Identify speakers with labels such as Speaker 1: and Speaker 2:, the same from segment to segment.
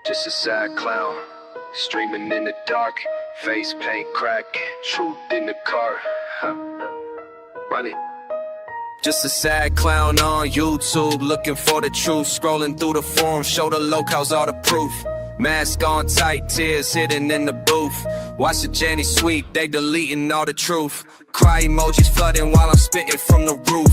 Speaker 1: Just a sad clown, streaming in the dark, face paint crack, truth in the car, run it. Just a sad clown on YouTube, looking for the truth, scrolling through the forums, show the locals all the proof. Mask on tight, tears hidden in the booth. Watch the Jenny sweep, they deleting all the truth. Cry emojis flooding while I'm spitting from the roof.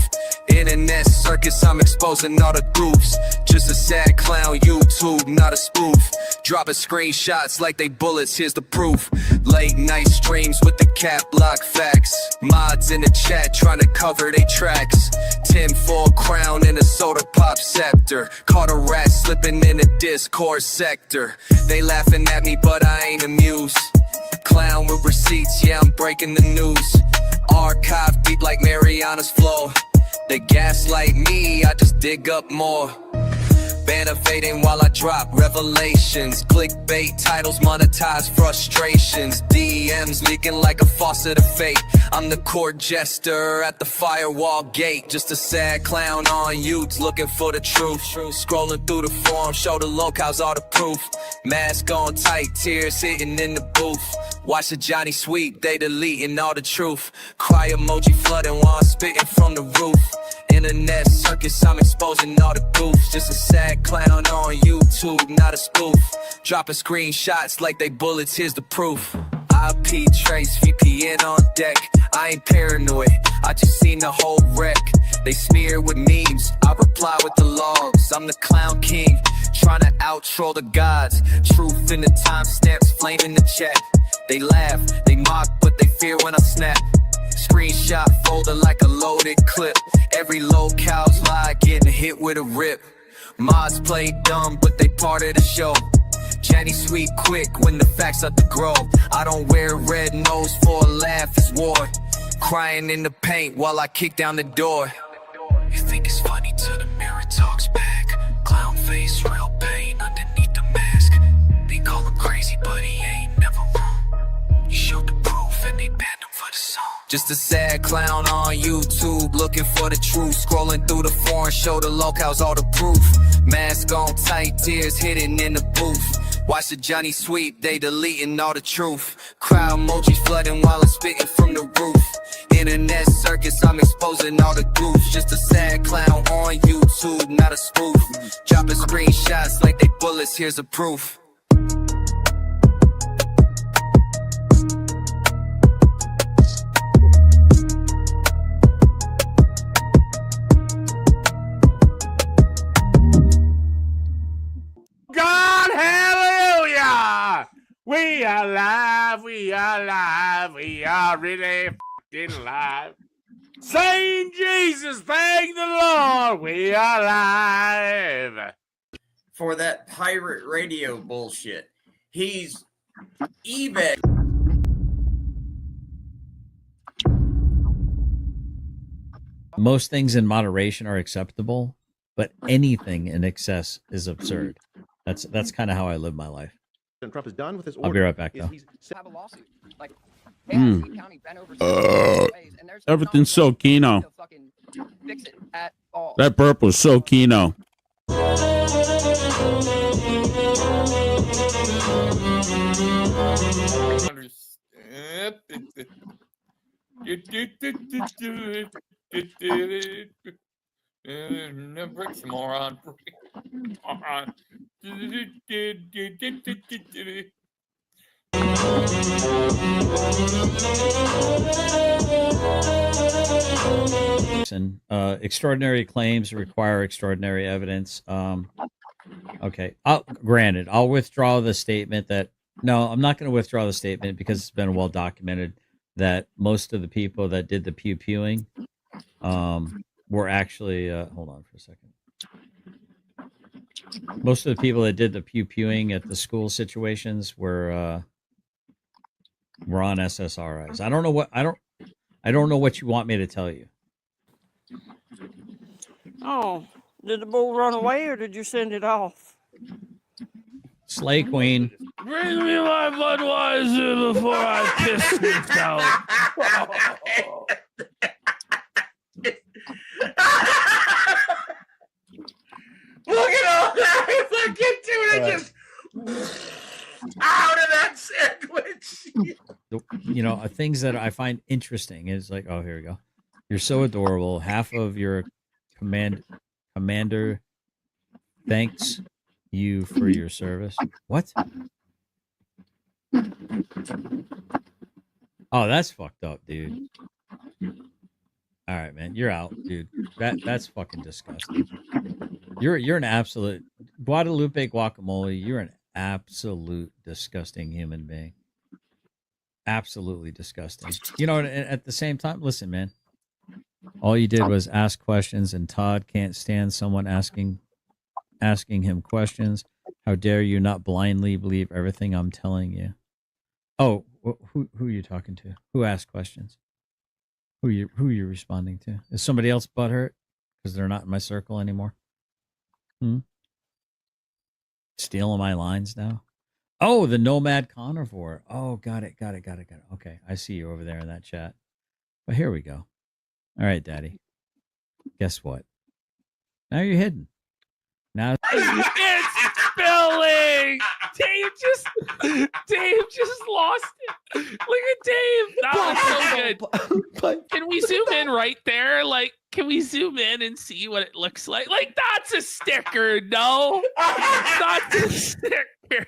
Speaker 1: Internet circus, I'm exposing all the goofs. Just a sad clown, YouTube, not a spoof. Dropping screenshots like they bullets, here's the proof. Late night streams with the cap lock facts. Mods in the chat trying to cover they tracks. 10-4 crown in a soda pop scepter. Caught a rat slipping in a Discord sector. They laughing at me but I ain't amused. Clown with receipts, yeah I'm breaking the news. Archive deep like Mariana's flow. They gaslight me, I just dig up more. Banner fading while I drop revelations. Clickbait titles monetize frustrations. DMs leaking like a faucet of fate. I'm the court jester at the firewall gate. Just a sad clown on youths looking for the truth. Scrolling through the forum, show the locals all the proof. Mask on tight, tears hitting in the booth. Watch the Johnny sweep, they deleting all the truth. Cry emoji flooding while I'm spitting from the roof. Internet circus, I'm exposing all the goofs. Just a sad clown on YouTube, not a spoof. Dropping screenshots like they bullets, here's the proof. IP trace, VPN on deck. I ain't paranoid, I just seen the whole wreck. They smear with memes, I reply with the logs. I'm the clown king, trying to outtroll the gods. Truth in the timestamps, flame in the chat. They laugh, they mock, but they fear when I snap. Screenshot folder like a loaded clip. Every local's lie getting hit with a rip. Mods play dumb, but they part of the show. Jenny sweet quick when the facts start to grow. I don't wear red nose for a laugh, it's war. Crying in the paint while I kick down the door. You think it's funny till the mirror talks back. Clown face, real pain underneath the mask. They call him crazy, but he ain't never wrong. You showed the proof and they banned him for the song. Just a sad clown on YouTube, looking for the truth. Scrolling through the forum, show the locals all the proof. Mask on tight, tears hidden in the booth. Watch the Johnny sweep, they deleting all the truth. Crowd emojis flooding while I'm spitting from the roof. Internet circus, I'm exposing all the goofs. Just a sad clown on YouTube, not a spoof. Dropping screenshots like they bullets, here's the proof.
Speaker 2: God, hallelujah! We are alive, we are alive, we are really f***ing alive. Saying Jesus, thank the Lord, we are alive.
Speaker 3: For that pirate radio bullshit. He's eBay.
Speaker 4: Most things in moderation are acceptable, but anything in excess is absurd. That's kind of how I live my life.
Speaker 5: Trump is done with his
Speaker 4: I'll be right back, though.
Speaker 6: Have a lawsuit. Like,
Speaker 2: Everything's so keno.
Speaker 6: Fix it at all.
Speaker 2: That burp was so keno.
Speaker 7: Bricks, moron.
Speaker 4: Extraordinary claims require extraordinary evidence. Okay, granted, I'll withdraw the statement that no, I'm not going to withdraw the statement because it's been well documented that most of the people that did the pew-pewing were actually hold on for a second. Most of the people that did the pew-pewing at the school situations were on SSRIs. I don't know what you want me to tell you.
Speaker 8: Oh, did the bull run away or did you send it off?
Speaker 4: Slay Queen.
Speaker 2: Bring me my Budweiser before I piss myself.
Speaker 3: Look at all that fucking tuna just
Speaker 4: things that I find interesting is like, oh, here we go. You're so adorable. Half of your commander thanks you for your service. What? Oh, that's fucked up, dude. All right, man, you're out, dude. That's fucking disgusting. You're an absolute Guadalupe guacamole. You're an absolute disgusting human being. Absolutely disgusting. At the same time, listen, man. All you did was ask questions, and Todd can't stand someone asking him questions. How dare you not blindly believe everything I'm telling you? Oh, who are you talking to? Who asked questions? Who you responding to? Is somebody else butthurt because they're not in my circle anymore? Stealing my lines now? Oh, the Nomad carnivore. Oh, got it. Okay, I see you over there in that chat. But here we go. All right, Daddy. Guess what? Now you're hidden. Now
Speaker 2: It's spilling. Dave just lost it. Look at Dave. That was so good. Can we zoom in right there? Like, can we zoom in and see what it looks like? Like, that's a sticker. No, that's a sticker.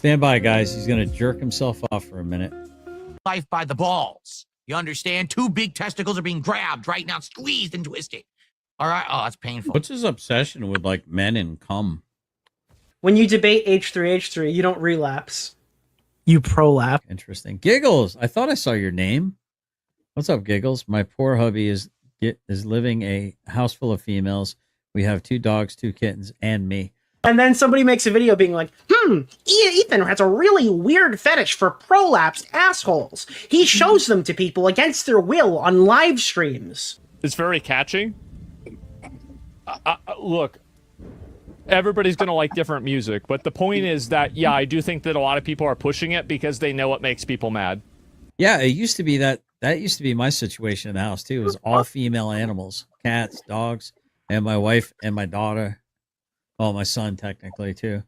Speaker 4: stand by, guys. He's gonna jerk himself off for a minute.
Speaker 5: Life by the balls. You understand? Two big testicles are being grabbed right now, squeezed and twisted. All right. Oh, that's painful.
Speaker 4: What's his obsession with like men and cum?
Speaker 7: When you debate H3H3, you don't relapse. You prolapse.
Speaker 4: Interesting. Giggles. I thought I saw your name. What's up, Giggles? My poor hubby is living a house full of females. We have 2 dogs, 2 kittens, and me.
Speaker 7: And then somebody makes a video being like, Ethan has a really weird fetish for prolapsed assholes. He shows them to people against their will on live streams.
Speaker 9: It's very catchy. Look, everybody's going to like different music, but the point is that, yeah, I do think that a lot of people are pushing it because they know it makes people mad.
Speaker 4: Yeah, it used to be that used to be my situation in the house, too. It was all female animals, cats, dogs, and my wife and my daughter. Oh, my son technically too,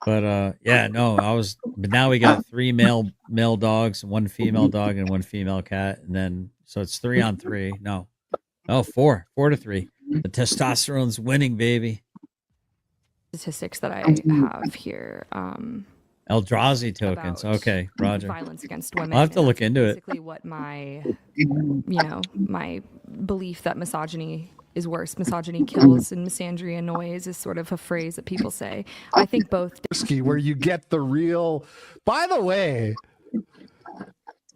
Speaker 4: but yeah, no, but now we got 3 male dogs, 1 female dog, and 1 female cat, and then so it's 3 on 3. No, 4 to 3. The testosterone's winning, baby.
Speaker 10: Statistics that I have here.
Speaker 4: Eldrazi tokens. Okay, Roger.
Speaker 10: Violence against women.
Speaker 4: I'll have to look into it.
Speaker 10: Basically, what my my belief that misogyny is worse. Misogyny kills and misandry annoys is sort of a phrase that people say. I think both.
Speaker 11: Where you get the real. By the way,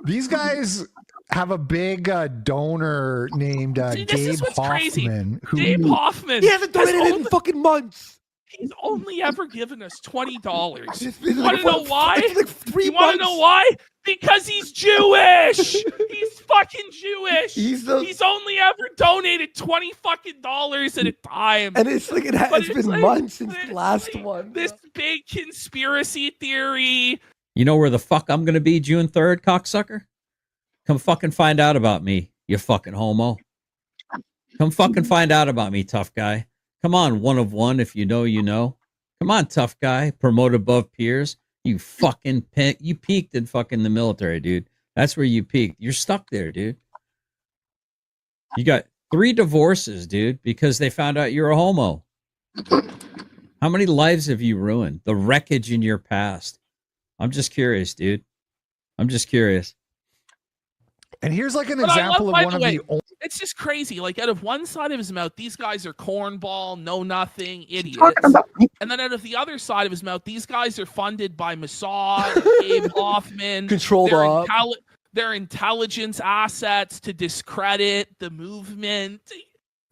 Speaker 11: these guys have a big donor named Gabe Hoffman.
Speaker 2: Gabe Hoffman.
Speaker 11: He hasn't donated in fucking months.
Speaker 2: He's only ever given us $20.
Speaker 11: You
Speaker 2: want to know why?
Speaker 11: Like 3
Speaker 2: you want to know why? Because he's Jewish. He's fucking Jewish. He's only ever donated $20 at a time.
Speaker 11: And it's like it's been like, months since the last one.
Speaker 2: This big conspiracy theory.
Speaker 4: You know where the fuck I'm gonna be June 3rd, cocksucker? Come fucking find out about me, you fucking homo. Come fucking find out about me, tough guy. Come on, 1 of 1, if you know, you know. Come on, tough guy. Promote above peers. You fucking you peaked in fucking the military, dude. That's where you peaked. You're stuck there, dude. You got 3 divorces, dude, because they found out you're a homo. How many lives have you ruined? The wreckage in your past. I'm just curious, dude. I'm just curious.
Speaker 11: And here's like an example of one of the old.
Speaker 2: It's just crazy. Like, out of one side of his mouth, these guys are cornball, know nothing, idiots. And then out of the other side of his mouth, these guys are funded by Mossad, Gabe Hoffman.
Speaker 11: Controlled up.
Speaker 2: Their intelligence assets to discredit the movement.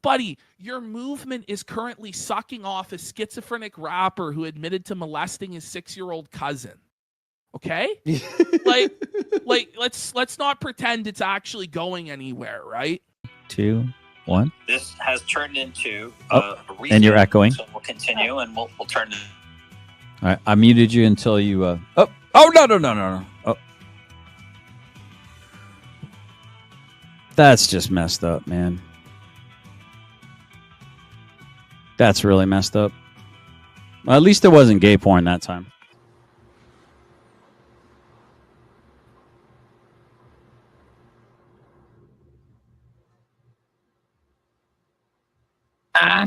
Speaker 2: Buddy, your movement is currently sucking off a schizophrenic rapper who admitted to molesting his 6-year-old cousin. Okay? like let's not pretend it's actually going anywhere, right?
Speaker 4: 2, 1.
Speaker 12: This has turned into
Speaker 4: a
Speaker 12: reset,
Speaker 4: and you're echoing.
Speaker 12: So we'll continue and we'll turn to.
Speaker 4: All right, I muted you until you no. Oh. That's just messed up, man. That's really messed up. Well, at least it wasn't gay porn that time.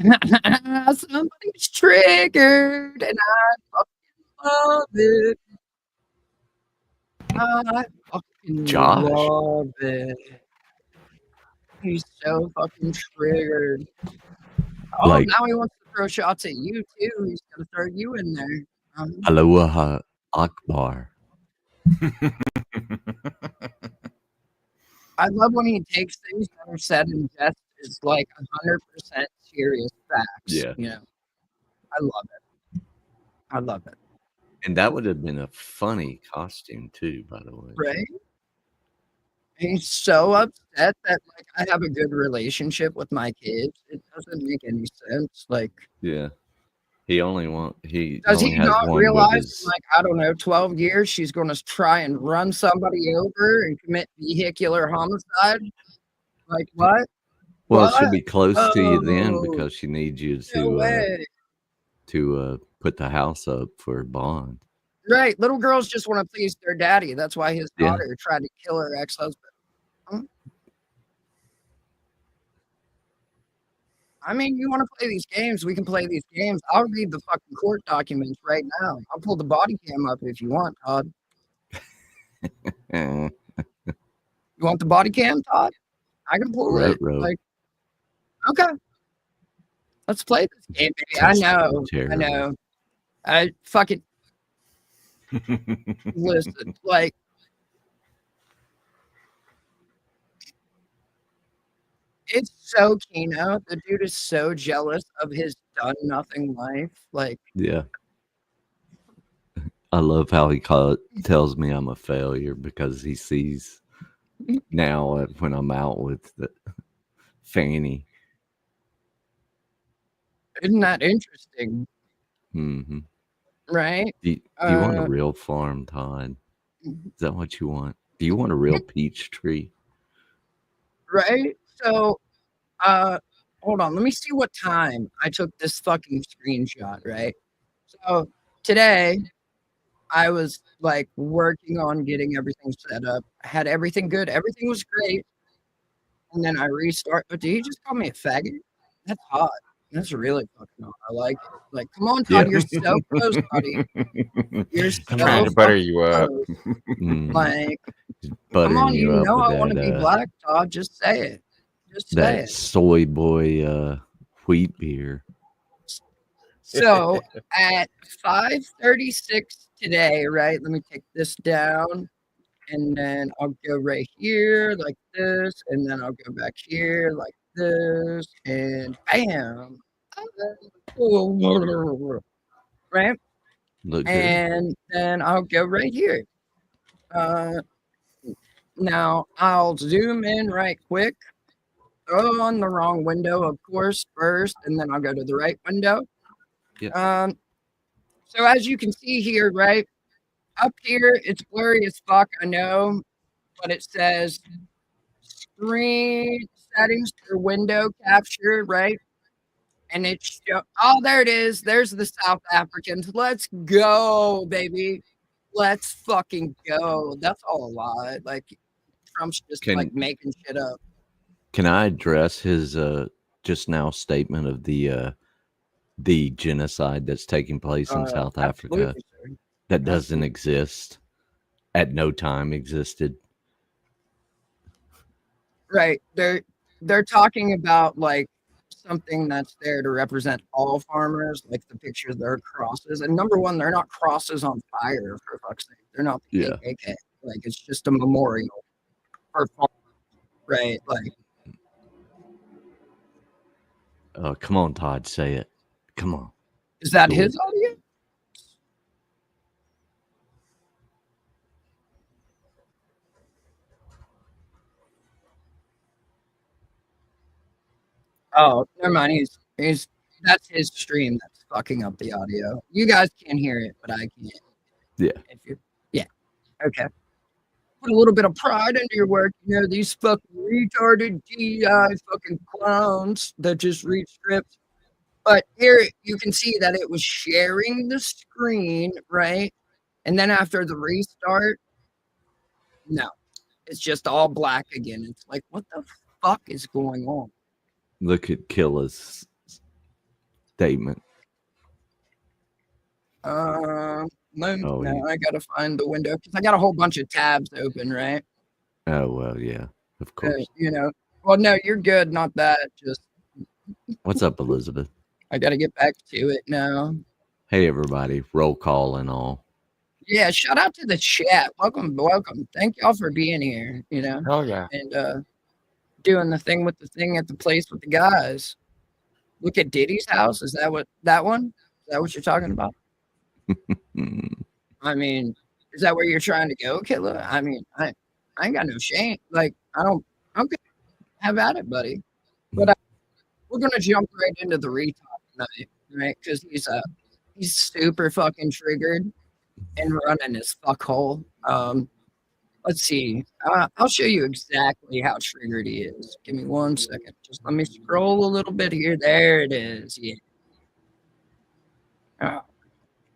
Speaker 6: Somebody's triggered, and I fucking love it. I fucking
Speaker 13: Josh.
Speaker 6: love it. He's so fucking triggered. Oh,
Speaker 13: Like-
Speaker 6: now he wants to throw shots at you too. He's gonna throw you in there.
Speaker 13: Aloha Akbar.
Speaker 6: I love when he takes things that are said in jest as like 100% serious facts.
Speaker 13: Yeah.
Speaker 6: You know, I love it. I love it.
Speaker 13: And that would have been a funny costume too, by the way.
Speaker 6: Right? He's so upset that like I have a good relationship with my kids. It doesn't make any sense. Like,
Speaker 13: Yeah. He only
Speaker 6: does
Speaker 13: only
Speaker 6: he
Speaker 13: has
Speaker 6: not
Speaker 13: one
Speaker 6: realize
Speaker 13: with
Speaker 6: in,
Speaker 13: his,
Speaker 6: like, I don't know, 12 years she's gonna try and run somebody over and commit vehicular homicide? Like what?
Speaker 13: well,
Speaker 6: What?
Speaker 13: she'll be close to you then
Speaker 6: Oh,
Speaker 13: because she needs you
Speaker 6: no way.
Speaker 13: to put the house up for bond.
Speaker 6: Right. Little girls just want to please their daddy. That's why his
Speaker 13: Yeah.
Speaker 6: daughter tried to kill her ex-husband. I mean, you want to play these games? We can play these games. I'll read the fucking court documents right now. I'll pull the body cam up if you want, Todd.
Speaker 13: Eh,
Speaker 6: You want the body cam, Todd? I can pull it.
Speaker 13: Ruh-roh.
Speaker 6: Like, okay. Let's play this game, baby. I know. I know. I fucking listen. Like, it's so Keno. The dude is so jealous of his done nothing life. Like,
Speaker 13: Yeah. I love how he tells me I'm a failure because he sees now when I'm out with the Fanny.
Speaker 6: isn't that interesting?
Speaker 13: Mm-hmm.
Speaker 6: Right?
Speaker 13: Do you want a real farm, Todd? Is that what you want? Do you want a real peach tree?
Speaker 6: Right? So, hold on. Let me see what time I took this fucking screenshot, right? So, today, I was like working on getting everything set up. I had everything good. Everything was great. And then I restart. But did he just call me a faggot? That's hot. That's really fucking hot. I like it. Like, come on, Todd. You're so close, buddy. You're so
Speaker 2: I'm trying to butter you up.
Speaker 6: close.
Speaker 13: Mm,
Speaker 6: Like, come
Speaker 13: buttering
Speaker 6: on.
Speaker 13: you
Speaker 6: You
Speaker 13: up
Speaker 6: know
Speaker 13: with
Speaker 6: I want to be
Speaker 13: that,
Speaker 6: black, Todd. Just say it. Just say
Speaker 13: that
Speaker 6: it.
Speaker 13: soy boy wheat beer.
Speaker 6: So at 5:36 today, right? Let me take this down, and then I'll go right here like this, and then I'll go back here like this, and bam. Right?
Speaker 13: Look good.
Speaker 6: And then I'll go right here. Now I'll zoom in right quick. Go on the wrong window, of course, first, and then I'll go to the right window.
Speaker 13: Yeah.
Speaker 6: So as you can see here, right up here, it's blurry as fuck, I know, but it says screen settings for window capture, right? And it's oh, there it is. There's the South Africans. Let's go, baby. Let's fucking go. That's all a lie. Like Trump's just like making shit up.
Speaker 13: Can I address his just now statement of the genocide that's taking place in South Africa that doesn't exist, at no time existed?
Speaker 6: Right. They're talking about like something that's there to represent all farmers, like the pictures they're crosses. And number one, they're not crosses on fire, for fuck's sake. They're not the KKK. Like it's just a memorial for farmers, right? Like,
Speaker 13: Oh, come on, Todd, say it. Come on.
Speaker 6: is that his audio? Oh, never mind. He's that's his stream that's fucking up the audio. You guys can't hear it, but I can.
Speaker 13: Yeah.
Speaker 6: Yeah. Okay. Put a little bit of pride into your work. You know, these fucking retarded DI fucking clowns that just read scripts. But here you can see that it was sharing the screen, right? And then after the restart, no, it's just all black again. It's like, what the fuck is going on?
Speaker 13: Look at Killa's statement.
Speaker 6: No,
Speaker 13: Oh,
Speaker 6: no,
Speaker 13: yeah.
Speaker 6: I gotta find the window because I got a whole bunch of tabs open, right?
Speaker 13: Oh, well, yeah, of course.
Speaker 6: You know, well, no, you're good. Not that. Just
Speaker 13: What's up, Elizabeth?
Speaker 6: I gotta get back to it now.
Speaker 13: Hey, everybody. Roll call and all.
Speaker 6: Yeah, shout out to the chat. Welcome, welcome. Thank y'all for being here. You know,
Speaker 2: Hell yeah.
Speaker 6: and doing the thing with the thing at the place with the guys. Look at Diddy's house. Is that what that one? Is that what you're talking about? I mean, is that where you're trying to go, Killer? I mean, I ain't got no shame. Like, I'm good. Have at it, buddy. But we're gonna jump right into the retop tonight, right? Because he's super fucking triggered and running his fuckhole. Let's see. I'll show you exactly how triggered he is. Give me 1 second. Just let me scroll a little bit here. There it is. Yeah. Oh,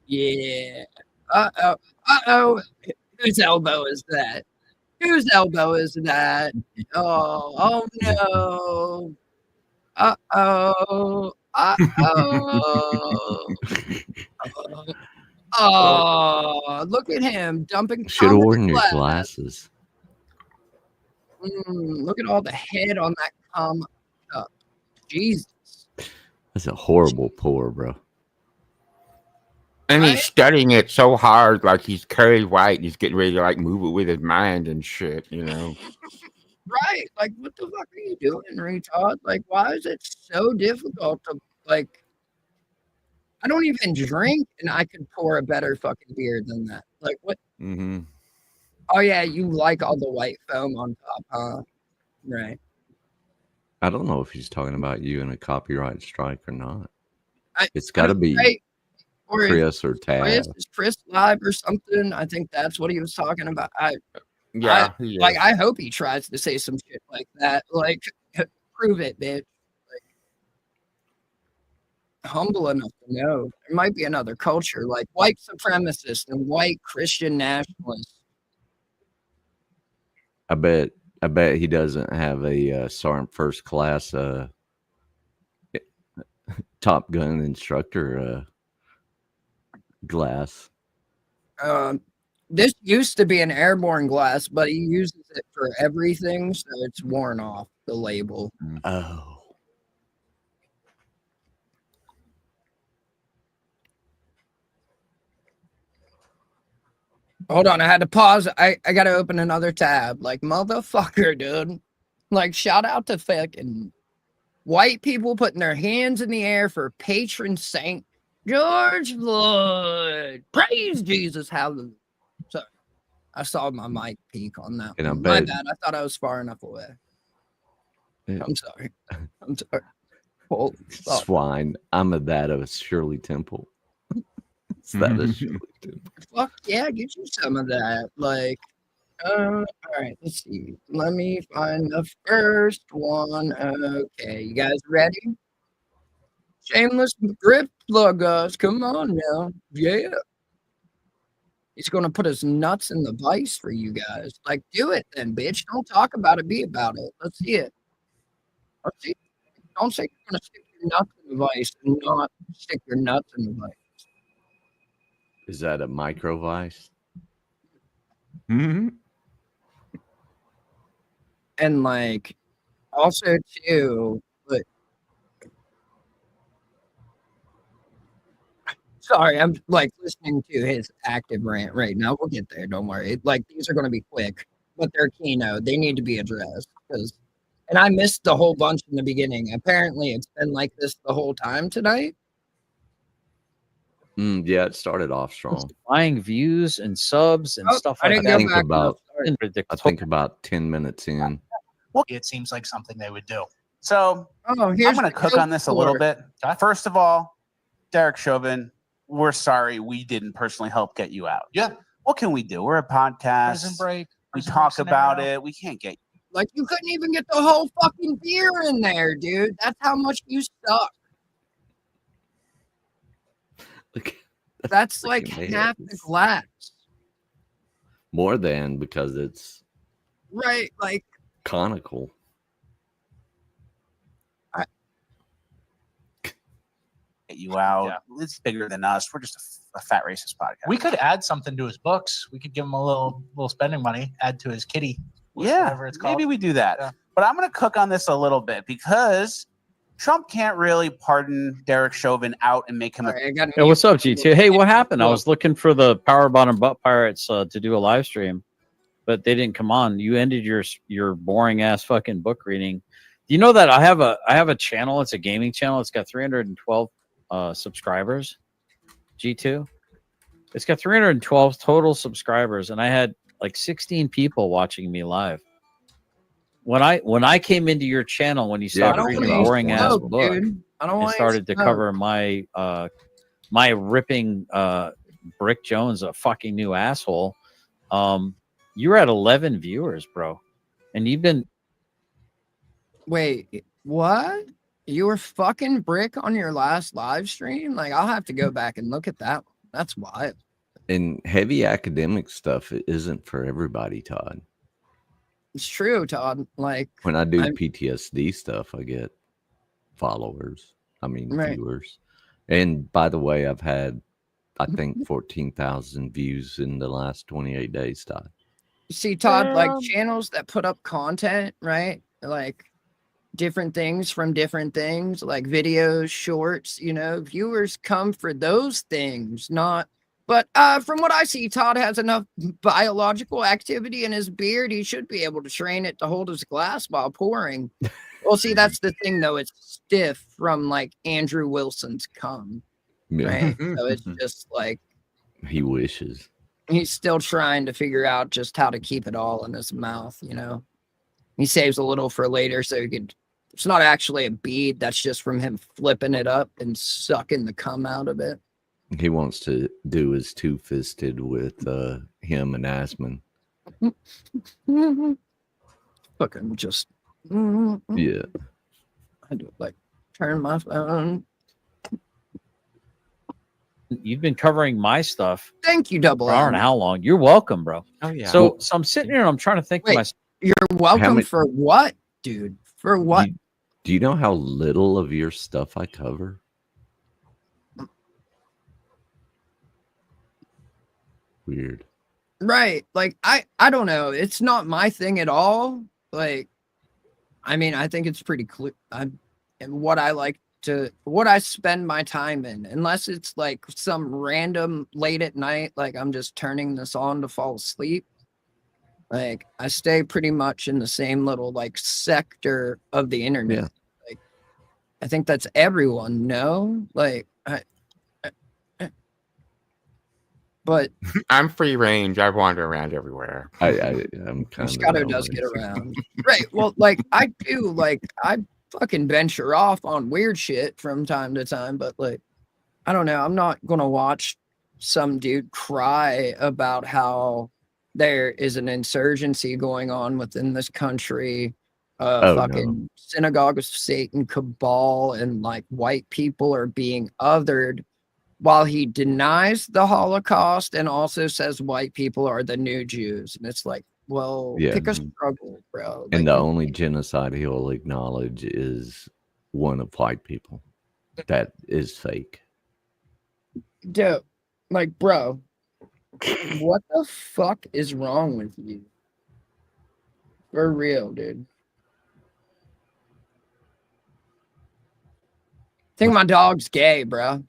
Speaker 6: yeah. Uh-oh. Uh-oh. Whose elbow is that? Whose elbow is that? Oh no. Uh-oh. Uh-oh. Oh, look at him dumping.
Speaker 13: Should have worn your glasses.
Speaker 6: Look at all the head on that cum cup. Jesus.
Speaker 13: That's a horrible pour, bro.
Speaker 2: And he's studying it so hard, like he's Curry White. He's getting ready to like move it with his mind and shit, you know.
Speaker 6: Right. Like, what the fuck are you doing, retard? Like, why is it so difficult to, like, I don't even drink and I could pour a better fucking beer than that. Like, what?
Speaker 13: Mm-hmm.
Speaker 6: Oh, yeah, you like all the white foam on top, huh? Right.
Speaker 13: I don't know if he's talking about you in a copyright strike or not. It's
Speaker 6: I
Speaker 13: got to
Speaker 6: don't-
Speaker 13: be
Speaker 6: right. Or
Speaker 13: Chris or Tab.
Speaker 6: Is Chris live or something? I think that's what he was talking about.
Speaker 2: Yeah,
Speaker 6: I hope he tries to say some shit like that. Like, prove it, bitch. Like, humble enough to know there might be another culture, like white supremacists and white Christian nationalists.
Speaker 13: I bet he doesn't have a sergeant first class Top Gun instructor glass.
Speaker 6: This used to be an airborne glass, but he uses it for everything, so it's worn off the label.
Speaker 13: Oh.
Speaker 6: Hold on, I had to pause. I got to open another tab. Like, motherfucker, dude. Like, shout out to fucking white people putting their hands in the air for patron saint George Floyd. Praise Jesus. Hallelujah. Sorry. I saw my mic peak on that.
Speaker 13: And I
Speaker 6: My
Speaker 13: bet-
Speaker 6: bad. I thought I was far enough away.
Speaker 13: Yeah.
Speaker 6: I'm sorry. I'm sorry. Holy fuck.
Speaker 13: Swine. I'm a that of Shirley Temple. It's that of Shirley Temple.
Speaker 6: Fuck yeah, get you some of that. Like, all right, let's see. Let me find the first one. Okay, you guys ready? Shameless grip plug us. Come on now. Yeah. He's gonna put his nuts in the vice for you guys. Like, do it then, bitch. Don't talk about it, be about it. Let's see it. Let's see. Don't say you're gonna stick your nuts in the vice and not stick your nuts in the vice.
Speaker 13: Is that a micro vice?
Speaker 2: Mm-hmm.
Speaker 6: And like, also too, but sorry, I'm like listening to his active rant right now. We'll get there. Don't worry. Like, these are going to be quick, but they're keynote. They need to be addressed and I missed the whole bunch in the beginning. Apparently, it's been like this the whole time tonight.
Speaker 13: Yeah, it started off strong.
Speaker 4: Buying views and subs and stuff
Speaker 6: I
Speaker 4: like
Speaker 6: didn't
Speaker 4: that.
Speaker 6: go back enough.
Speaker 13: I think about 10 minutes in.
Speaker 14: Well, it seems like something they would do. So
Speaker 6: I'm
Speaker 14: going to cook on this a little bit. First of all, Derek Chauvin, we're sorry we didn't personally help get you out.
Speaker 12: Yeah.
Speaker 14: What can we do? We're a podcast.
Speaker 12: Prison break.
Speaker 14: We
Speaker 12: Prison
Speaker 14: talk
Speaker 12: break
Speaker 14: about
Speaker 12: scenario.
Speaker 14: it. We can't get
Speaker 6: Like, you couldn't even get the whole fucking beer in there, dude. That's how much you suck. That's like
Speaker 13: freaking
Speaker 6: half the
Speaker 13: hands.
Speaker 6: glass.
Speaker 13: More than because it's
Speaker 6: Right, like,
Speaker 13: conical.
Speaker 14: you out. It's bigger than us. We're just a fat racist podcast.
Speaker 15: We could add something to his books. We could give him a little spending money, add to his kitty.
Speaker 14: Yeah,
Speaker 15: Whatever it's called.
Speaker 14: maybe we do that.
Speaker 15: Yeah.
Speaker 14: But I'm going to cook on this a little bit because Trump can't really pardon Derek Chauvin out and make him
Speaker 16: Hey, what's up, G2? Hey, what happened? I was looking for the Power Bottom Butt Pirates to do a live stream, but they didn't come on. You ended your boring ass fucking book reading. Do you know that I have a channel? It's a gaming channel. It's got 312 subscribers. G2. It's got 312 total subscribers, and I had like 16 people watching me live. When I came into your channel, when you stopped reading a boring ass book, and started to cover my my ripping Brick Jones a fucking new asshole, you were at 11 viewers, bro, and you've been.
Speaker 6: Wait, what? You were fucking Brick on your last live stream? Like, I'll have to go back and look at that one. That's wild.
Speaker 13: And heavy academic stuff isn't for everybody, Todd.
Speaker 6: It's true, Todd. Like,
Speaker 13: When I do PTSD stuff, I get followers. I mean, viewers. And by the way, I've had, I think, 14,000 views in the last 28 days, Todd.
Speaker 6: see, Todd, like channels that put up content, right? Like different things from different things, like videos, shorts, you know, viewers come for those things, not. But from what I see, Todd has enough biological activity in his beard. He should be able to train it to hold his glass while pouring. Well, see, that's the thing, though. It's stiff from like Andrew Wilson's cum, right? So it's just like
Speaker 13: he wishes.
Speaker 6: He's still trying to figure out just how to keep it all in his mouth, you know. He saves a little for later so he could. It's not actually a bead. That's just from him flipping it up and sucking the cum out of it.
Speaker 13: He wants to do his two-fisted with him and Asman.
Speaker 6: Fucking just.
Speaker 13: Yeah.
Speaker 6: I do like turn my phone.
Speaker 16: You've been covering my stuff.
Speaker 6: Thank you, Double
Speaker 16: I don't
Speaker 6: M.
Speaker 16: know how long. You're welcome, bro.
Speaker 6: Oh, yeah.
Speaker 16: So I'm sitting here and I'm trying to think to
Speaker 6: Wait,
Speaker 16: myself.
Speaker 6: you're welcome for what, dude? For what?
Speaker 13: Do you know how little of your stuff I cover? Weird.
Speaker 6: Right. Like I don't know. It's not my thing at all. Like, I mean, I think it's pretty clear. And what I spend my time in, unless it's like some random late at night, like I'm just turning this on to fall asleep. Like I stay pretty much in the same little like sector of the internet.
Speaker 13: Yeah.
Speaker 6: Like I think that's everyone. No, like but
Speaker 17: I'm free range. I wander around everywhere.
Speaker 13: I'm kind
Speaker 6: Scotto does get around. Right. Well, like I do, like I fucking venture off on weird shit from time to time, but like I don't know. I'm not gonna watch some dude cry about how there is an insurgency going on within this country. Fucking synagogue of Satan cabal and like white people are being othered, while he denies the Holocaust and also says white people are the new Jews. And it's like, well, pick a struggle, bro.
Speaker 13: And the only genocide he'll acknowledge is one of white people. That is fake.
Speaker 6: Dude, like, bro, what the fuck is wrong with you? For real, dude. I think my dog's gay, bro.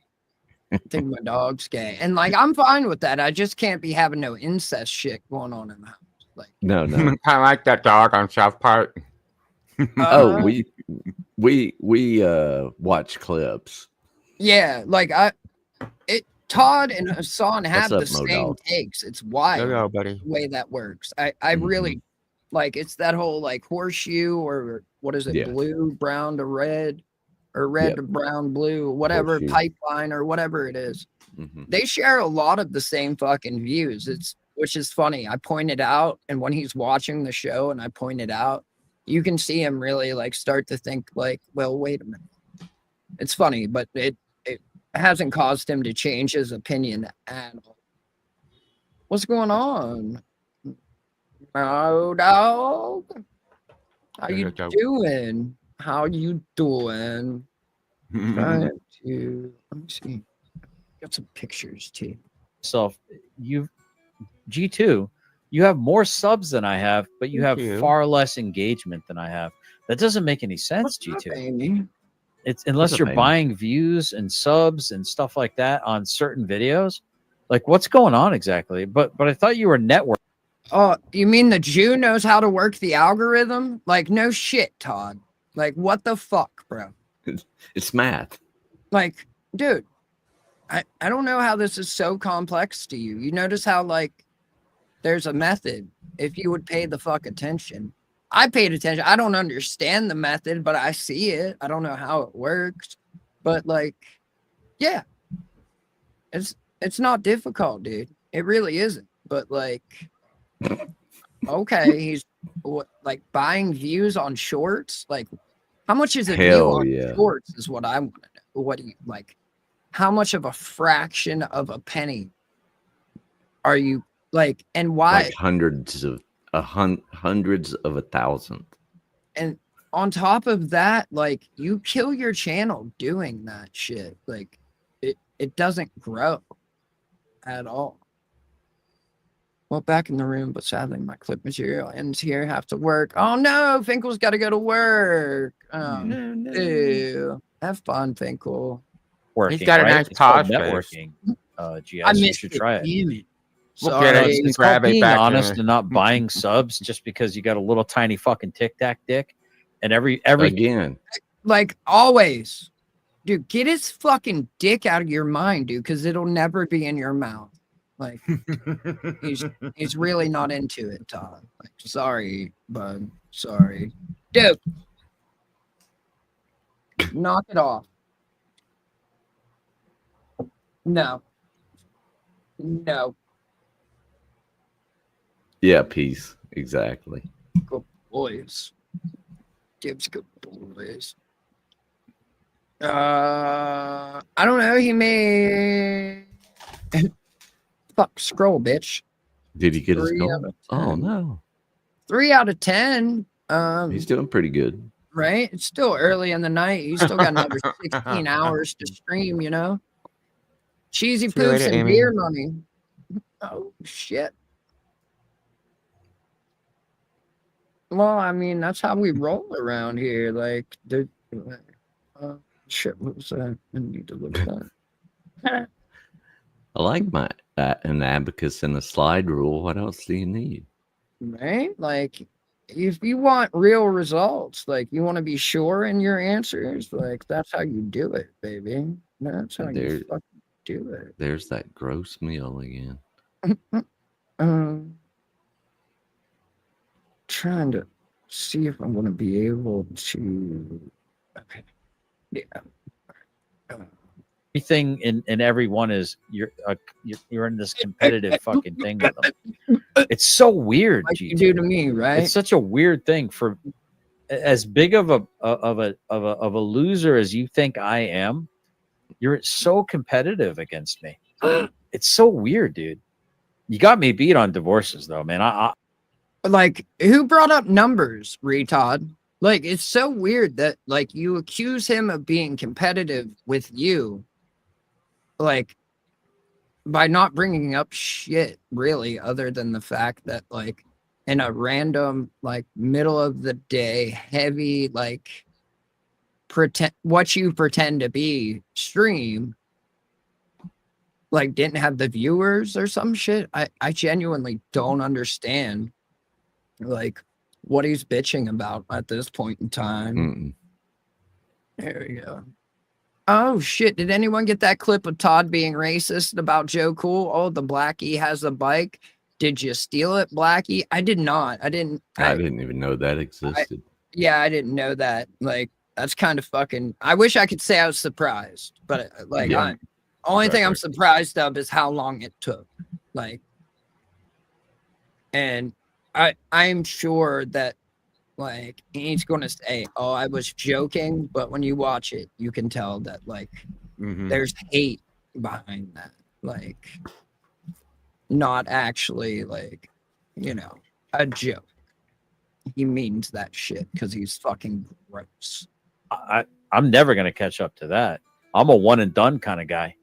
Speaker 6: I think my dog's gay. And like I'm fine with that. I just can't be having no incest shit going on in the house. Like
Speaker 13: No.
Speaker 17: I like that dog on South Park.
Speaker 13: we watch clips.
Speaker 6: Yeah, like Todd and Hassan have
Speaker 13: What's
Speaker 6: the
Speaker 13: up,
Speaker 6: same
Speaker 13: Modal?
Speaker 6: takes. It's wild
Speaker 17: Hello, buddy.
Speaker 6: the way that works. I really like it's that whole like horseshoe or what is it,
Speaker 13: Yeah.
Speaker 6: blue, brown to red, or red to brown, blue, whatever,
Speaker 13: Horseshoe.
Speaker 6: pipeline or whatever it is.
Speaker 13: Mhm.
Speaker 6: They share a lot of the same fucking views. Which is funny. I pointed out, and when he's watching the show and I pointed out, you can see him really like start to think like, well, wait a minute. It's funny, but it hasn't caused him to change his opinion at all. What's going on? No, dog. How you doing? How you doing? Trying to let me see. Got some pictures too.
Speaker 16: So you've G2, you have more subs than I have, but you have far less engagement than I have. That doesn't make any sense, G2. It's unless you're buying views and subs and stuff like that on certain videos. Like, what's going on exactly? But I thought you were network.
Speaker 6: Oh, you mean the Jew knows how to work the algorithm? Like, no shit, Todd. Like, what the fuck, bro?
Speaker 13: It's math.
Speaker 6: Like, dude, I don't know how this is so complex to you. You notice how, like, there's a method if you would pay the fuck attention. I paid attention. I don't understand the method, but I see it. I don't know how it works. But, like, yeah. It's not difficult, dude. It really isn't. But, like, okay, he's like buying views on shorts. Like, how much is a view on shorts is what I want to know. What do you like? How much of a fraction of a penny are you like, and why?
Speaker 13: Like hundreds of a thousand.
Speaker 6: And on top of that, like, you kill your channel doing that shit. Like, it doesn't grow at all. Well, back in the room, but sadly my clip material ends here. Have to work. Oh no, Finkel's got to go to work. Ew. Have fun, Finkel.
Speaker 16: Working,
Speaker 17: He's got a
Speaker 16: right?
Speaker 17: nice
Speaker 16: It's called
Speaker 17: posh
Speaker 16: networking. GS,
Speaker 6: I
Speaker 16: you
Speaker 6: missed
Speaker 16: should
Speaker 6: it.
Speaker 16: try it.
Speaker 6: Damn it.
Speaker 17: We'll
Speaker 6: Sorry.
Speaker 17: get it.
Speaker 16: It's
Speaker 17: Grab
Speaker 16: called
Speaker 17: it
Speaker 16: being
Speaker 17: back
Speaker 16: honest
Speaker 17: there.
Speaker 16: and not buying subs just because you got a little tiny fucking tic tac dick, and every
Speaker 13: Again.
Speaker 6: Like always, dude, get his fucking dick out of your mind, dude, because it'll never be in your mouth. Like, he's really not into it, Todd. Like, sorry, bud. Sorry, dude. Knock it off. No.
Speaker 13: Yeah, peace. Exactly.
Speaker 6: Good boys. Gibbs, good boys. I don't know. He may. Fuck, scroll, bitch.
Speaker 13: Did he get his
Speaker 6: 3
Speaker 13: goal?
Speaker 6: out of
Speaker 13: Oh
Speaker 6: 10.
Speaker 13: no.
Speaker 6: 3 out of 10.
Speaker 13: He's doing pretty good.
Speaker 6: Right? It's still early in the night. He's still got another 16 hours to stream, you know? Cheesy
Speaker 17: See you
Speaker 6: poops
Speaker 17: later,
Speaker 6: and
Speaker 17: Amy.
Speaker 6: beer money. Oh, shit. Well, I mean, that's how we roll around here. Like, dude, shit, what was that? I need to look at that.
Speaker 13: I like my an abacus and a slide rule. What else do you need?
Speaker 6: Right? Like, if you want real results, like, you want to be sure in your answers, like, that's how you do it, baby. That's how you fucking do it.
Speaker 13: There's that gross meal again.
Speaker 6: Trying to see if I'm going to be able to. Okay. Yeah.
Speaker 16: everything in everyone is you're in this competitive fucking thing with them. It's so weird.
Speaker 6: Like you do to me, right?
Speaker 16: It's such a weird thing. For as big of a loser as you think I am, you're so competitive against me. It's so weird, dude. You got me beat on divorces, though, man.
Speaker 6: Like, who brought up numbers, retard? Like, it's so weird that, like, you accuse him of being competitive with you, like, by not bringing up shit, really, other than the fact that, like, in a random, like, middle of the day, heavy, like, what you pretend to be stream, like, didn't have the viewers or some shit. I genuinely don't understand, like, what he's bitching about at this point in time. There we go. Oh shit, did anyone get that clip of Todd being racist about Joe Cool? Oh, the Blackie has a bike. Did you steal it, Blackie? I did not. I didn't
Speaker 13: even know that existed.
Speaker 6: I didn't know that. Like, that's kind of fucking, I wish I could say I was surprised, but like,
Speaker 13: Yeah.
Speaker 6: only thing I'm surprised of is how long it took. Like, and I'm sure that, like, he's going to say, oh, I was joking, but when you watch it, you can tell that, like, there's hate behind that. Like, not actually, like, you know, a joke. He means that shit because he's fucking gross.
Speaker 16: I'm never gonna catch up to that. I'm a one and done kind of guy,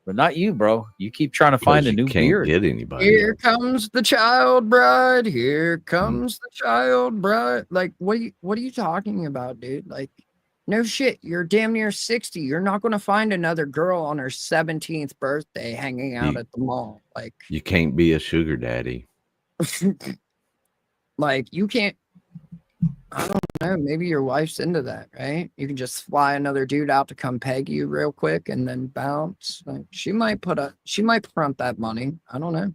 Speaker 16: but not you, bro. You keep trying to find a new
Speaker 13: can't
Speaker 16: beard.
Speaker 13: get anybody.
Speaker 6: Here comes the child bride. Here comes the child bride. Like, what are you talking about, dude? Like, no shit. You're damn near 60. You're not going to find another girl on her 17th birthday hanging out at the mall. Like,
Speaker 13: You can't be a sugar daddy.
Speaker 6: like you can't. I don't know. Maybe your wife's into that, right? You can just fly another dude out to come peg you real quick and then bounce. Like, she might front that money. I don't know.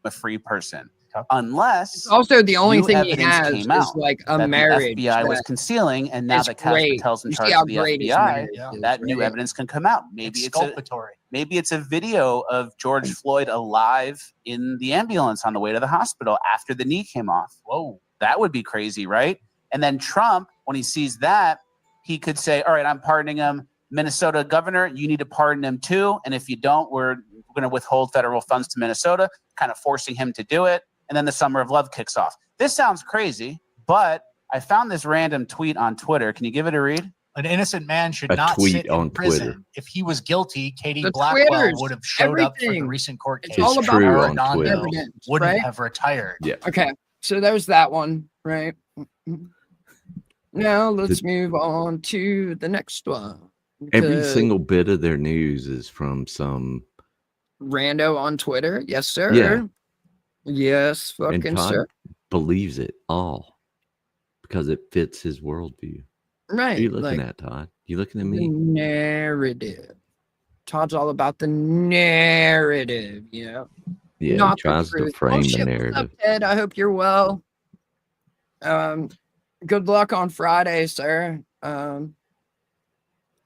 Speaker 14: A free person, unless
Speaker 6: also the only
Speaker 14: new
Speaker 6: thing he
Speaker 14: evidence
Speaker 6: has
Speaker 14: came
Speaker 6: is
Speaker 14: out
Speaker 6: like a
Speaker 14: that
Speaker 6: marriage.
Speaker 14: the FBI was concealing, and now
Speaker 6: is
Speaker 14: that Casper
Speaker 6: great.
Speaker 14: Patel's in
Speaker 6: You see
Speaker 14: charge
Speaker 6: how
Speaker 14: of the
Speaker 6: great his
Speaker 14: FBI,
Speaker 6: marriage is,
Speaker 14: that new
Speaker 6: right?
Speaker 14: evidence can come out. Maybe
Speaker 15: It's
Speaker 14: it's a,
Speaker 15: exculpatory.
Speaker 14: maybe it's a video of George Floyd alive in the ambulance on the way to the hospital after the knee came off. Whoa, that would be crazy, right? And then Trump, when he sees that, he could say, all right, I'm pardoning him. Minnesota governor, you need to pardon him too. And if you don't, we're going to withhold federal funds to Minnesota, kind of forcing him to do it. And then the summer of love kicks off. This sounds crazy, but I found this random tweet on Twitter. Can you give it a read?
Speaker 15: An innocent man should
Speaker 13: A
Speaker 15: not
Speaker 13: tweet
Speaker 15: sit
Speaker 13: on
Speaker 15: in prison.
Speaker 13: Twitter.
Speaker 15: If he was guilty, Katie
Speaker 6: The
Speaker 15: Blackwell
Speaker 6: Twitters,
Speaker 15: would have showed up for the
Speaker 6: everything.
Speaker 15: recent court case.
Speaker 6: It's all about
Speaker 13: true
Speaker 15: Aaron
Speaker 13: on
Speaker 15: Dondo
Speaker 13: Twitter.
Speaker 6: evidence,
Speaker 15: wouldn't
Speaker 6: right?
Speaker 15: have retired.
Speaker 13: Yeah.
Speaker 6: Okay, so there's that one, right? Now let's move on to the next one.
Speaker 13: Every
Speaker 6: The
Speaker 13: single bit of their news is from some
Speaker 6: rando on Twitter. Yes, sir.
Speaker 13: Yeah.
Speaker 6: Yes,
Speaker 13: and
Speaker 6: fucking
Speaker 13: Todd
Speaker 6: sir.
Speaker 13: believes it all because it fits his worldview. Who are
Speaker 6: Right.
Speaker 13: you looking
Speaker 6: Like
Speaker 13: at, Todd? You looking at
Speaker 6: the
Speaker 13: me?
Speaker 6: narrative. Todd's all about the narrative, you know.
Speaker 13: Yeah,
Speaker 6: Not
Speaker 13: he tries
Speaker 6: the
Speaker 13: to
Speaker 6: truth.
Speaker 13: frame the
Speaker 6: Shit, what's
Speaker 13: narrative.
Speaker 6: up, Ted? I hope you're well. Good luck on Friday, sir.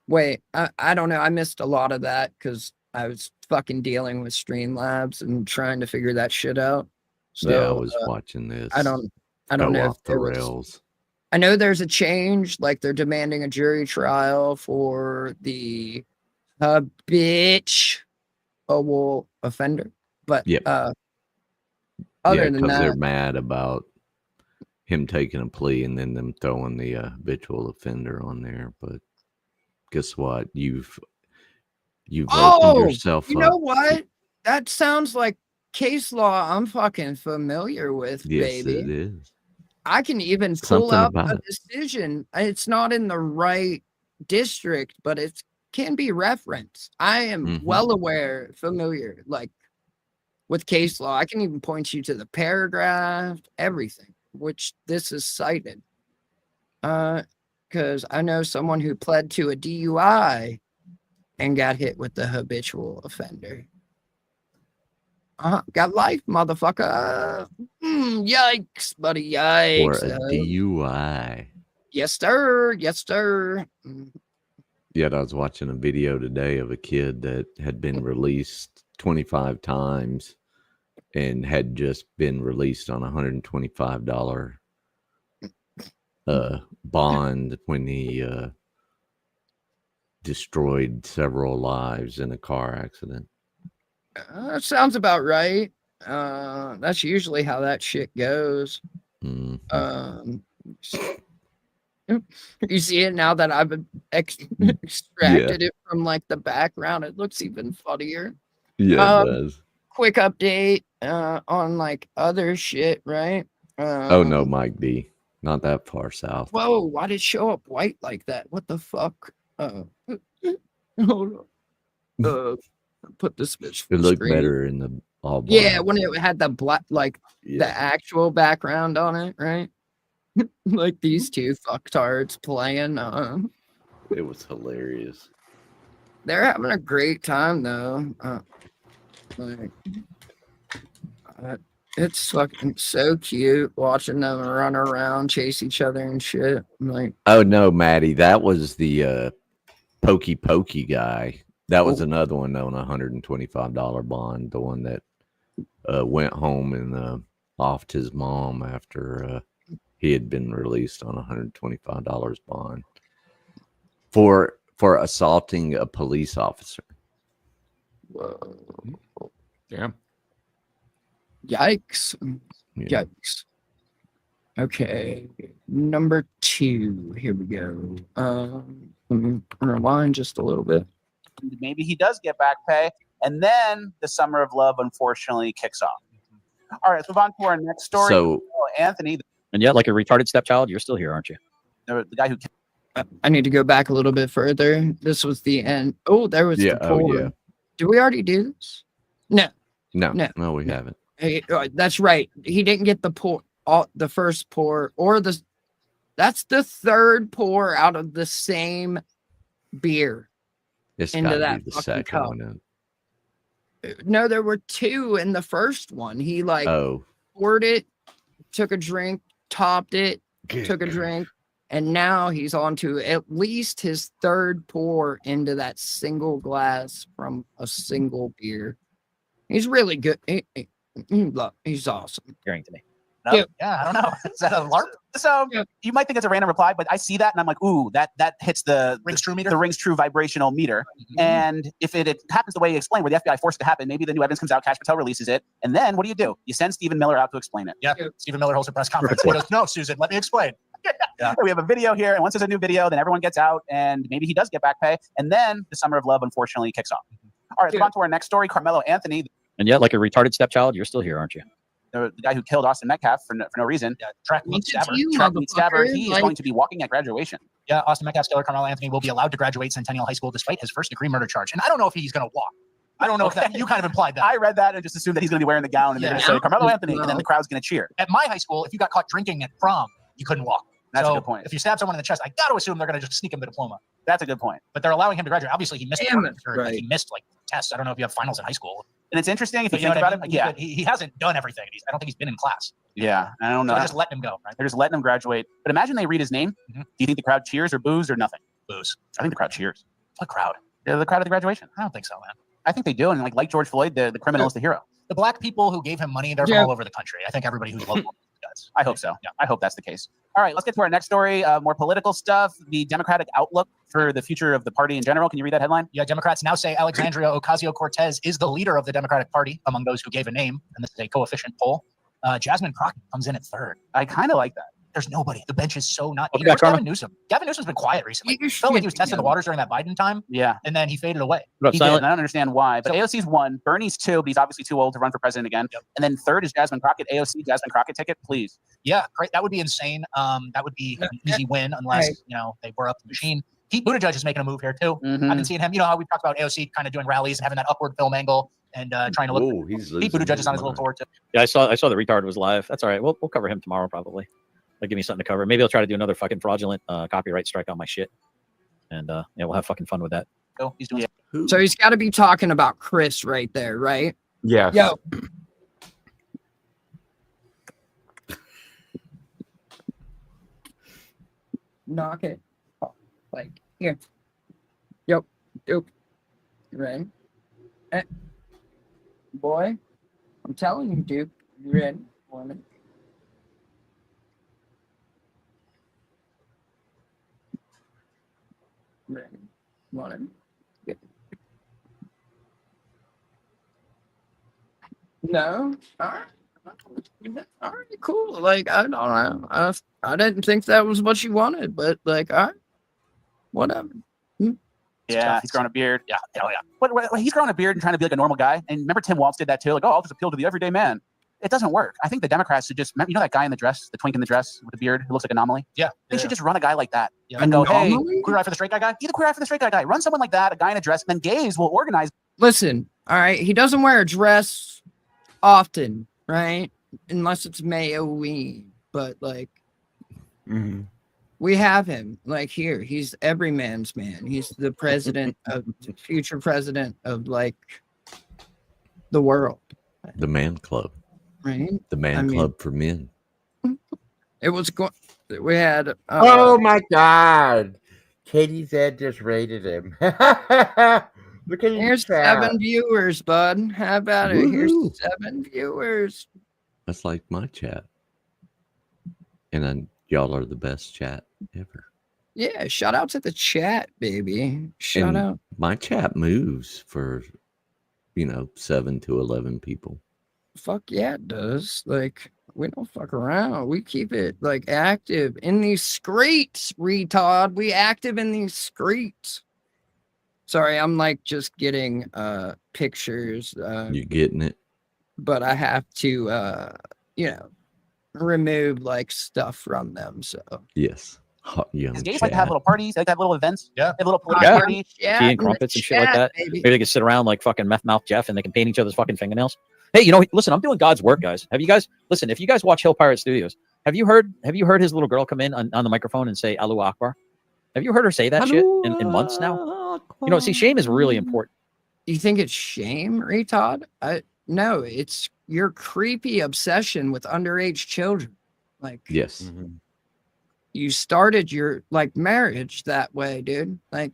Speaker 6: Wait, I don't know. I missed a lot of that because I was fucking dealing with Streamlabs and trying to figure that shit out. So
Speaker 13: Yeah, I was watching this.
Speaker 6: I don't
Speaker 13: go
Speaker 6: know if
Speaker 13: off the
Speaker 6: there was.
Speaker 13: rails.
Speaker 6: I know there's a change, like they're demanding a jury trial for the habitual offender. But
Speaker 13: Yep.
Speaker 6: other
Speaker 13: Yeah,
Speaker 6: than
Speaker 13: because they're
Speaker 6: that,
Speaker 13: mad about him taking a plea and then them throwing the habitual offender on there. But guess what? You've opened yourself
Speaker 6: you
Speaker 13: up.
Speaker 6: know what? That sounds like case law I'm fucking familiar with,
Speaker 13: Yes,
Speaker 6: baby.
Speaker 13: it is.
Speaker 6: I can even pull
Speaker 13: Something
Speaker 6: up
Speaker 13: about
Speaker 6: a
Speaker 13: it.
Speaker 6: decision. It's not in the right district, but it can be referenced. I am
Speaker 13: Mhm.
Speaker 6: well aware, familiar, like with case law. I can even point you to the paragraph, everything, which this is cited. Because I know someone who pled to a DUI and got hit with the habitual offender. Got life, motherfucker. Yikes, buddy. Yikes.
Speaker 13: Or a DUI.
Speaker 6: Yes, sir. Yes, sir.
Speaker 13: Yeah, I was watching a video today of a kid that had been released 25 times and had just been released on $125 bond when he destroyed several lives in a car accident.
Speaker 6: That sounds about right. That's usually how that shit goes.
Speaker 13: Mhm.
Speaker 6: You see it now that I've extracted it from like the background. It looks even funnier.
Speaker 13: Yeah, it does.
Speaker 6: Quick update on like other shit, right?
Speaker 13: Oh no, Mike D. Not that far south.
Speaker 6: Whoa, why did it show up white like that? What the fuck? Hold on. Put this bitch.
Speaker 13: It looked
Speaker 6: screen.
Speaker 13: better in the all black.
Speaker 6: Yeah, when it had the black, like the actual background on it, right? Like these two fucktards playing.
Speaker 13: It was hilarious.
Speaker 6: They're having a great time though. It's fucking so cute watching them run around, chase each other and shit. I'm like,
Speaker 13: Oh no, Maddie, that was the Pokey Pokey guy. That was another one on a $125 bond. The one that went home and offed his mom after he had been released on $125 bond for assaulting a police officer.
Speaker 6: whoa.
Speaker 2: Damn.
Speaker 6: Yikes.
Speaker 13: Yeah.
Speaker 6: Yikes. Okay. Number 2. Here we go. Let me rewind just a little bit.
Speaker 14: Maybe he does get back pay, and then the summer of love unfortunately kicks off. All right, let's move on to our next story.
Speaker 13: So-
Speaker 14: Anthony,
Speaker 16: And yet, like a retarded stepchild, you're still here, aren't you?
Speaker 14: the guy who
Speaker 6: I need to go back a little bit further. This was the end. Oh, there was
Speaker 13: Yeah,
Speaker 6: the
Speaker 13: oh,
Speaker 6: poll.
Speaker 13: yeah.
Speaker 6: Did we already do this? No.
Speaker 13: No, we haven't.
Speaker 6: Hey, that's right. He didn't get the pour, the first pour, or the. That's the third pour out of the same beer
Speaker 13: It's
Speaker 6: into
Speaker 13: got to
Speaker 6: that
Speaker 13: be the
Speaker 6: fucking
Speaker 13: second
Speaker 6: cup.
Speaker 13: one.
Speaker 6: No, there were 2 in the first one. He
Speaker 13: Oh,
Speaker 6: poured it, took a drink, topped it, took a drink, and now he's on to at least his third pour into that single glass from a single beer. He's really good. He's awesome.
Speaker 16: Hearing to me.
Speaker 14: No,
Speaker 15: Yeah, I don't know. Is that a LARP?
Speaker 14: So you might think it's a random reply, but I see that and I'm like, ooh, that hits the
Speaker 15: Rings true meter?
Speaker 14: the rings true vibrational meter. And if it happens the way you explained, where the FBI forced it to happen, maybe the new evidence comes out, Cash Patel releases it, and then what do? You send Stephen Miller out to explain it.
Speaker 15: Yeah, Stephen Miller holds a press conference. He goes, no, Susan, let me explain.
Speaker 14: Yeah. We have a video here, and once there's a new video, then everyone gets out, and maybe he does get back pay, and then the summer of love unfortunately kicks off. All right, move on to our next story. Carmelo Anthony,
Speaker 16: And yet, like a retarded stepchild, you're still here, aren't you?
Speaker 14: the guy who killed Austin Metcalf for no reason.
Speaker 15: Yeah, track meet stabber.
Speaker 14: Track meet stabber.
Speaker 6: motherfucker,
Speaker 14: He is
Speaker 6: like-
Speaker 14: going to be walking at graduation.
Speaker 15: Yeah, Austin Metcalf's killer, Carmelo Anthony, will be allowed to graduate Centennial High School despite his first-degree murder charge. And I don't know if he's going to walk. I don't know if that, you kind of implied that.
Speaker 14: I read that and just assumed that he's going to be wearing the gown and they're going to say Carmelo Anthony, and then the crowd's going to cheer.
Speaker 15: At my high school, if you got caught drinking at prom, you couldn't walk.
Speaker 14: That's
Speaker 15: So
Speaker 14: a good point.
Speaker 15: If you stab someone in the chest, I got to assume they're going to just sneak him the diploma.
Speaker 14: That's a good point.
Speaker 15: But they're allowing him to graduate. Obviously, he missed.
Speaker 6: Damn it,
Speaker 15: like, he missed like tests. I don't know if you have finals in high school.
Speaker 14: And it's interesting if you
Speaker 15: But you know
Speaker 14: think
Speaker 15: what
Speaker 14: about
Speaker 15: I
Speaker 14: it.
Speaker 15: mean?
Speaker 14: Yeah,
Speaker 15: He hasn't done everything. I don't think he's been in class.
Speaker 14: yeah. I don't know.
Speaker 15: So they're just letting him go. Right?
Speaker 14: They're just letting him graduate. But imagine they read his name.
Speaker 15: Mhm.
Speaker 14: Do you think the crowd cheers or boos or nothing?
Speaker 15: Booze.
Speaker 14: I think the crowd cheers.
Speaker 15: What crowd?
Speaker 14: They're the crowd at the graduation.
Speaker 15: I don't think so, man.
Speaker 14: I think they do. And like George Floyd, the criminal is the hero.
Speaker 15: The black people who gave him money, they're from all over the country. I think everybody who's local does.
Speaker 14: I hope so.
Speaker 15: Yeah.
Speaker 14: I hope that's the case. All right, let's get to our next story. More political stuff. The Democratic outlook for the future of the party in general. Can you read that headline?
Speaker 15: Yeah, Democrats now say Alexandria Ocasio-Cortez is the leader of the Democratic Party among those who gave a name, and this is a coefficient poll. Jasmine Crockett comes in at 3rd.
Speaker 14: I kind of like that.
Speaker 15: There's nobody. The bench is so not.
Speaker 16: Okay,
Speaker 15: Where's
Speaker 16: Karma.
Speaker 15: Gavin Newsom? Gavin Newsom's been quiet recently.
Speaker 6: You
Speaker 15: Felt like he was
Speaker 6: should,
Speaker 15: testing the
Speaker 6: yeah.
Speaker 15: waters during that Biden time,
Speaker 14: Yeah.
Speaker 15: and then he faded away.
Speaker 16: What up,
Speaker 14: He did,
Speaker 16: Silent?
Speaker 14: and I don't understand why. But
Speaker 15: So-
Speaker 14: AOC's 1, Bernie's 2, but he's obviously too old to run for president again.
Speaker 15: Yep.
Speaker 14: And then 3rd is Jasmine Crockett. AOC, Jasmine Crockett ticket, please.
Speaker 15: Yeah, great. That would be insane. That would be an easy win unless
Speaker 6: Right.
Speaker 15: they were up the machine. Pete Buttigieg is making a move here too.
Speaker 14: Mhm.
Speaker 15: I've been seeing him. You know how we talked about AOC kind of doing rallies and having that upward film angle and trying to look.
Speaker 13: Whoa, he's
Speaker 15: Pete
Speaker 13: losing
Speaker 15: Buttigieg is on his little
Speaker 13: mind.
Speaker 15: tour too.
Speaker 16: Yeah, I saw the retard was live. That's all right. We'll cover him tomorrow probably. They'll give me something to cover. Maybe I'll try to do another fucking fraudulent copyright strike on my shit. And yeah, we'll have fucking fun with that.
Speaker 15: Go. He's doing.
Speaker 6: So he's got to be talking about Chris right there, right?
Speaker 17: Yes.
Speaker 6: Yo. Knock it. off. Like, here. Yep. Yep. You ready? Eh. Boy, I'm telling you, dude. You ready? One. Ready? One. Good. No? All right. All right, cool. Like, I don't know. I didn't think that was what you wanted, but like, all right. Whatever.
Speaker 14: Yeah, he's growing a beard.
Speaker 15: Yeah. Oh yeah.
Speaker 14: What, he's growing a beard and trying to be like a normal guy. And remember Tim Walz did that too? Like, oh, I'll just appeal to the everyday man. It doesn't work. I think the Democrats should just, you know that guy in the dress, the twink in the dress with the beard who looks like an anomaly?
Speaker 15: Yeah.
Speaker 14: They should just run a guy like that.
Speaker 15: Yeah.
Speaker 14: And go, hey,
Speaker 15: Queer Eye for the Straight Guy.
Speaker 14: be the queer eye for the straight guy. Run someone like that, a guy in a dress, and then gays will organize.
Speaker 6: Listen, all right. He doesn't wear a dress often, right? Unless it's Mayo-y. But like, we have him like here. He's every man's man. He's the president of future president of like the world,
Speaker 13: The man club.
Speaker 6: right?
Speaker 13: The man
Speaker 6: I mean-
Speaker 13: club for men.
Speaker 6: It was going. We had.
Speaker 17: Oh my God. Katie Zed just rated him. Look at
Speaker 6: Here's
Speaker 17: his
Speaker 6: 7 viewers, bud. How about it? Here's
Speaker 13: Woohoo.
Speaker 6: 7 viewers.
Speaker 13: That's like my chat. And then y'all are the best chat ever.
Speaker 6: Yeah, shout out to the chat, baby. Shout
Speaker 13: And
Speaker 6: out.
Speaker 13: My chat moves for, 7 to 11 people.
Speaker 6: Fuck yeah, it does. Like, We don't fuck around. We keep it like active in these streets, retard. We active in these streets. Sorry, I'm like just getting pictures.
Speaker 13: You're getting it.
Speaker 6: But I have to remove like stuff from them. So
Speaker 13: Yes. Hot young
Speaker 14: Because gays like to have
Speaker 13: chat.
Speaker 14: little parties, they like to have little events.
Speaker 15: Yeah.
Speaker 14: They have little political
Speaker 16: Yeah.
Speaker 14: party.
Speaker 16: Tea and crumpets and shit like that.
Speaker 6: Baby.
Speaker 16: Maybe they can sit around like fucking meth mouth Jeff and they can paint each other's fucking fingernails. Hey, listen, I'm doing God's work, guys. Have you guys listen? If you guys watch Hill Pirate Studios, have you heard his little girl come in on the microphone and say Allahu Akbar? Have you heard her say that shit in months now? See, shame is really important.
Speaker 6: You think it's shame, retard? No, it's your creepy obsession with underage children. Like,
Speaker 13: yes,
Speaker 6: you started your like marriage that way, dude. Like,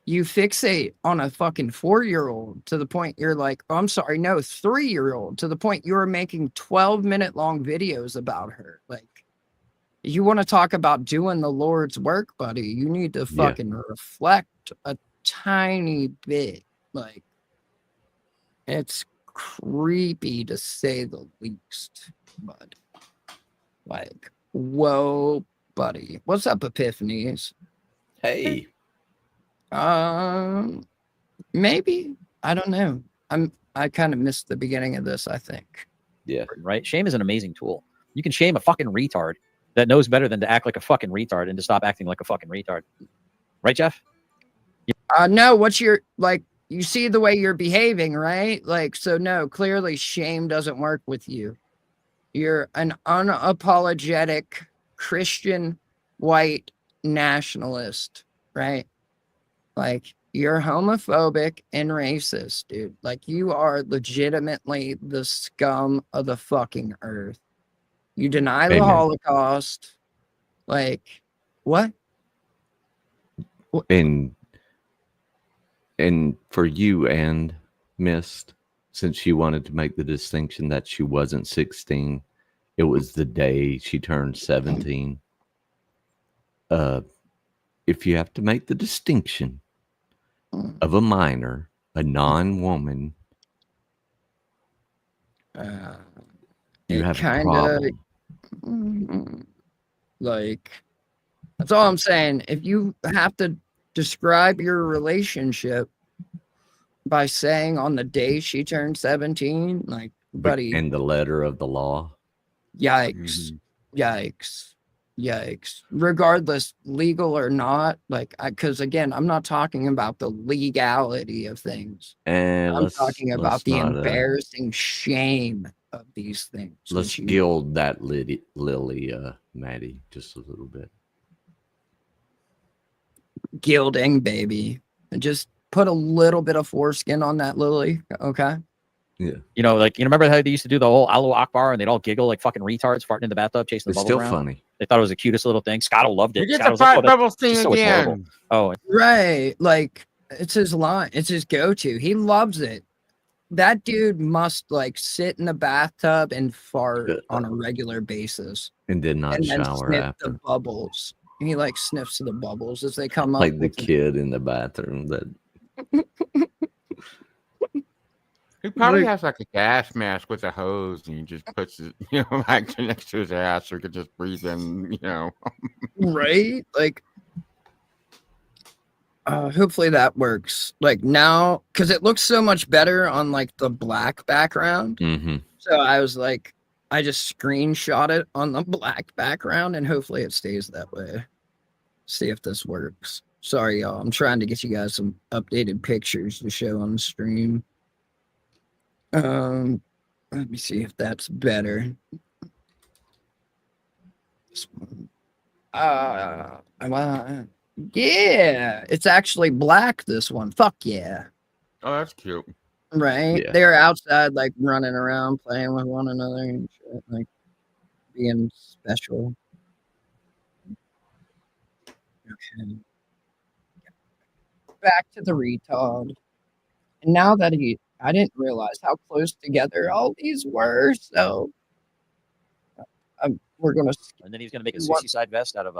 Speaker 6: you fixate on a fucking 4-year-old to the point you're like, oh, I'm sorry, no, 3-year-old to the point you're making 12-minute long videos about her. Like, you want to talk about doing the Lord's work, buddy? You need to fucking reflect a tiny bit. Like, it's creepy to say the least, but like, whoa, buddy. What's up, Epiphanies?
Speaker 13: Hey.
Speaker 6: Maybe. I don't know. I kind of missed the beginning of this, I think.
Speaker 13: Yeah.
Speaker 16: Right? Shame is an amazing tool. You can shame a fucking retard that knows better than to act like a fucking retard and to stop acting like a fucking retard. Right, Jeff?
Speaker 6: No, what's your, like, you see the way you're behaving, right? Like, so no, clearly shame doesn't work with you. You're an unapologetic Christian white nationalist, right? Like, you're homophobic and racist, dude. Like, you are legitimately the scum of the fucking earth. You deny the Holocaust. Like, what?
Speaker 13: And for you and Mist, since she wanted to make the distinction that she wasn't 16, it was the day she turned 17. If you have to make the distinction of a minor, a non-woman, you have a problem.
Speaker 6: Like, that's all I'm saying. If you have to describe your relationship by saying on the day she turned 17, like, buddy,
Speaker 13: In the letter of the law.
Speaker 6: yikes, yikes. Regardless, legal or not, like, because again, I'm not talking about the legality of things.
Speaker 13: And
Speaker 6: I'm talking about the embarrassing shame of these things.
Speaker 13: Let's gild that lily, Maddie, just a little bit.
Speaker 6: Gilding, baby. And just put a little bit of foreskin on that lily, okay?
Speaker 13: Yeah.
Speaker 16: Remember how they used to do the whole Allahu Akbar and they'd all giggle like fucking retards farting in the bathtub, chasing the
Speaker 13: It's
Speaker 16: bubbles
Speaker 13: still
Speaker 16: around?
Speaker 13: funny.
Speaker 16: They thought it was the cutest little thing. Scotto loved it.
Speaker 17: You get
Speaker 16: Scotto
Speaker 17: the
Speaker 16: was like,
Speaker 17: fart bubbles thing again.
Speaker 16: Oh,
Speaker 6: right. Like, it's his line. It's his go-to. He loves it. That dude must like sit in the bathtub and fart on a regular basis.
Speaker 13: And did not
Speaker 6: and then
Speaker 13: shower
Speaker 6: sniff
Speaker 13: after.
Speaker 6: the bubbles. And he like sniffs the bubbles as they come up.
Speaker 13: Like the kid in the bathroom that
Speaker 17: He probably has like a gas mask with a hose, and he just puts it, like next to his ass, so he could just breathe in,
Speaker 6: Right? Like, hopefully that works. Like now, because it looks so much better on like the black background.
Speaker 13: Mm-hmm.
Speaker 6: So I was like, I just screenshot it on the black background, and hopefully it stays that way. See if this works. Sorry, y'all. I'm trying to get you guys some updated pictures to show on the stream. Let me see if that's better. Yeah, it's actually black, this one. Fuck yeah.
Speaker 17: Oh, that's cute.
Speaker 6: Right?
Speaker 17: Yeah.
Speaker 6: They're outside, like, running around, playing with one another and shit, like, being special. Okay. Back to the retard. And now that I didn't realize how close together all these were, so we're gonna.
Speaker 16: And then he's gonna make a sushi side vest out of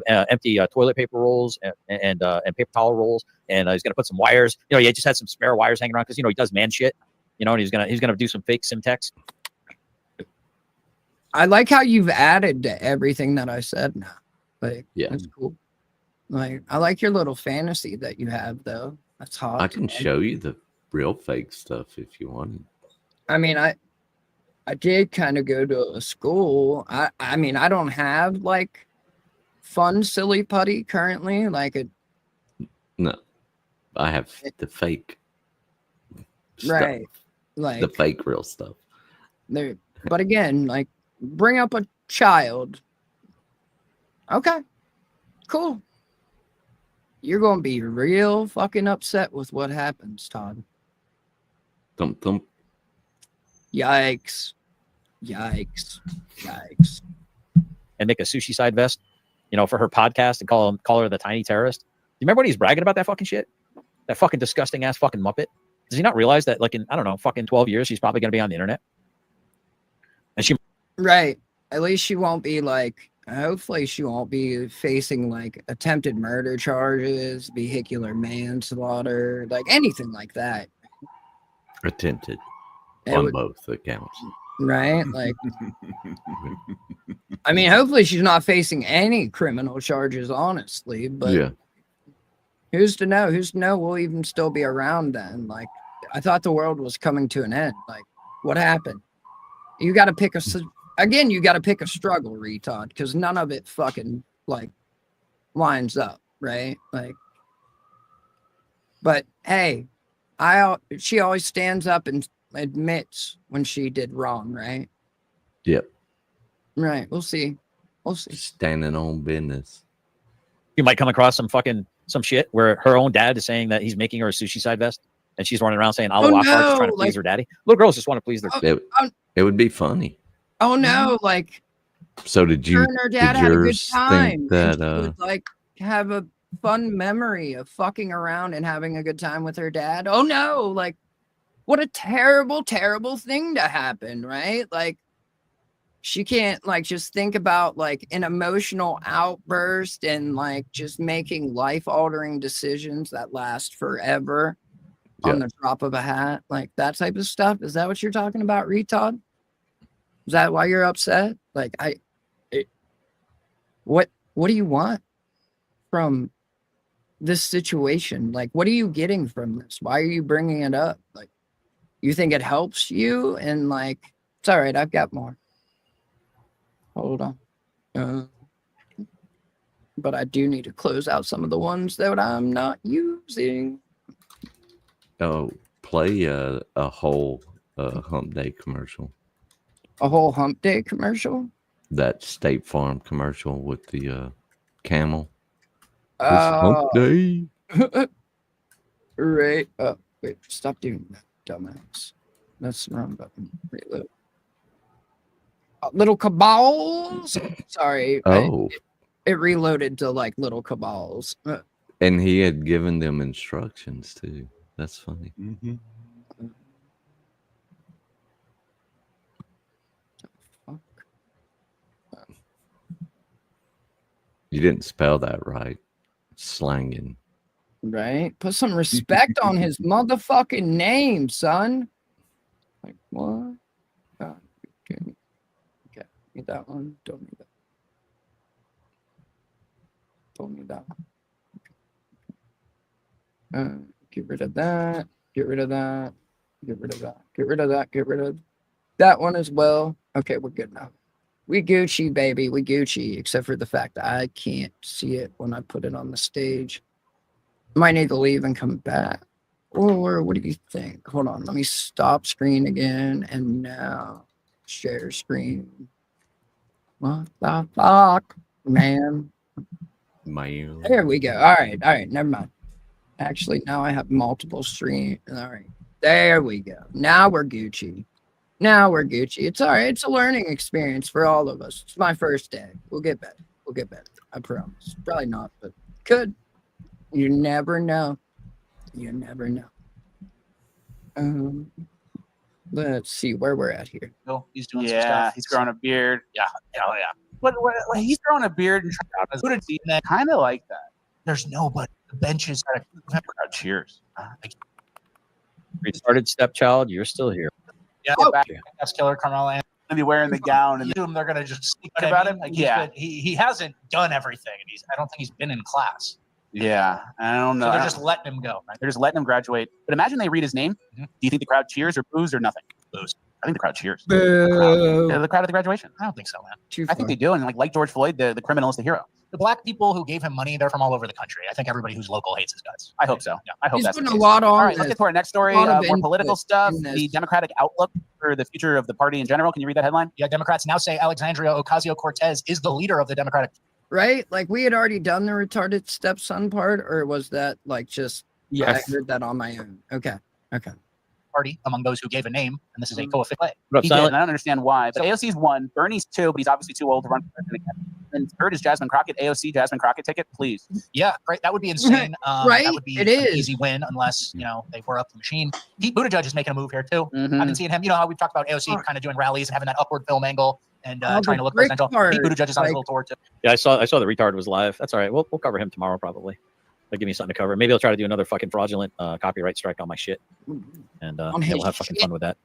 Speaker 16: empty toilet paper rolls and paper towel rolls, and he's gonna put some wires. He just had some spare wires hanging around because he does man shit. And he's gonna do some fake Simtex.
Speaker 6: I like how you've added to everything that I said now. Like,
Speaker 13: Yeah.
Speaker 6: that's cool. Like, I like your little fantasy that you have, though. That's hot.
Speaker 13: I can show you the real fake stuff if you want.
Speaker 6: I mean, I did kind of go to a school. I mean, I don't have like fun silly putty currently. Like it.
Speaker 13: No, I have the fake.
Speaker 6: Right.
Speaker 13: Stuff.
Speaker 6: Like
Speaker 13: the fake real stuff.
Speaker 6: There, but again, like bring up a child. Okay, cool. You're gonna be real fucking upset with what happens, Todd.
Speaker 13: Thump thump.
Speaker 6: Yikes. Yikes. Yikes.
Speaker 16: And make a sushi side vest, you know, for her podcast and call her the tiny terrorist. You remember when he's bragging about that fucking shit? That fucking disgusting ass fucking Muppet? Does he not realize that, like, in, I don't know, fucking 12 years, she's probably going to be on the internet? And she.
Speaker 6: Right. At least she won't be like, hopefully she won't be facing like attempted murder charges, vehicular manslaughter, like anything like that.
Speaker 13: Attempted
Speaker 6: It
Speaker 13: on
Speaker 6: would-
Speaker 13: both accounts.
Speaker 6: Right? Like, I mean, hopefully she's not facing any criminal charges, honestly, but
Speaker 13: Yeah.
Speaker 6: who's to know? Who's to know we'll even still be around then? Like, I thought the world was coming to an end. Like, what happened? You got to pick again, you got to pick a struggle, retard, because none of it fucking, like, lines up, right? Like, but hey, she always stands up and admits when she did wrong, right?
Speaker 13: Yep.
Speaker 6: Right. We'll see. We'll see.
Speaker 13: Standing on business.
Speaker 16: You might come across some shit where her own dad is saying that he's making her a sushi side vest, and she's running around saying Allah Akbar, just trying to please her daddy. Little girls just want to please their.
Speaker 13: It would be funny.
Speaker 6: Oh no! Like,
Speaker 13: So did you?
Speaker 6: her and her dad
Speaker 13: did
Speaker 6: had a good
Speaker 13: yours
Speaker 6: time.
Speaker 13: think that?
Speaker 6: And she would, like, have a fun memory of fucking around and having a good time with her dad. Oh no! Like, what a terrible, terrible thing to happen, right? Like, she can't like just think about like an emotional outburst and like just making life-altering decisions that last forever on the drop of a hat, like that type of stuff. Is that what you're talking about, retard? Is that why you're upset? Like, what do you want from this situation? Like, what are you getting from this? Why are you bringing it up? Like, you think it helps you? And like, it's all right. I've got more. Hold on. But I do need to close out some of the ones that I'm not using.
Speaker 13: Oh, play a whole Hump Day commercial.
Speaker 6: A whole Hump Day commercial?
Speaker 13: That State Farm commercial with the camel. It's Hump Day.
Speaker 6: Right. Oh, wait. Stop doing that, dumbass. That's the wrong button. Reload. Little cabals. Sorry.
Speaker 13: Oh.
Speaker 6: It reloaded to like little cabals.
Speaker 13: And he had given them instructions too. That's funny.
Speaker 2: Mm-hmm.
Speaker 13: You didn't spell that right. Slanging.
Speaker 6: Right? Put some respect on his motherfucking name, son. Like, what? Okay. Need that one. Don't need that. Don't need that one. Get rid of that. Get rid of that. Get rid of that. Get rid of that. Get rid of that one as well. Okay, we're good now. We Gucci, baby. We Gucci, except for the fact that I can't see it when I put it on the stage. Might need to leave and come back. Or what do you think? Hold on. Let me stop screen again. And now share screen. What the fuck, man? There we go. All right. Never mind. Actually, now I have multiple screens. All right. There we go. Now we're Gucci. It's all right. It's a learning experience for all of us. It's my first day. We'll get better. I promise. Probably not, but could. You never know. Let's see where we're at here.
Speaker 14: No, he's doing some stuff. He's growing a beard. Yeah. What, he's growing a beard and trying to put a team that kind of like that.
Speaker 15: There's nobody. The benches are
Speaker 14: cheers.
Speaker 16: Restarted stepchild, you're still here.
Speaker 15: Yeah, that's Killer Carmella.
Speaker 14: to be wearing the gown and
Speaker 15: assume they're gonna just speak
Speaker 14: about him. Like, yeah,
Speaker 15: he hasn't done everything, and I don't think he's been in class.
Speaker 14: yeah. I don't know.
Speaker 15: So they're just letting him go. Right?
Speaker 14: They're just letting him graduate. But imagine they read his name. Do you think the crowd cheers or boos or nothing? Boos. I think the crowd cheers. The crowd at the graduation.
Speaker 15: I don't think so, man.
Speaker 14: I think they do. And like George Floyd, the criminal is the hero.
Speaker 15: The black people who gave him money, they're from all over the country. I think everybody who's local hates his guts.
Speaker 14: I hope so. Yeah, I hope
Speaker 6: He's
Speaker 14: that's the
Speaker 6: putting a
Speaker 14: case.
Speaker 6: lot on
Speaker 14: All right, let's
Speaker 6: this.
Speaker 14: get to our next story.
Speaker 6: A lot of
Speaker 14: More political
Speaker 6: input
Speaker 14: stuff.
Speaker 6: in this.
Speaker 14: The Democratic outlook for the future of the party in general. Can you read that headline?
Speaker 15: Yeah, Democrats now say Alexandria Ocasio-Cortez is the leader of the Democratic.
Speaker 6: Right? Like we had already done the retarded stepson part, or was that like just
Speaker 15: Yes.
Speaker 6: I heard that on my own. Okay.
Speaker 15: Party among those who gave a name, and this is a coefficient.
Speaker 14: He did, and I don't understand why. But AOC's won. Bernie's 2, but he's obviously too old to run for president again. And third is Jasmine Crockett. AOC, Jasmine Crockett ticket, please.
Speaker 15: Yeah, great. That would be insane.
Speaker 6: Right?
Speaker 15: That would be
Speaker 6: It
Speaker 15: an
Speaker 6: is.
Speaker 15: easy win unless, they were up the machine. Pete Buttigieg is making a move here, too.
Speaker 14: Mhm.
Speaker 15: I've been seeing him. You know how we've talked about AOC kind of doing rallies and having that upward film angle and
Speaker 6: Oh,
Speaker 15: trying
Speaker 6: the
Speaker 15: to look
Speaker 6: brick
Speaker 15: presidential.
Speaker 6: part,
Speaker 15: Pete Buttigieg is on his
Speaker 6: like-
Speaker 15: little tour, too.
Speaker 16: Yeah, I saw the retard was live. That's all right. We'll cover him tomorrow probably. They'll give me something to cover. Maybe I'll try to do another fucking fraudulent copyright strike on my shit, and
Speaker 6: On his
Speaker 16: we'll have fucking fun with that.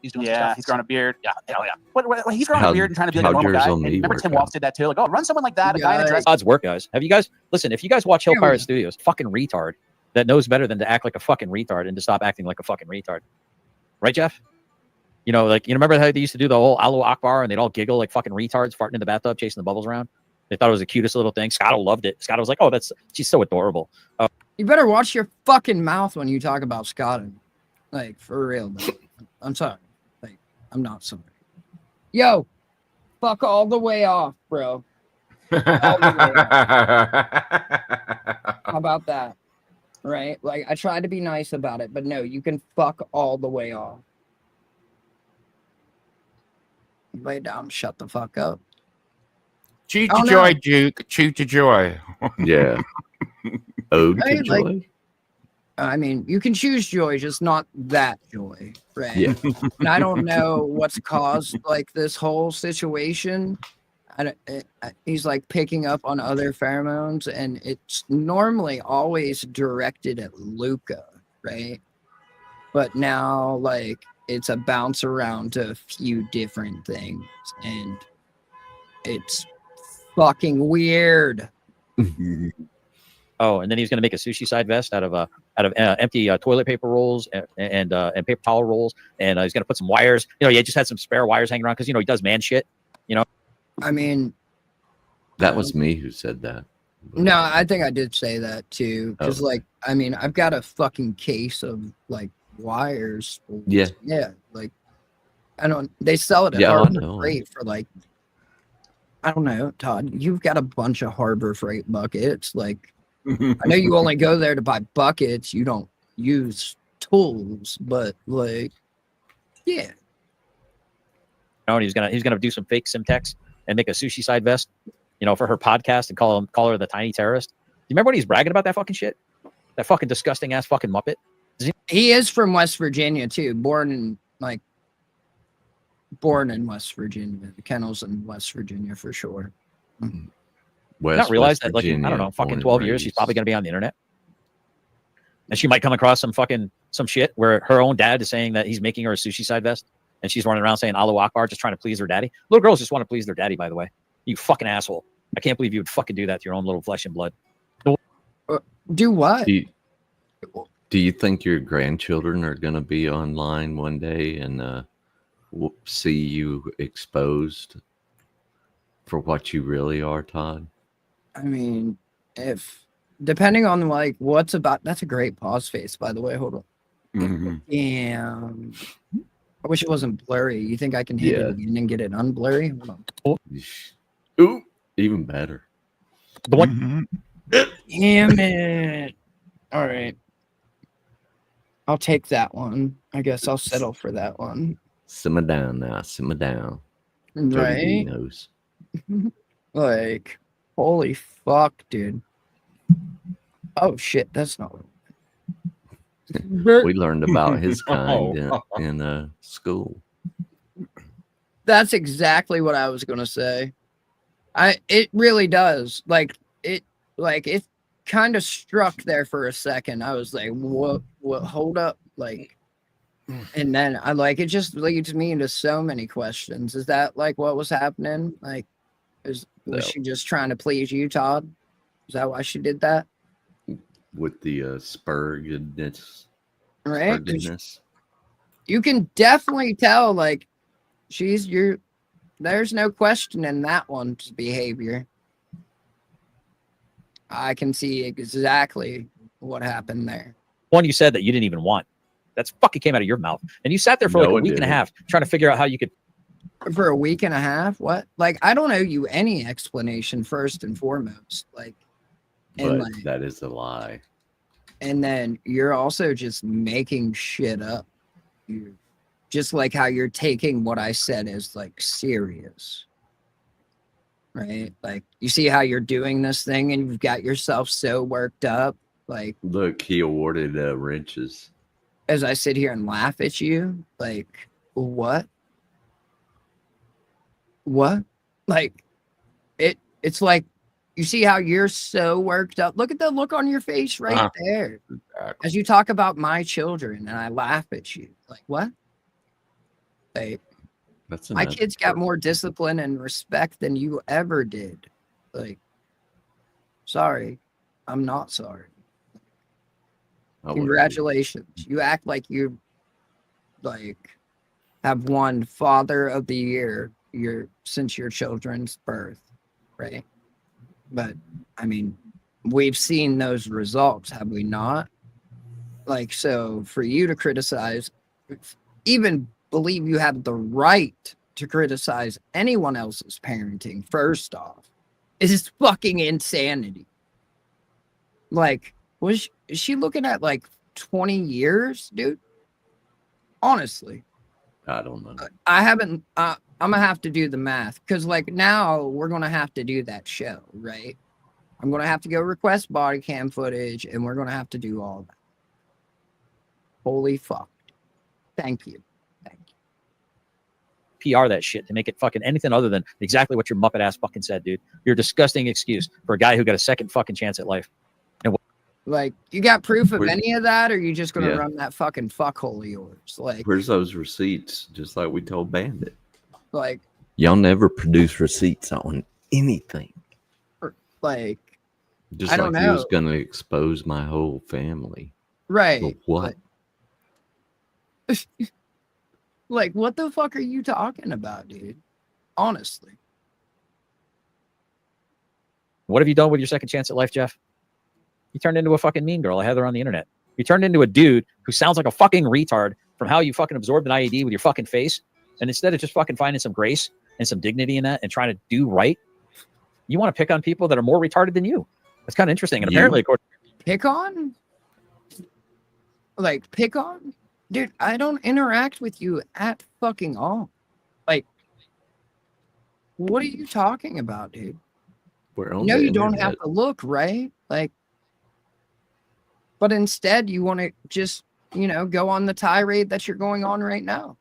Speaker 15: He's doing some
Speaker 14: Yeah,
Speaker 15: stuff.
Speaker 14: he's growing a beard.
Speaker 15: Yeah, hell yeah.
Speaker 14: What, he's growing a beard and trying to be like a
Speaker 13: how'd
Speaker 14: normal
Speaker 13: yours
Speaker 14: guy.
Speaker 13: on me
Speaker 14: Remember
Speaker 13: work
Speaker 14: Tim
Speaker 13: out?
Speaker 14: Wolf did that too? Like, oh, run someone like that, a guy in a dress.
Speaker 16: Odds work, guys. Have you guys listen? If you guys watch Hill Pirate Studios, fucking retard that knows better than to act like a fucking retard and to stop acting like a fucking retard, right, Jeff? Remember how they used to do the whole Allahu Akbar and they'd all giggle like fucking retards farting in the bathtub, chasing the bubbles around. They thought it was the cutest little thing. Scotto loved it. Scotto was like, "Oh, she's so adorable."
Speaker 6: You better watch your fucking mouth when you talk about Scott. Like for real, though. I'm sorry. Like I'm not sorry. Yo, fuck all the way off, bro. All the way off. How about that? Right? Like I tried to be nice about it, but no, you can fuck all the way off. Lay down, shut the fuck up.
Speaker 17: Chew
Speaker 6: Oh,
Speaker 17: to
Speaker 6: no.
Speaker 17: joy, Duke. Chew to joy.
Speaker 13: Yeah. Ode to
Speaker 6: Right,
Speaker 13: joy.
Speaker 6: like- I mean, you can choose joy, just not that joy, right?
Speaker 13: Yeah.
Speaker 6: And I don't know what's caused like this whole situation. He's like picking up on other pheromones, and it's normally always directed at Luca, right? But now, like, it's a bounce around to a few different things, and it's fucking weird.
Speaker 16: Oh, and then he's going to make a sushi side vest out of empty toilet paper rolls and paper towel rolls, and he's going to put some wires. He just had some spare wires hanging around because he does man shit.
Speaker 6: I mean,
Speaker 13: That was me who said that.
Speaker 6: no, I think I did say that too, because
Speaker 13: Oh.
Speaker 6: like, I mean, I've got a fucking case of like wires.
Speaker 13: Yeah.
Speaker 6: Yeah, like I don't. They sell it at
Speaker 13: Yeah, I
Speaker 6: Harbor
Speaker 13: know.
Speaker 6: Freight for like, I don't know, Todd. You've got a bunch of Harbor Freight buckets. Like, I know you only go there to buy buckets. You don't use tools, but like, yeah.
Speaker 16: And he's gonna do some fake Simtex and make a sushi side vest, for her podcast and call her the tiny terrorist. Do you remember when he's bragging about that fucking shit? That fucking disgusting ass fucking Muppet.
Speaker 6: He is from West Virginia too. Born in West Virginia. The kennels in West Virginia for sure.
Speaker 16: Not realize that, like, I
Speaker 13: Virginia,
Speaker 16: don't know, fucking
Speaker 13: born and
Speaker 16: 12 years, she's
Speaker 13: raised.
Speaker 16: probably gonna be on the internet, and she might come across some shit where her own dad is saying that he's making her a sushi side vest, and she's running around saying Allahu Akbar, just trying to please her daddy. Little girls just want to please their daddy, by the way. You fucking asshole! I can't believe you would fucking do that to your own little flesh and blood.
Speaker 6: Do what?
Speaker 13: Do you think your grandchildren are going to be online one day and see you exposed for what you really are, Todd?
Speaker 6: I mean, depending on like what's about, that's a great pause face, by the way. Hold on.
Speaker 17: Mhm.
Speaker 6: Damn. I wish it wasn't blurry. You think I can hit
Speaker 13: Yeah.
Speaker 6: it again and get it unblurry? Hold on.
Speaker 13: Ooh, even better.
Speaker 16: The one.
Speaker 6: Damn it. All right. I'll take that one. I guess I'll settle for that one.
Speaker 13: Simmer down now. Simmer down. Dirty
Speaker 6: Right?
Speaker 13: Dinos.
Speaker 6: Like, holy fuck, dude. Oh shit, that's not what.
Speaker 13: We learned about his kind in school.
Speaker 6: That's exactly what I was gonna say. It really does. Like it kind of struck there for a second. I was like, what hold up? Like, And then I like it just leads me into so many questions. Is that like what was happening? Like, was she just trying to please you, Todd? Is that why she did that?
Speaker 13: With the spurgedness.
Speaker 6: Right? 'Cause you can definitely tell, like, there's no question in that one's behavior. I can see exactly what happened there.
Speaker 16: One you said that you didn't even want. That's fucking came out of your mouth. And you sat there for like a week and a half trying to figure out how you could.
Speaker 6: For a week and a half? What? Like, I don't owe you any explanation, first and foremost. Like,
Speaker 13: but that is a lie.
Speaker 6: And then you're also just making shit up. Just like how you're taking what I said as like serious. Right? Like, you see how you're doing this thing and you've got yourself so worked up. Like,
Speaker 13: look, he awarded wrenches.
Speaker 6: As I sit here and laugh at you, like, what? What? Like, it's like, you see how you're so worked up. Look at the look on your face right there. As you talk about my children and I laugh at you. Like, what? Like, my kids got more discipline and respect than you ever did. Like, sorry. I'm not sorry. Congratulations. You act like you like have won Father of the Year since your children's birth, right? But I mean, we've seen those results, have we not? Like, so for you to criticize, even believe you have the right to criticize anyone else's parenting, first off, is fucking insanity. Like, is she looking at like 20 years, dude? Honestly.
Speaker 13: I don't know.
Speaker 6: I haven't, I'm gonna have to do the math because like now we're gonna have to do that show, right? I'm gonna have to go request body cam footage and we're gonna have to do all that. Holy fuck. Thank you.
Speaker 16: PR that shit to make it fucking anything other than exactly what your Muppet ass fucking said, dude. You're a disgusting excuse for a guy who got a second fucking chance at life.
Speaker 6: Like, you got proof of any of that, or are you just gonna run that fucking fuckhole of yours? Like,
Speaker 13: where's those receipts? Just like we told Bandit.
Speaker 6: Like,
Speaker 13: y'all never produce receipts on anything.
Speaker 6: Like,
Speaker 13: just
Speaker 6: I
Speaker 13: like
Speaker 6: don't know.
Speaker 13: he was gonna expose my whole family.
Speaker 6: Right.
Speaker 13: For what?
Speaker 6: Like, what the fuck are you talking about, dude? Honestly.
Speaker 16: What have you done with your second chance at life, Jeff? You turned into a fucking mean girl. I had her on the internet. You turned into a dude who sounds like a fucking retard from how you fucking absorbed an IED with your fucking face. And instead of just fucking finding some grace and some dignity in that and trying to do right, you want to pick on people that are more retarded than you. That's kind of interesting. And apparently,
Speaker 6: pick on? Like, pick on? Dude, I don't interact with you at fucking all. Like, what are you talking about, dude? No, you don't have to look, right? Like, but instead you want to just, you know, go on the tirade that you're going on right now.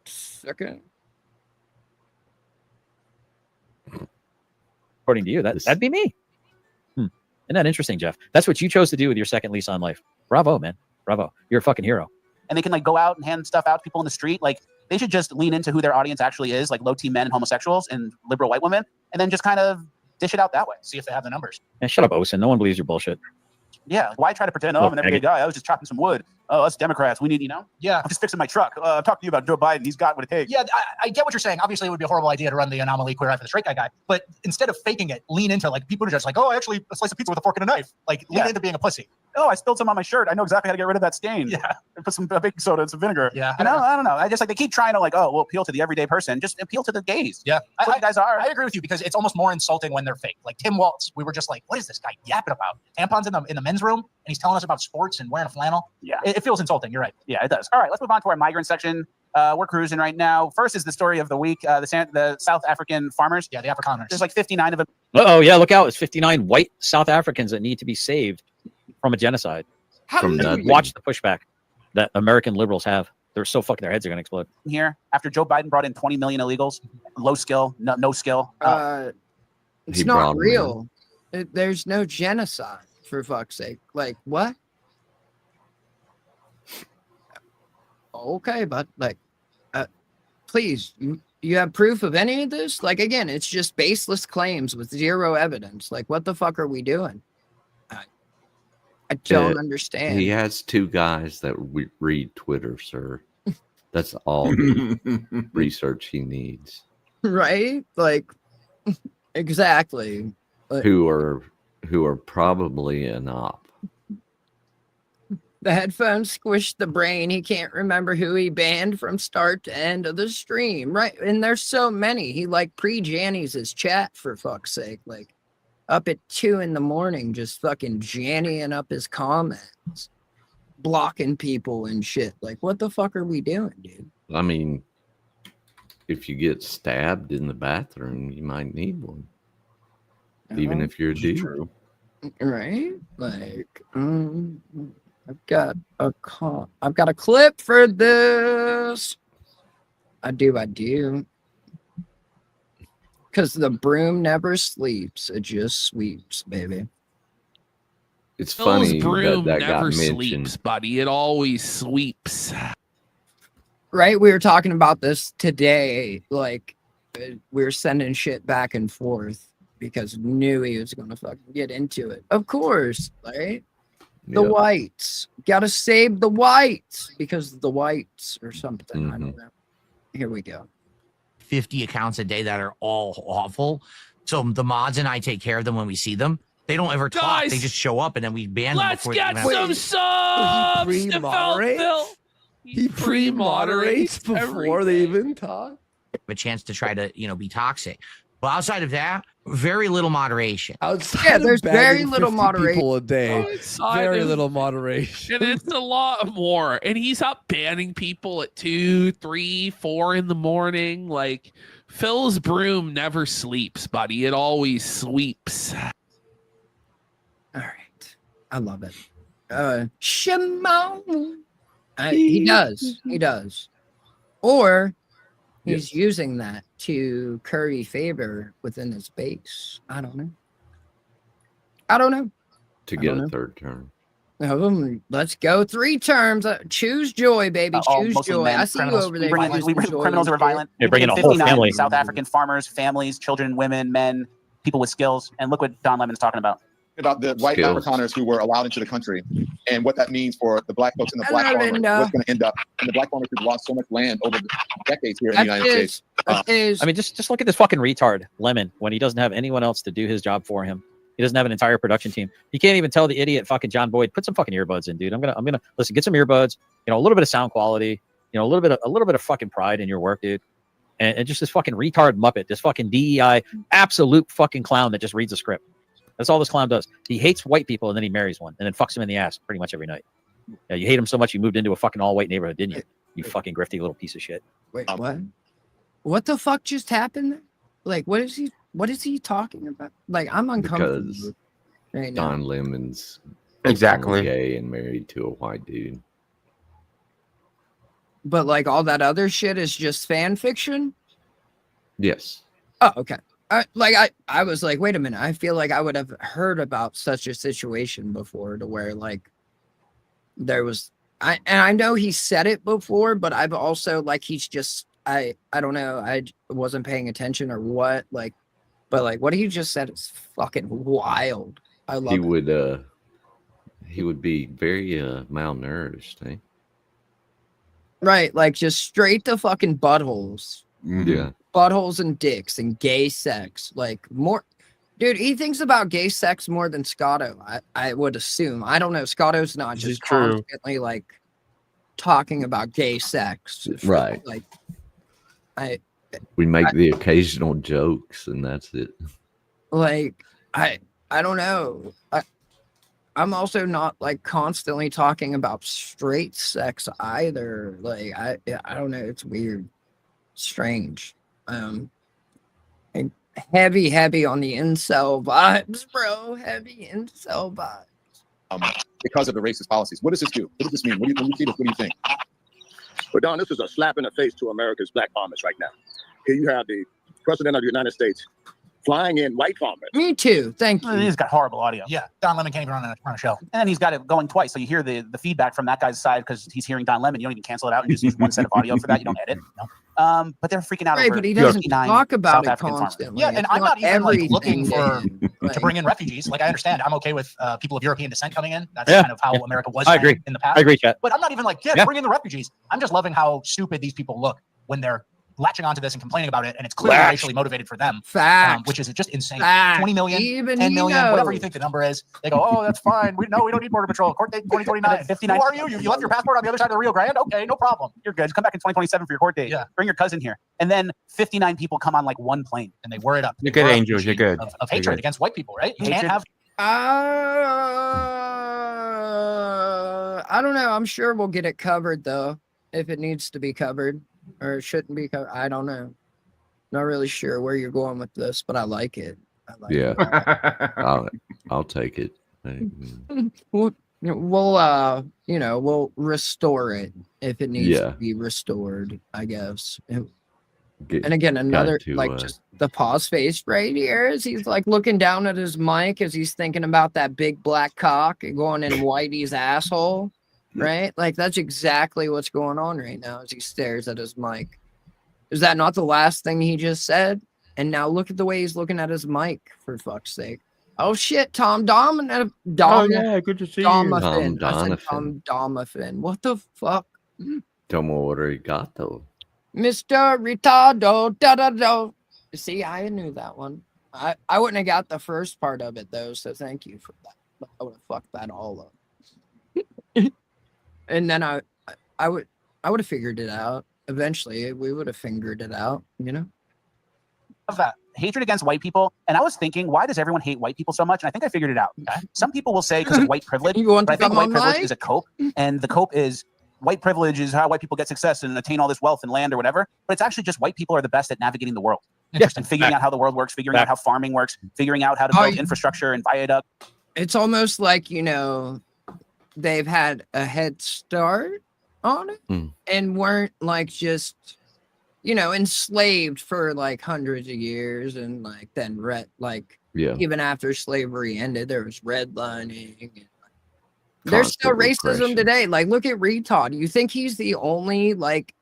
Speaker 6: Second.
Speaker 16: according to you, that'd be me. Isn't that interesting, Jeff? That's what you chose to do with your second lease on life. Bravo, man. Bravo. You're a fucking hero.
Speaker 14: And they can like go out and hand stuff out to people in the street. Like, they should just lean into who their audience actually is, like low T men and homosexuals and liberal white women, and then just kind of dish it out that way.
Speaker 15: See if they have the numbers.
Speaker 16: Man, shut up, Osen. No one believes your bullshit.
Speaker 14: Yeah, why try to pretend, oh, I'm an everyday guy. I was just chopping some wood. Oh, us Democrats, we need, you know?
Speaker 15: Yeah.
Speaker 14: I'm just fixing my truck. I'm talking to you about Joe Biden. He's got what it takes.
Speaker 15: Yeah, I get what you're saying. Obviously, it would be a horrible idea to run the anomaly queer eye for the straight guy. But instead of faking it, lean into, like, people are just like, oh, actually, a slice of pizza with a fork and a knife. Like, lean into being a pussy.
Speaker 14: Oh, I spilled some on my shirt. I know exactly how to get rid of that stain.
Speaker 15: Yeah.
Speaker 14: And put some baking soda and some vinegar.
Speaker 15: Yeah.
Speaker 14: I don't know. I just like, they keep trying to like, oh, we'll appeal to the everyday person. Just appeal to the gays.
Speaker 15: Yeah.
Speaker 14: That's what you guys are.
Speaker 15: I agree with you because it's almost more insulting when they're fake. Like Tim Waltz, we were just like, what is this guy yapping about? Tampons in the men's room, and he's telling us about sports and wearing a flannel.
Speaker 14: Yeah.
Speaker 15: It feels insulting. You're right.
Speaker 14: Yeah, it does. All right, let's move on to our migrant section. We're cruising right now. First is the story of the week, the South African farmers.
Speaker 15: Yeah, the Afrikaners.
Speaker 14: There's like 59 of them.
Speaker 16: Uh-oh, yeah, look out. It's 59 white South Africans that need to be saved from a genocide. Watch the pushback that American liberals have. They're so fucking, their heads are going to explode.
Speaker 14: Here, after Joe Biden brought in 20 million illegals, low skill, no skill.
Speaker 6: It's not real. There's no genocide. for fuck's sake. Like, what? Okay, but like, please, you have proof of any of this? Like, again, it's just baseless claims with zero evidence. Like, what the fuck are we doing? I don't understand.
Speaker 13: He has 2 guys that read Twitter, sir. That's all the research he needs.
Speaker 6: Right? Like, exactly. Like,
Speaker 13: Who are probably an op.
Speaker 6: the headphones squished the brain. He can't remember who he banned from start to end of the stream. Right. And there's so many. He like pre-jannies his chat for fuck's sake. Like up at 2 a.m, just fucking jannying up his comments, blocking people and shit. Like, what the fuck are we doing, dude?
Speaker 13: I mean, if you get stabbed in the bathroom, you might need one. Even if you're a dude.
Speaker 6: Right? Like, I've got a clip for this. I do. Because the broom never sleeps. It just sweeps, baby.
Speaker 13: It's
Speaker 2: Phil's
Speaker 13: funny
Speaker 2: broom
Speaker 13: that
Speaker 2: never
Speaker 13: got mentioned.
Speaker 2: sleeps, buddy. It always sweeps.
Speaker 6: Right? We were talking about this today. Like, we were sending shit back and forth because we knew he was going to fucking get into it. Of course, right? The whites. Gotta save the whites because the whites or something. I don't know. Here we go.
Speaker 5: 50 accounts a day that are all awful. So the mods and I take care of them when we see them. They don't ever talk.
Speaker 2: Guys,
Speaker 5: They just show up and then we ban them.
Speaker 2: Let's
Speaker 5: before
Speaker 2: get
Speaker 5: they
Speaker 2: some subs.
Speaker 18: He
Speaker 2: to
Speaker 18: pre-moderates?
Speaker 2: Phil.
Speaker 18: He pre-moderates before they even talk.
Speaker 5: A chance to try to, be toxic. But outside of that, very little moderation.
Speaker 18: Outside
Speaker 6: there's
Speaker 18: of banning
Speaker 6: very little
Speaker 18: 50
Speaker 6: moderation.
Speaker 18: people a day.
Speaker 2: Outside
Speaker 18: Very
Speaker 2: of-
Speaker 18: little moderation.
Speaker 2: And it's a lot more. And he's up banning people at 2, 3, 4 in the morning. Like, Phil's broom never sleeps, buddy. It always sweeps.
Speaker 6: All right. I love it. Shimon. He does. Or he's using that to curry favor within his base. I don't know.
Speaker 13: To get a third term.
Speaker 6: Let's go 3 terms. Choose joy, baby.
Speaker 14: All
Speaker 6: Choose
Speaker 14: mostly
Speaker 6: joy.
Speaker 14: men,
Speaker 6: I see
Speaker 14: criminals.
Speaker 6: you over there.
Speaker 14: We bring
Speaker 6: choosing joy
Speaker 14: criminals who are
Speaker 6: and shit.
Speaker 14: violent.
Speaker 16: You're
Speaker 14: We bring
Speaker 16: bringing
Speaker 14: in
Speaker 16: a whole
Speaker 14: 59
Speaker 16: family.
Speaker 14: South African farmers, families, children, women, men, people with skills. And look what Don Lemon's talking about.
Speaker 19: About the white
Speaker 13: Skills.
Speaker 19: Afrikaners who were allowed into the country and what that means for the black folks and the black farmers. What's going to end up. And the black farmers who've lost so much land over the decades here in the United States.
Speaker 16: I mean, just look at this fucking retard, Lemon, when he doesn't have anyone else to do his job for him. He doesn't have an entire production team. He can't even tell the idiot fucking John Boyd, put some fucking earbuds in, dude. I'm gonna listen, get some earbuds, a little bit of sound quality, a little bit of fucking pride in your work, dude. And just this fucking retard Muppet, this fucking DEI absolute fucking clown that just reads a script. That's all this clown does. He hates white people and then he marries one and then fucks him in the ass pretty much every night. Yeah, you hate him so much you moved into a fucking all-white neighborhood, didn't you? You fucking grifty little piece of shit.
Speaker 6: Wait, what? What the fuck just happened? Like, what is he talking about? Like, I'm uncomfortable
Speaker 13: Because
Speaker 6: right now.
Speaker 13: Don Lemon's
Speaker 17: Exactly.
Speaker 13: gay and married to a white dude.
Speaker 6: But like all that other shit is just fan fiction?
Speaker 13: Yes.
Speaker 6: Oh, okay. I was like, wait a minute. I feel like I would have heard about such a situation before to where like there was and I know he said it before, but I've also like he's just I don't know. I wasn't paying attention or what, like, but like what he just said is fucking wild. I love it.
Speaker 13: He would be very malnourished, eh?
Speaker 6: Right, like just straight to fucking buttholes.
Speaker 13: Yeah.
Speaker 6: Buttholes and dicks and gay sex. Like more dude, he thinks about gay sex more than Scotto, I would assume. I don't know. Scotto's not
Speaker 18: This is
Speaker 6: just
Speaker 18: true.
Speaker 6: constantly like talking about gay sex.
Speaker 13: Right.
Speaker 6: Like
Speaker 13: We make the occasional jokes and that's it.
Speaker 6: like I don't know. I'm also not like constantly talking about straight sex either. Like I don't know. It's weird, strange. And heavy on the incel vibes, bro. Heavy incel vibes.
Speaker 19: Because of the racist policies. What does this do? What does this mean? When you see this, what do you think?
Speaker 20: But Don, this is a slap in the face to America's black farmers right now. Here you have the President of the United States flying in white vomit.
Speaker 6: Me too. Thank you.
Speaker 14: He's got horrible audio.
Speaker 15: Yeah, Don Lemon can't even run a show.
Speaker 14: And then he's got it going twice. So you hear the feedback from that guy's side because he's hearing Don Lemon. You don't even cancel it out and just use one set of audio for that. You don't edit. No. But they're freaking out
Speaker 6: Right,
Speaker 14: over
Speaker 6: but he doesn't
Speaker 14: 59
Speaker 6: talk about
Speaker 14: South
Speaker 6: it
Speaker 14: African farmers.
Speaker 6: constantly.
Speaker 15: Yeah, and
Speaker 6: It's
Speaker 15: I'm not even like
Speaker 6: everything
Speaker 15: looking for
Speaker 6: Right.
Speaker 15: to bring in refugees. Like I understand, I'm okay with people of European descent coming in. That's
Speaker 16: Yeah,
Speaker 15: kind of how America was
Speaker 16: I agree.
Speaker 15: in the past.
Speaker 16: I agree, Chet.
Speaker 15: But I'm not even like,
Speaker 16: Yeah.
Speaker 15: bring in the refugees. I'm just loving how stupid these people look when they're latching onto this and complaining about it, and it's clearly
Speaker 6: Facts.
Speaker 15: racially motivated for them.
Speaker 6: Facts.
Speaker 15: Which is just insane.
Speaker 6: Facts.
Speaker 15: 20 million,
Speaker 6: Even
Speaker 15: 10
Speaker 6: he
Speaker 15: million, whatever
Speaker 6: knows.
Speaker 15: you think the number is. They go, oh, that's fine. We don't need border patrol. Court date 2029.
Speaker 14: 59.
Speaker 15: Who are you? You left your passport on the other side of the Rio Grande? Okay, no problem.
Speaker 14: You're good. Just come back in 2027 for your court date.
Speaker 15: Yeah.
Speaker 14: Bring your cousin here. And then 59 people come on like one plane.
Speaker 15: And they were it up.
Speaker 17: You're good, Angels. You're good.
Speaker 15: Of
Speaker 17: You're
Speaker 15: hatred
Speaker 17: good.
Speaker 15: against white people, right? You can't
Speaker 14: Hatred.
Speaker 15: have
Speaker 6: I don't know. I'm sure we'll get it covered though, if it needs to be covered or it shouldn't be covered. I don't know. Not really sure where you're going with this, but I like it. I like
Speaker 13: Yeah,
Speaker 6: it.
Speaker 13: I'll take it.
Speaker 6: We'll we'll restore it if it needs
Speaker 13: Yeah.
Speaker 6: to be restored, I guess.
Speaker 13: Get-
Speaker 6: And again, another
Speaker 13: got to,
Speaker 6: like just the pause face right here as he's like looking down at his mic as he's thinking about that big black cock going in Whitey's asshole, right? Like that's exactly what's going on right now as he stares at his mic. Is that not the last thing he just said? And now look at the way he's looking at his mic, for fuck's sake. Oh shit, Tom Donovan.
Speaker 17: Oh yeah, good to see you.
Speaker 13: Tom
Speaker 6: I said
Speaker 13: Donovan.
Speaker 6: Tom Donovan. What the fuck?
Speaker 13: Tomo arigato.
Speaker 6: Mr. Ritardo, da-da-da. See, I knew that one. I wouldn't have got the first part of it, though, so thank you for that. But I would have fucked that all up. And then I would have figured it out. Eventually, we would have figured it out, you know?
Speaker 14: Of that hatred against white people. And I was thinking, why does everyone hate white people so much? And I think I figured it out. Some people will say because of white privilege,
Speaker 6: You want
Speaker 14: but I
Speaker 6: to
Speaker 14: think
Speaker 6: come
Speaker 14: white
Speaker 6: on
Speaker 14: privilege
Speaker 6: live?
Speaker 14: is a cope. And the cope is white privilege is how white people get success and attain all this wealth and land or whatever. But it's actually just white people are the best at navigating the world. And figuring out how the world works, figuring out how farming works, figuring out how to build infrastructure and viaduct.
Speaker 6: It's almost like, they've had a head start on it and weren't like just, enslaved for like hundreds of years and like then even after slavery ended, there was redlining. And, there's still racism today. Like, look at Retard. You think he's the only like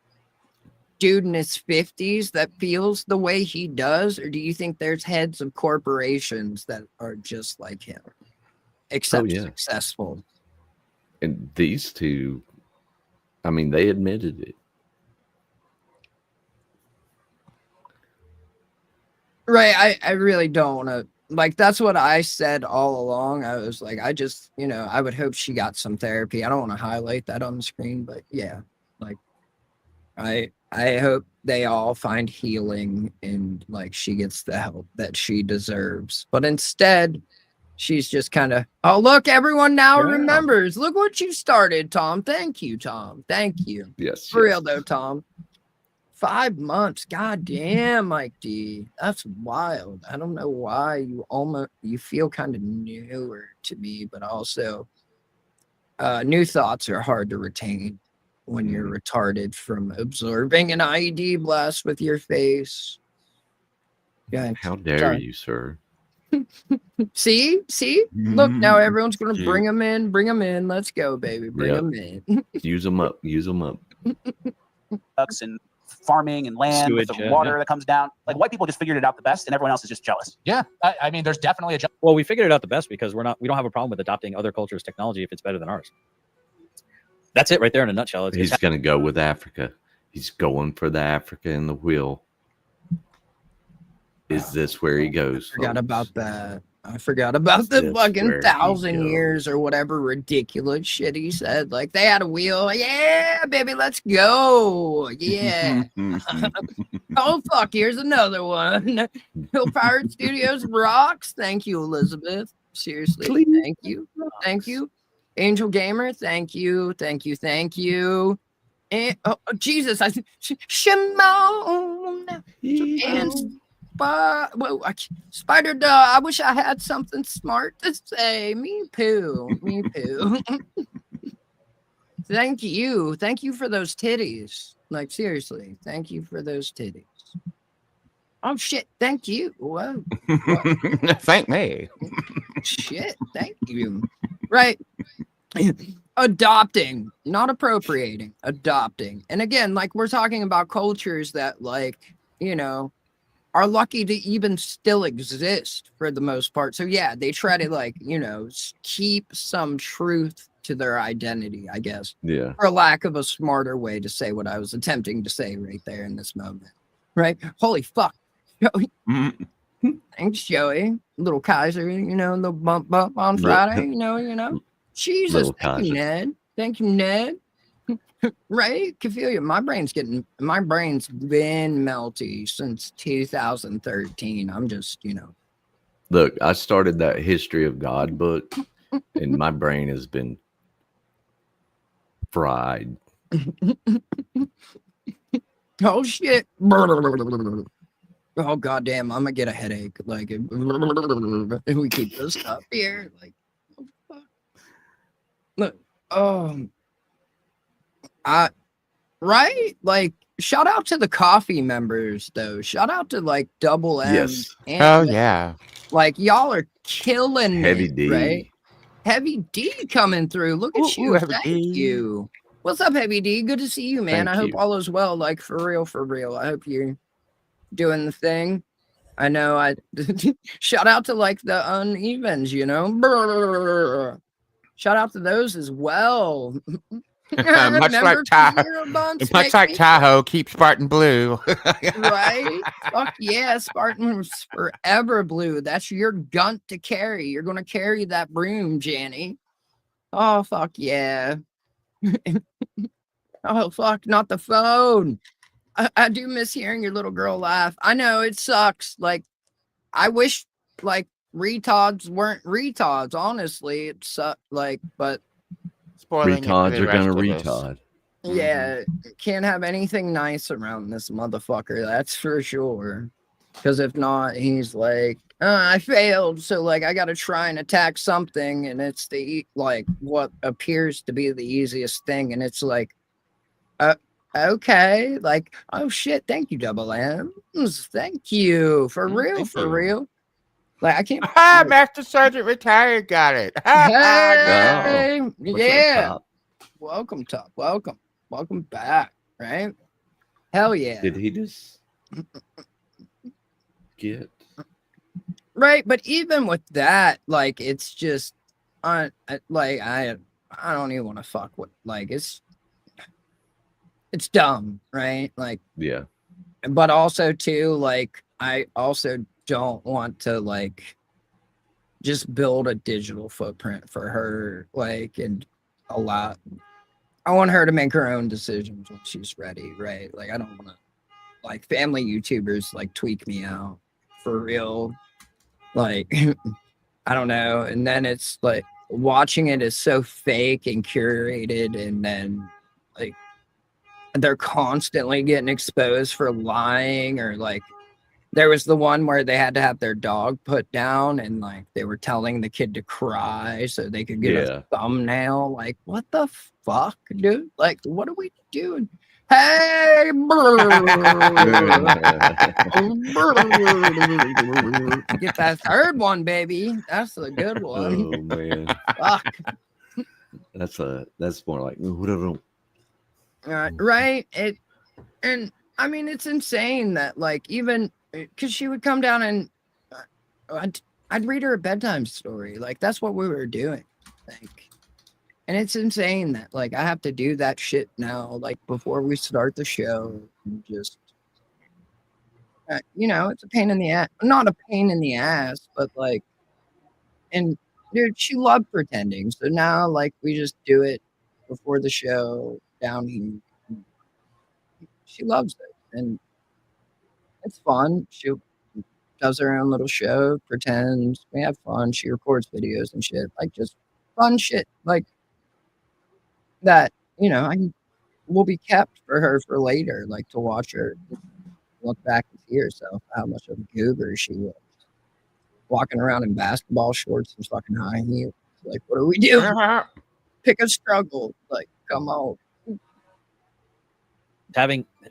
Speaker 6: dude in his 50s that feels the way he does, or do you think there's heads of corporations that are just like him, except successful?
Speaker 13: And these two, I mean, they admitted it.
Speaker 6: Right. I really don't want to, like, that's what I said all along. I was like, I just, I would hope she got some therapy. I don't want to highlight that on the screen, but yeah, like, I hope they all find healing and like she gets the help that she deserves. But instead, she's just kind of, oh, look, everyone now remembers. Look what you started, Tom. Thank you, Tom. Thank you.
Speaker 13: Yes.
Speaker 6: For real, though, Tom. 5 months. God damn, Mike D. That's wild. I don't know why you feel kind of newer to me, but also new thoughts are hard to retain when you're retarded from absorbing an IED blast with your face. Yeah.
Speaker 13: How dare you, sir?
Speaker 6: See? Look, now everyone's going to bring them in. Bring them in. Let's go, baby. Bring them in.
Speaker 13: Use them up. Use them up.
Speaker 14: And farming and land
Speaker 16: Sewage,
Speaker 14: with the water that comes down. Like white people just figured it out the best and everyone else is just jealous.
Speaker 15: Yeah. I mean, there's definitely
Speaker 16: Well, we figured it out the best because we don't have a problem with adopting other cultures' technology if it's better than ours. That's it right there in a nutshell.
Speaker 13: He's going to go with Africa. He's going for the Africa in the wheel. Is this where he goes?
Speaker 6: I forgot about that. I forgot about the fucking 1,000 years or whatever ridiculous shit he said. Like, they had a wheel. Yeah, baby, let's go. Yeah. Oh, fuck, here's another one. Hill Pirate Studios rocks. Thank you, Elizabeth. Seriously, thank you. Thank you. Angel Gamer, thank you. Thank you. Thank you. And, oh, Jesus. Shimon. And Spider Duh, I wish I had something smart to say. Me poo. Me poo. Thank you. Thank you for those titties. Like, seriously. Thank you for those titties. Oh shit! Thank you. Whoa.
Speaker 17: Thank me.
Speaker 6: Shit! Thank you. Right. Adopting, not appropriating. Adopting. And again, like we're talking about cultures that, like, you know, are lucky to even still exist for the most part. So yeah, they try to, like, you know, keep some truth to their identity, I guess.
Speaker 13: Yeah.
Speaker 6: For lack of a smarter way to say what I was attempting to say right there in this moment. Right? Holy fuck. Joey. Thanks, Joey. Little Kaiser, you know, little bump on Friday, you know. Jesus,
Speaker 13: Little
Speaker 6: thank you,
Speaker 13: Kaiser.
Speaker 6: Ned. Thank you, Ned. Right? Can feel you. My brain's been melty since 2013. I'm just, you know.
Speaker 13: Look, I started that History of God book, and my brain has been fried.
Speaker 6: Oh shit. Oh goddamn, I'm gonna get a headache. Like if we keep this up here. Like look, right? Like shout out to the coffee members though. Shout out to like Double M.
Speaker 13: Yes.
Speaker 6: And
Speaker 17: Oh yeah.
Speaker 6: like y'all are killing
Speaker 13: Heavy
Speaker 6: it,
Speaker 13: D.
Speaker 6: right? Heavy D coming through. Look at you.
Speaker 17: Heavy
Speaker 6: Thank
Speaker 17: D.
Speaker 6: you. What's up, Heavy D? Good to see you, man.
Speaker 13: Thank
Speaker 6: I hope
Speaker 13: you.
Speaker 6: all is well. Like for real, for real. I hope you're doing the thing. I know I shout out to like the unevens, you know. Brr. Shout out to those as well.
Speaker 17: much like Tahoe, keep Spartan blue.
Speaker 6: Right? Fuck yeah, Spartan's forever blue. That's your gunt to carry. You're gonna carry that broom, Janny. Oh fuck yeah. Oh fuck, not the phone. I do miss hearing your little girl laugh. I know it sucks. Like, I wish like retards weren't retards. Honestly, it sucks. Like, but
Speaker 17: Spoiling
Speaker 13: Retards are gonna retard.
Speaker 6: yeah, can't have anything nice around this motherfucker. That's for sure. Because if not, he's like, I failed. So like, I got to try and attack something, and it's the like what appears to be the easiest thing, and it's like, okay, like, oh shit, thank you, Double M. Thank you. For real, for real. Like, I can't.
Speaker 17: Master Sergeant retired got it.
Speaker 6: Hey,
Speaker 13: Oh, what's up,
Speaker 6: yeah.
Speaker 13: Top?
Speaker 6: Welcome, Top. Welcome back, right? Hell yeah.
Speaker 13: Did he just get?
Speaker 6: Right, but even with that, like, it's just, I don't even want to fuck with, like, it's dumb, right? Like,
Speaker 13: Yeah.
Speaker 6: but also too, like, I also don't want to like just build a digital footprint for her, like, and a lot. I want her to make her own decisions when she's ready, right? Like, I don't want to like family YouTubers like tweak me out for real. Like, I don't know. And then it's like watching it is so fake and curated, and then like they're constantly getting exposed for lying, or like there was the one where they had to have their dog put down, and like they were telling the kid to cry so they could get a thumbnail. Like, what the fuck, dude? Like, what are we doing? Hey, get that third one, baby. That's the good one.
Speaker 13: Oh man.
Speaker 6: Fuck.
Speaker 13: That's more like whatever.
Speaker 6: Right. And I mean, it's insane that like even because she would come down and I'd read her a bedtime story. Like that's what we were doing. Like, and it's insane that like I have to do that shit now. Like before we start the show, and just you know, it's a pain in the ass. Not a pain in the ass, but like, and dude, she loved pretending. So now like we just do it before the show down here. She loves it, and it's fun. She does her own little show, pretends. We have fun. She records videos and shit, like just fun shit, like that. You know, will be kept for her for later, like to watch her look back and see herself how much of a goober she was, walking around in basketball shorts and fucking high heels. Like, what are we doing? Pick a struggle. Like, come on.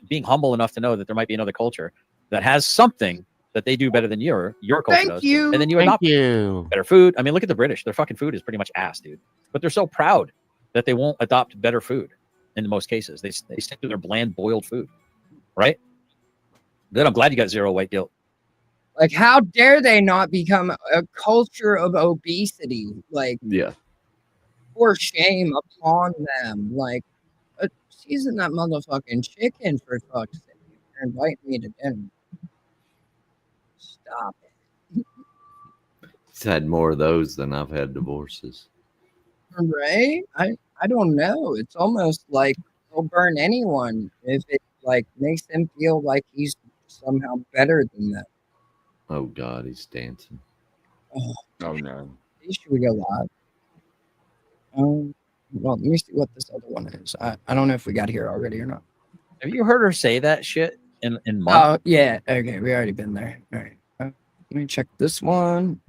Speaker 16: Being humble enough to know that there might be another culture. that has something that they do better than your culture
Speaker 6: Thank
Speaker 16: does,
Speaker 6: you.
Speaker 16: and then you
Speaker 17: Thank
Speaker 16: adopt
Speaker 17: you.
Speaker 16: better food. I mean, look at the British. Their fucking food is pretty much ass, dude. But they're so proud that they won't adopt better food in most cases. They stick to their bland boiled food, right? Good. I'm glad you got zero white guilt.
Speaker 6: Like, how dare they not become a culture of obesity? Like,
Speaker 13: Yeah.
Speaker 6: for shame upon them. Like, season that motherfucking chicken for fuck's sake. You're inviting me to dinner. Stop it.
Speaker 13: He's had more of those than I've had divorces.
Speaker 6: Right? I don't know. It's almost like he'll burn anyone if it like makes him feel like he's somehow better than them.
Speaker 13: Oh God, he's dancing.
Speaker 6: Oh,
Speaker 17: Oh no.
Speaker 6: should we go live? Well, let me see what this other one is. I don't know if we got here already or not.
Speaker 16: Have you heard her say that shit in
Speaker 6: Oh,
Speaker 16: months?
Speaker 6: yeah. Okay, we already been there. All right. Let me check this one.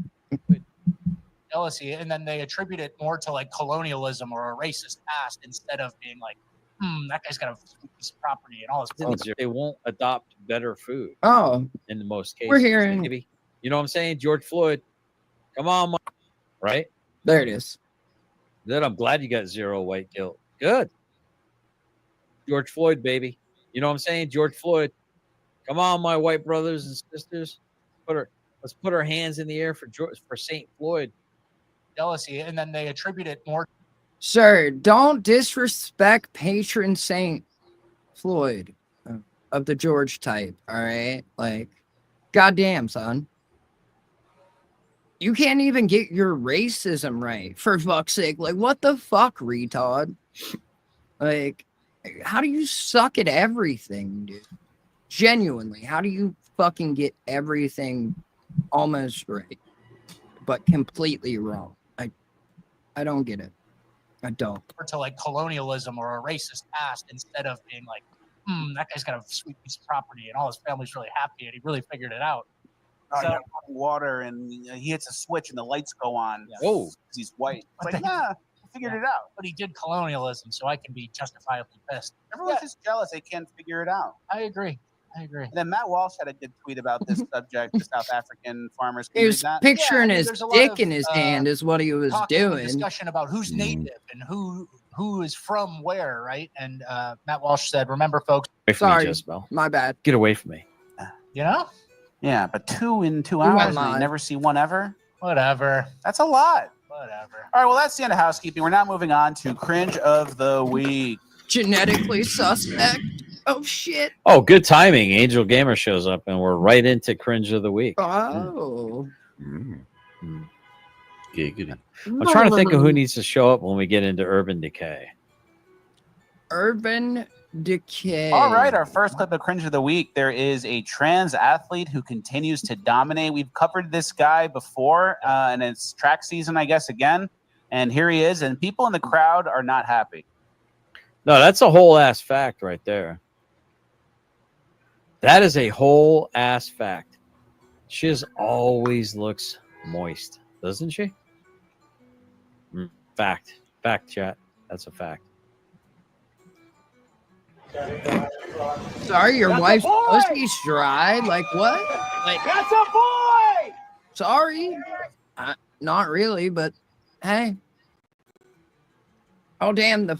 Speaker 15: Jealousy, and then they attribute it more to like colonialism or a racist past instead of being like, that guy's got a piece of property and all this.
Speaker 16: They won't adopt better food.
Speaker 6: Oh,
Speaker 16: in most cases,
Speaker 6: we're hearing.
Speaker 16: maybe. You know what I'm saying? George Floyd. Come on, right?
Speaker 6: There it is.
Speaker 16: Good. I'm glad you got zero white guilt. Good. George Floyd, baby. You know what I'm saying? George Floyd. Come on, my white brothers and sisters. Let's put our hands in the air for Saint Floyd.
Speaker 15: Jealousy, and then they attribute it more.
Speaker 6: Sir, don't disrespect patron Saint Floyd of the George type. All right, like, goddamn, son. You can't even get your racism right, for fuck's sake. Like, what the fuck, retard? Like, how do you suck at everything, dude? Genuinely, how do you fucking get everything almost right, but completely wrong? I don't get it. I don't.
Speaker 15: To like colonialism or a racist past instead of being like, that guy's got a sweet piece of property and all his family's really happy and he really figured it out.
Speaker 14: So water and he hits a switch and the lights go on.
Speaker 15: Whoa,
Speaker 14: he's white. It's like, nah, I figured it out.
Speaker 15: But he did colonialism, so I can be justifiably pissed.
Speaker 14: Everyone's just jealous; they can't figure it out.
Speaker 15: I agree.
Speaker 14: And then Matt Walsh had a good tweet about this subject: the South African farmers.
Speaker 6: He was picturing his dick in his hand, is what he was doing.
Speaker 15: Discussion about who's native and who is from where, right? And Matt Walsh said, "Remember, folks."
Speaker 6: Sorry,
Speaker 16: Jezebel.
Speaker 6: my bad.
Speaker 16: Get away from me.
Speaker 15: You know?
Speaker 14: Yeah, but 2 in 2
Speaker 6: You went
Speaker 14: hours, and
Speaker 6: live.
Speaker 14: you never see one ever.
Speaker 15: Whatever.
Speaker 14: That's a lot.
Speaker 15: Whatever.
Speaker 14: All right, well, that's the end of housekeeping. We're now moving on to cringe of the week.
Speaker 6: Genetically suspect. Oh shit.
Speaker 16: Oh, good timing. Angel Gamer shows up, and we're right into cringe of the week.
Speaker 6: Oh.
Speaker 13: Giggity.
Speaker 16: I'm trying to think of who needs to show up when we get into Urban Decay.
Speaker 6: Urban Decay.
Speaker 14: All right, our first clip of cringe of the week. There is a trans athlete who continues to dominate. We've covered this guy before, and it's track season, I guess, again. And here he is, and people in the crowd are not happy.
Speaker 16: No, that's a whole ass fact right there. That is a whole ass fact. She just always looks moist, doesn't she? Fact. Fact, chat. That's a fact.
Speaker 6: Sorry, your wife's pussy's dry. Like what? Like
Speaker 15: that's a boy.
Speaker 6: Sorry. Not really, but hey. Oh damn, the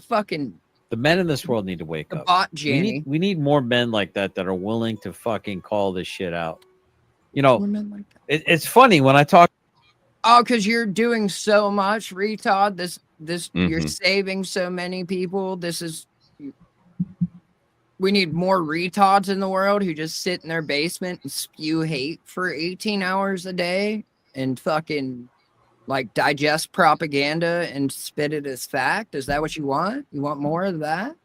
Speaker 16: men in this world need to wake up.
Speaker 6: Bot Jenny.
Speaker 16: We need more men like that are willing to fucking call this shit out. You know, it's funny when I talk.
Speaker 6: Oh, because you're doing so much, retard. You're saving so many people. We need more retards in the world who just sit in their basement and spew hate for 18 hours a day and fucking like digest propaganda and spit it as fact. Is that what you want? You want more of that?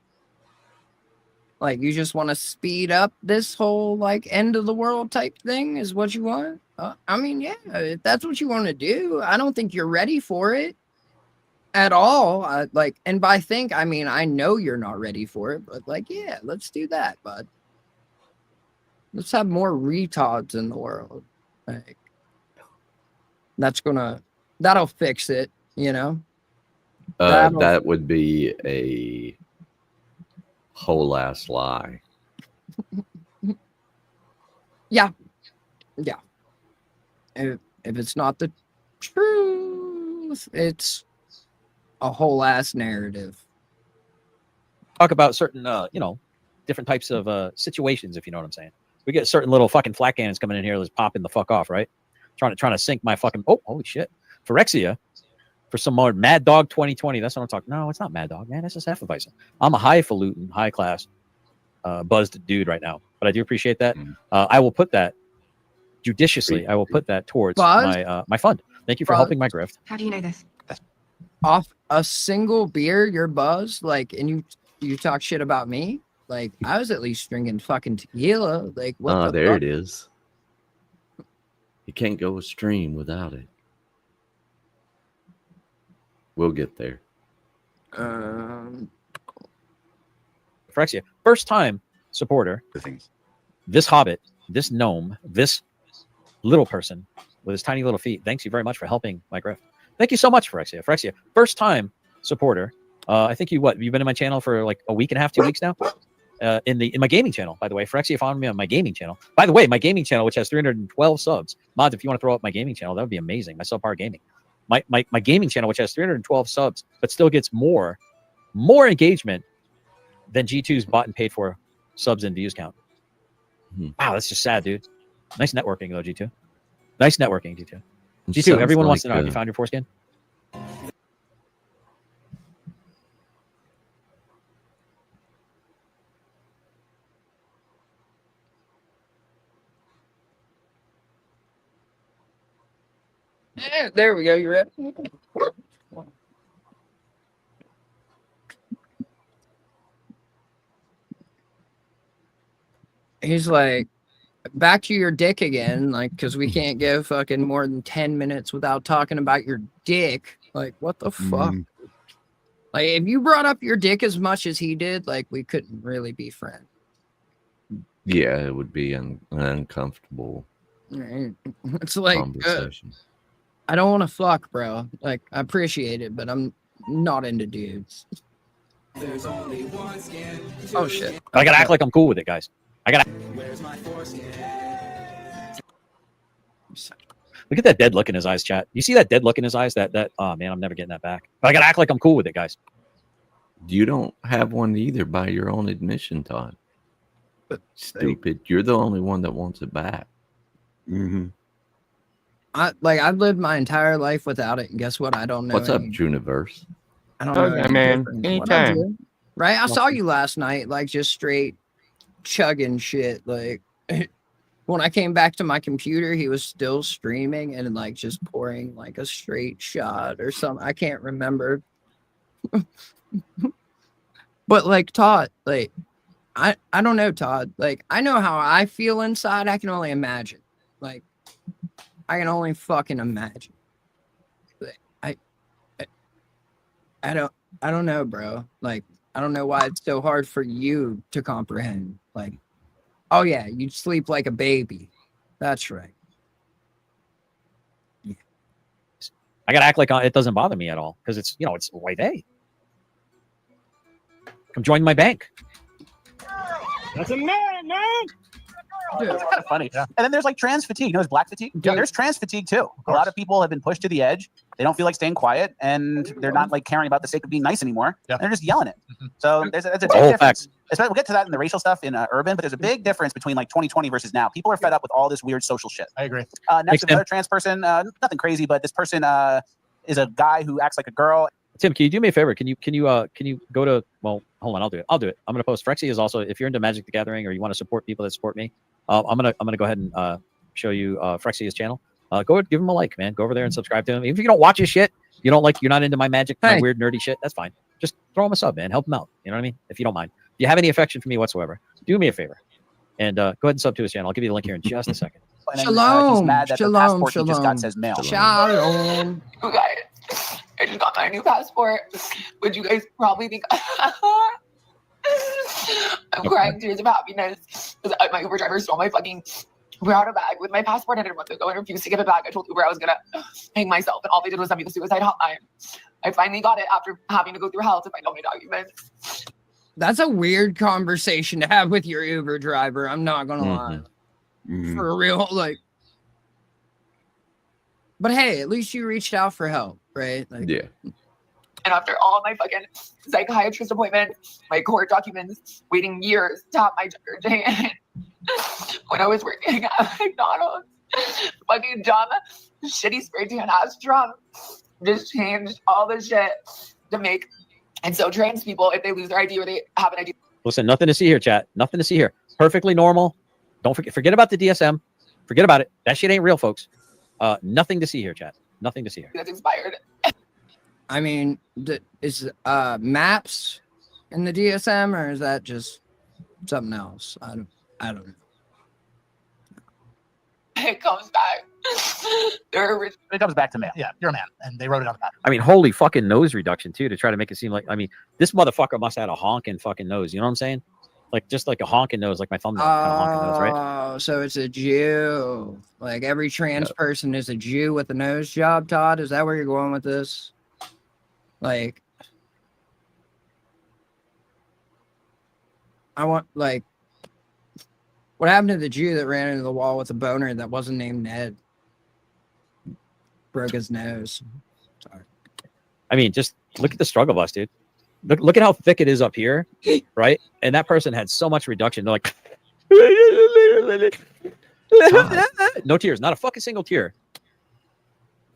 Speaker 6: Like you just want to speed up this whole like end of the world type thing is what you want? I mean, yeah, if that's what you want to do, I don't think you're ready for it at all. And by think, I mean, I know you're not ready for it, but like, yeah, let's do that, bud. Let's have more retards in the world. Like, that'll fix it, you know?
Speaker 13: That would be a whole ass lie.
Speaker 6: Yeah. If it's not the truth, it's a whole ass narrative.
Speaker 16: Talk about certain, different types of situations, if you know what I'm saying. We get certain little fucking flat cannons coming in here that's popping the fuck off, right? Trying to sink my fucking, oh, holy shit. Phyrexia, for some more Mad Dog 2020. That's what I'm talking. No, it's not Mad Dog, man. That's just Hefeweizen. I'm a highfalutin, high class, buzzed dude right now, but I do appreciate that. I will put that judiciously. I will put that towards my fund. Thank you for helping my grift.
Speaker 6: How do you know this? Off a single beer, you're buzzed, like, and you talk shit about me. Like, I was at least drinking fucking tequila. Like, what the
Speaker 13: there
Speaker 6: fuck?
Speaker 13: it is. You can't go a stream without it. We'll get there.
Speaker 16: Phyrexia, first time supporter. This hobbit, this gnome, this little person with his tiny little feet. Thanks you very much for helping my grift. Thank you so much, Phyrexia. Phyrexia, first time supporter. I think you've been in my channel for like a week and a half, 2 weeks now. In my gaming channel, by the way. Phyrexia found me on my gaming channel. By the way, my gaming channel, which has 312 subs. Mods, if you want to throw up my gaming channel, that would be amazing. My subpar gaming. My gaming channel, which has 312 subs, but still gets more engagement than G2's bought and paid for subs and views count. Wow, that's just sad, dude. Nice networking though, G2. Nice networking, G2. G2, everyone wants to know, have you found your foreskin?
Speaker 6: There we go. You ready? He's like, back to your dick again, like, because we can't give fucking more than 10 minutes without talking about your dick. Like, what the fuck? Like, if you brought up your dick as much as he did, like, we couldn't really be friends.
Speaker 13: Yeah, it would be an uncomfortable
Speaker 6: It's like,
Speaker 13: conversation.
Speaker 6: I don't want to fuck, bro. Like, I appreciate it, but I'm not into dudes.
Speaker 1: There's only one skin.
Speaker 6: Oh, shit.
Speaker 16: I gotta act like I'm cool with it, guys. I gotta.
Speaker 1: Where's my foreskin?
Speaker 16: Look at that dead look in his eyes, chat. You see that dead look in his eyes? That oh man, I'm never getting that back. But I gotta act like I'm cool with it, guys.
Speaker 13: You don't have one either, by your own admission, Todd. Stupid. You're the only one that wants it back.
Speaker 6: I've lived my entire life without it, and guess what? I don't know.
Speaker 13: What's up, Juniverse?
Speaker 6: I don't know.
Speaker 17: Okay, man. Anytime.
Speaker 6: Right? I saw you last night, like, just straight chugging shit. Like, when I came back to my computer, he was still streaming and, like, just pouring, like, a straight shot or something. I can't remember. But, like, Todd, like, I don't know, Todd. Like, I know how I feel inside. I can only imagine. Like, I can only fucking imagine. I don't know, bro. Like, I don't know why it's so hard for you to comprehend. Like, oh yeah, you sleep like a baby. That's right.
Speaker 16: Yeah. I gotta act like it doesn't bother me at all because it's it's white A. Come join my bank.
Speaker 14: That's a man. It's kind of funny. Yeah. And then there's like trans fatigue. You know, there's black fatigue. Yeah, there's trans fatigue too. A lot of people have been pushed to the edge. They don't feel like staying quiet, and they're not like caring about the sake of being nice anymore. Yeah. They're just yelling it. So there's a big difference. We'll get to that in the racial stuff in urban, but there's a big difference between like 2020 versus now. People are fed up with all this weird social shit.
Speaker 15: I agree.
Speaker 14: Next, another trans person. Nothing crazy, but this person is a guy who acts like a girl.
Speaker 16: Tim, can you do me a favor? Can you go to, well, hold on, I'll do it. I'm gonna post. Phyrexia is also, if you're into Magic the Gathering or you want to support people that support me, I'm gonna go ahead and show you Phryxia's channel. Go give him a like, man. Go over there and subscribe to him. Even if you don't watch his shit, you're not into my Magic, my weird nerdy shit, that's fine. Just throw him a sub, man. Help him out. You know what I mean? If you don't mind. If you have any affection for me whatsoever, do me a favor and go ahead and sub to his channel. I'll give you the link here in just a second.
Speaker 6: Shalom.
Speaker 14: He's mad that the passport he just got says male.
Speaker 6: Shalom.
Speaker 21: You guys, I just got my new passport. Would you guys probably think I'm crying tears of happiness because my Uber driver stole my fucking brown bag with my passport a month ago and refused to give it back. I told Uber I was gonna hang myself, and all they did was send me the suicide hotline. I finally got it after having to go through hell to find all my documents.
Speaker 6: That's a weird conversation to have with your Uber driver. I'm not gonna lie. For real, like. But hey, at least you reached out for help, right? Like,
Speaker 13: yeah.
Speaker 21: And after all my fucking psychiatrist appointments, my court documents, waiting years to have my taken, when I was working at McDonald's, fucking dumb, shitty spray tan ass Trump just changed all the shit to make. And so trans people, if they lose their ID or they have an ID.
Speaker 16: Listen, nothing to see here, chat. Nothing to see here. Perfectly normal. Don't forget about the DSM. Forget about it. That shit ain't real, folks. Nothing to see here, chat. Nothing to see here.
Speaker 21: That's expired.
Speaker 6: I mean, is maps in the DSM, or is that just something else? I don't know.
Speaker 21: It comes back.
Speaker 15: It comes back to man. Yeah, you're a man, and they wrote it on the back.
Speaker 16: I mean, holy fucking nose reduction too, to try to make it seem like. I mean, this motherfucker must have had a honking fucking nose. You know what I'm saying? Like just like a honking nose, like my thumbnail. Kind of honking nose, right?
Speaker 6: Oh, so it's a Jew. Like every trans person is a Jew with a nose job, Todd? Is that where you're going with this? Like, I want, like, what happened to the Jew that ran into the wall with a boner that wasn't named Ned? Broke his nose. Sorry.
Speaker 16: I mean, just look at the struggle bus, dude. Look at how thick it is up here, right? And that person had so much reduction. They're like, no tears, not a fucking single tear.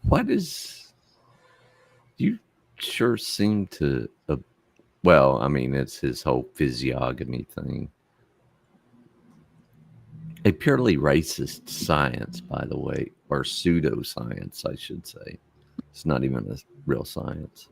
Speaker 13: What is you sure seem to well, I mean, it's his whole physiognomy thing. A purely racist science, by the way, or pseudoscience, I should say. It's not even a real science.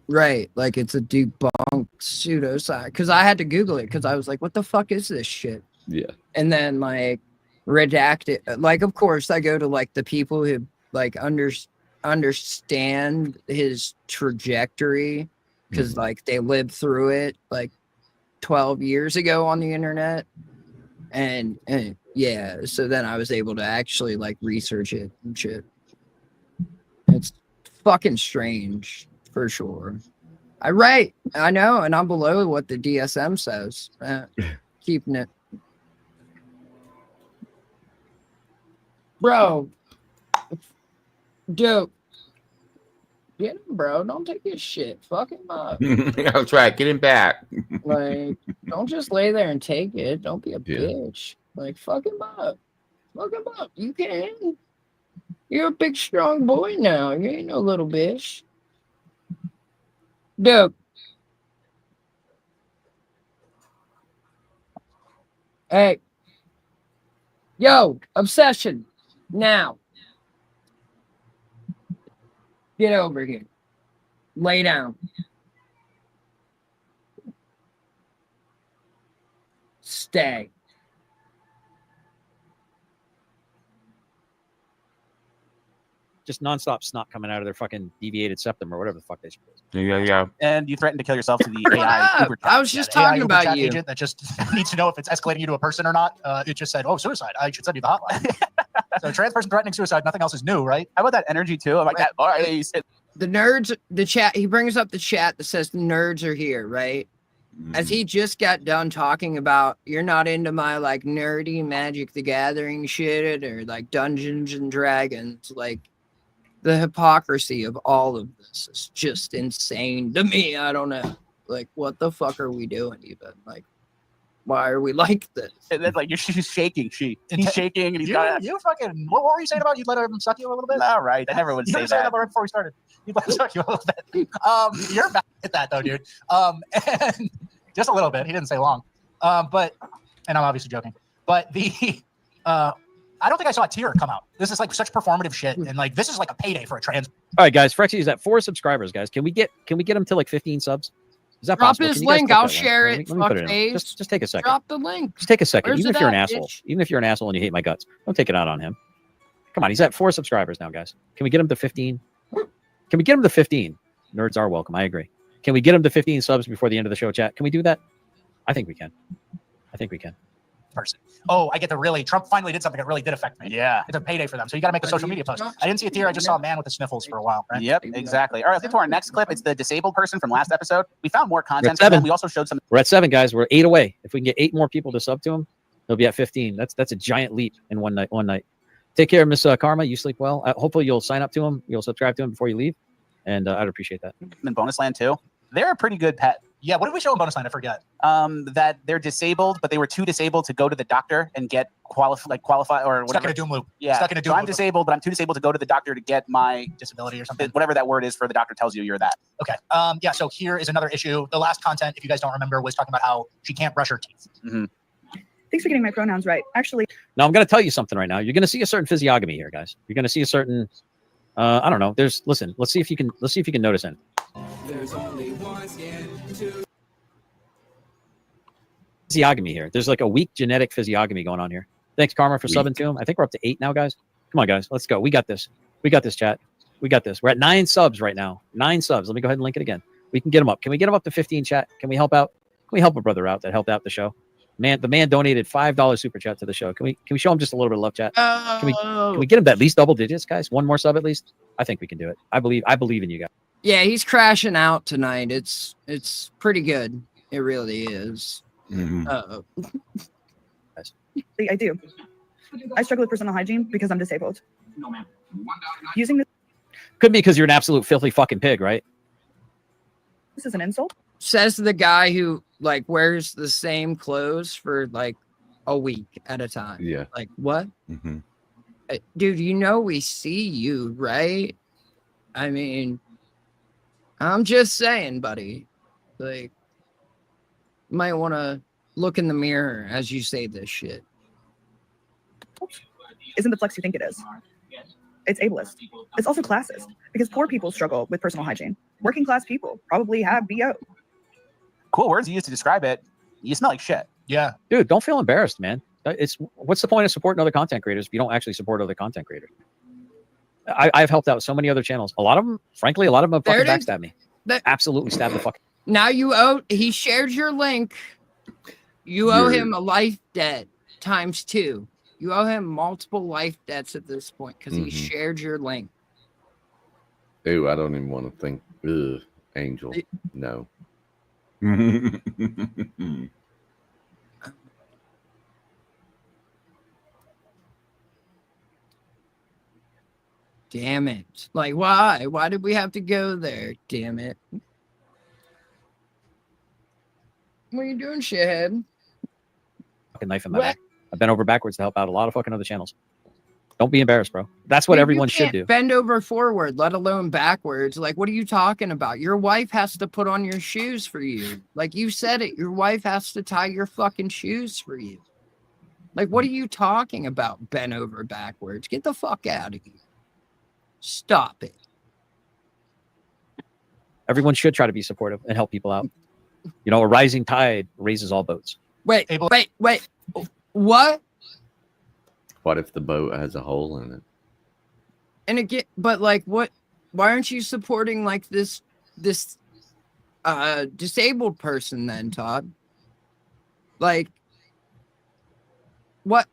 Speaker 6: Right, like it's a debunked pseudoscience. Because I had to Google it because I was like, what the fuck is this shit?
Speaker 13: Yeah.
Speaker 6: And then like redact it. Like, of course, I go to like the people who like understand his trajectory because like they lived through it like 12 years ago on the internet. And yeah, so then I was able to actually like research it and shit. It's fucking strange. For sure. I know, and I'm below what the DSM says. Keeping it. Bro. Dope. Get him, bro. Don't take his shit. Fuck him up.
Speaker 17: That's right. Get him back.
Speaker 6: Like, don't just lay there and take it. Don't be a bitch. Like, fuck him up. Fuck him up. You can. You're a big, strong boy now. You ain't no little bitch. Dude. Hey. Yo, obsession. Now. Get over here. Lay down. Stay.
Speaker 16: Just nonstop snot coming out of their fucking deviated septum or whatever the fuck they should.
Speaker 17: Yeah.
Speaker 14: And you threatened to kill yourself to the AI. Uber
Speaker 6: I was just
Speaker 15: AI
Speaker 6: talking
Speaker 15: Uber
Speaker 6: about
Speaker 15: chat
Speaker 6: you.
Speaker 15: agent that just needs to know if it's escalating you to a person or not. It just said, "Oh, suicide. I should send you the hotline." So, trans person threatening suicide. Nothing else is new, right?
Speaker 14: How about that energy too? I'm like that. All right, you said
Speaker 6: The nerds, the chat, he brings up the chat that says the nerds are here, right? As he just got done talking about, you're not into my like nerdy Magic the Gathering shit or like Dungeons and Dragons. Like, the hypocrisy of all of this is just insane to me. I don't know. Like, what the fuck are we doing even? Like, why are we like this?
Speaker 14: And then, like, she's shaking. He's shaking, and he's got.
Speaker 15: You fucking. What were you saying about you'd let him suck you a little bit?
Speaker 14: All right, I never would
Speaker 15: You
Speaker 14: say
Speaker 15: were saying
Speaker 14: that.
Speaker 15: right before we started. You'd let him suck you a little bit. You're back at that though, dude. And just a little bit. He didn't say long. But, and I'm obviously joking. But the, I don't think I saw a tear come out. This is like such performative shit, and like this is like a payday for a trans.
Speaker 16: All right, guys. Frexy is at 4 subscribers, guys. Can we get him to like 15 subs? Is that
Speaker 6: Drop
Speaker 16: possible?
Speaker 6: his
Speaker 16: Can you guys
Speaker 6: link.
Speaker 16: click
Speaker 6: I'll
Speaker 16: that link?
Speaker 6: share
Speaker 16: Let me
Speaker 6: it.
Speaker 16: put
Speaker 6: Fuck
Speaker 16: it in.
Speaker 6: face.
Speaker 16: Just take a second.
Speaker 6: Drop the link.
Speaker 16: Just take a second.
Speaker 6: Where's
Speaker 16: Even
Speaker 6: it
Speaker 16: if you're an
Speaker 6: at,
Speaker 16: asshole,
Speaker 6: bitch?
Speaker 16: even if you're an asshole and you hate my guts, don't take it out on him. Come on, he's at 4 subscribers now, guys. Can we get him to 15? Can we get him to 15? Nerds are welcome. I agree. Can we get him to 15 subs before the end of the show, chat? Can we do that? I think we can.
Speaker 15: Person. Oh, I get to really. Trump finally did something that really did affect me.
Speaker 14: Yeah.
Speaker 15: It's a payday for them. So you got to make a social media post. I didn't see a tear. I just saw a man with the sniffles for a while. Right?
Speaker 14: Yep, exactly. All right, let's get to our next clip. It's the disabled person from last episode. We found more
Speaker 16: We're
Speaker 14: content
Speaker 16: at
Speaker 14: for them.
Speaker 16: 7.
Speaker 14: We also showed some.
Speaker 16: We're at 7, guys. We're 8 away. If we can get 8 more people to sub to him, He'll be at 15. That's a giant leap in one night. Take care, Miss Karma. You sleep well. Hopefully you'll sign up to him. You'll subscribe to him before you leave, and I'd appreciate that.
Speaker 14: In Bonus Land too, they're a pretty good pet.
Speaker 15: Yeah, what did we show in Bonus Land? I forget.
Speaker 14: That they're disabled, but they were too disabled to go to the doctor and get qualify or whatever.
Speaker 15: Stuck in a doom loop.
Speaker 14: Yeah,
Speaker 15: Stuck in a doom
Speaker 14: so I'm
Speaker 15: loop.
Speaker 14: disabled, but I'm too disabled to go to the doctor to get my
Speaker 15: disability or something.
Speaker 14: Whatever that word is for the doctor tells you you're that.
Speaker 15: Okay. Yeah. So here is another issue. The last content, if you guys don't remember, was talking about how she can't brush her teeth.
Speaker 14: Mm-hmm.
Speaker 8: Thanks for getting my pronouns right. Actually,
Speaker 16: now I'm going to tell you something right now. You're going to see a certain physiognomy here, guys. You're going to see a certain. I don't know. Listen. Let's see if you can notice it.
Speaker 1: There's only one skin, two.
Speaker 16: Physiognomy here. There's like a weak genetic physiognomy going on here. Thanks, Karma, for subbing to him. I think we're up to 8 now, guys. Come on, guys. Let's go. We got this. We got this, chat. We got this. We're at 9 subs right now. 9 subs. Let me go ahead and link it again. We can get them up. Can we get them up to 15, chat? Can we help out? Can we help a brother out that helped out the show? The man donated $5 super chat to the show. Can we show him just a little bit of love, chat? Can we get him to at least double digits, guys? One more sub at least. I think we can do it. I believe in you guys.
Speaker 6: Yeah, he's crashing out tonight. It's pretty good. It really is.
Speaker 8: I do. I struggle with personal hygiene because I'm disabled. Using this
Speaker 16: Could be because you're an absolute filthy fucking pig, right?
Speaker 8: is an insult.
Speaker 6: Says the guy who like wears the same clothes for like a week at a time.
Speaker 13: Yeah.
Speaker 6: Like what?
Speaker 13: Mm-hmm.
Speaker 6: Dude, you know we see you, right? I mean, I'm just saying, buddy. Like, you might want to look in the mirror as you say this shit.
Speaker 8: Isn't the flex you think it is. It's ableist. It's also classist because poor people struggle with personal hygiene. Working class people probably have BO.
Speaker 14: Cool words you use to describe it. You smell like shit.
Speaker 15: Yeah.
Speaker 16: Dude, don't feel embarrassed, man. What's the point of supporting other content creators if you don't actually support other content creators? I've helped out so many other channels. A lot of them, frankly, have fucking backstabbed me. Absolutely stabbed the fuck.
Speaker 6: Now he shared your link. You owe him a life debt times 2. You owe him multiple life debts at this point because he shared your link.
Speaker 13: Ew, I don't even want to think. Ugh, Angel. No.
Speaker 6: Damn it. Like, why? Why did we have to go there? Damn it. What are you doing, shithead?
Speaker 16: Fucking knife in my back. I bent over backwards to help out a lot of fucking other channels. Don't be embarrassed, bro. That's what everyone should do.
Speaker 6: Bend over forward, let alone backwards. Like, what are you talking about? Your wife has to put on your shoes for you. Like, you said it. Your wife has to tie your fucking shoes for you. Like, what are you talking about? Bend over backwards. Get the fuck out of here. Stop it.
Speaker 16: Everyone should try to be supportive and help people out. You know, a rising tide raises all boats.
Speaker 6: Wait. What?
Speaker 13: What if the boat has a hole in it?
Speaker 6: And again, but like, what? Why aren't you supporting like this disabled person then, Todd? Like, what?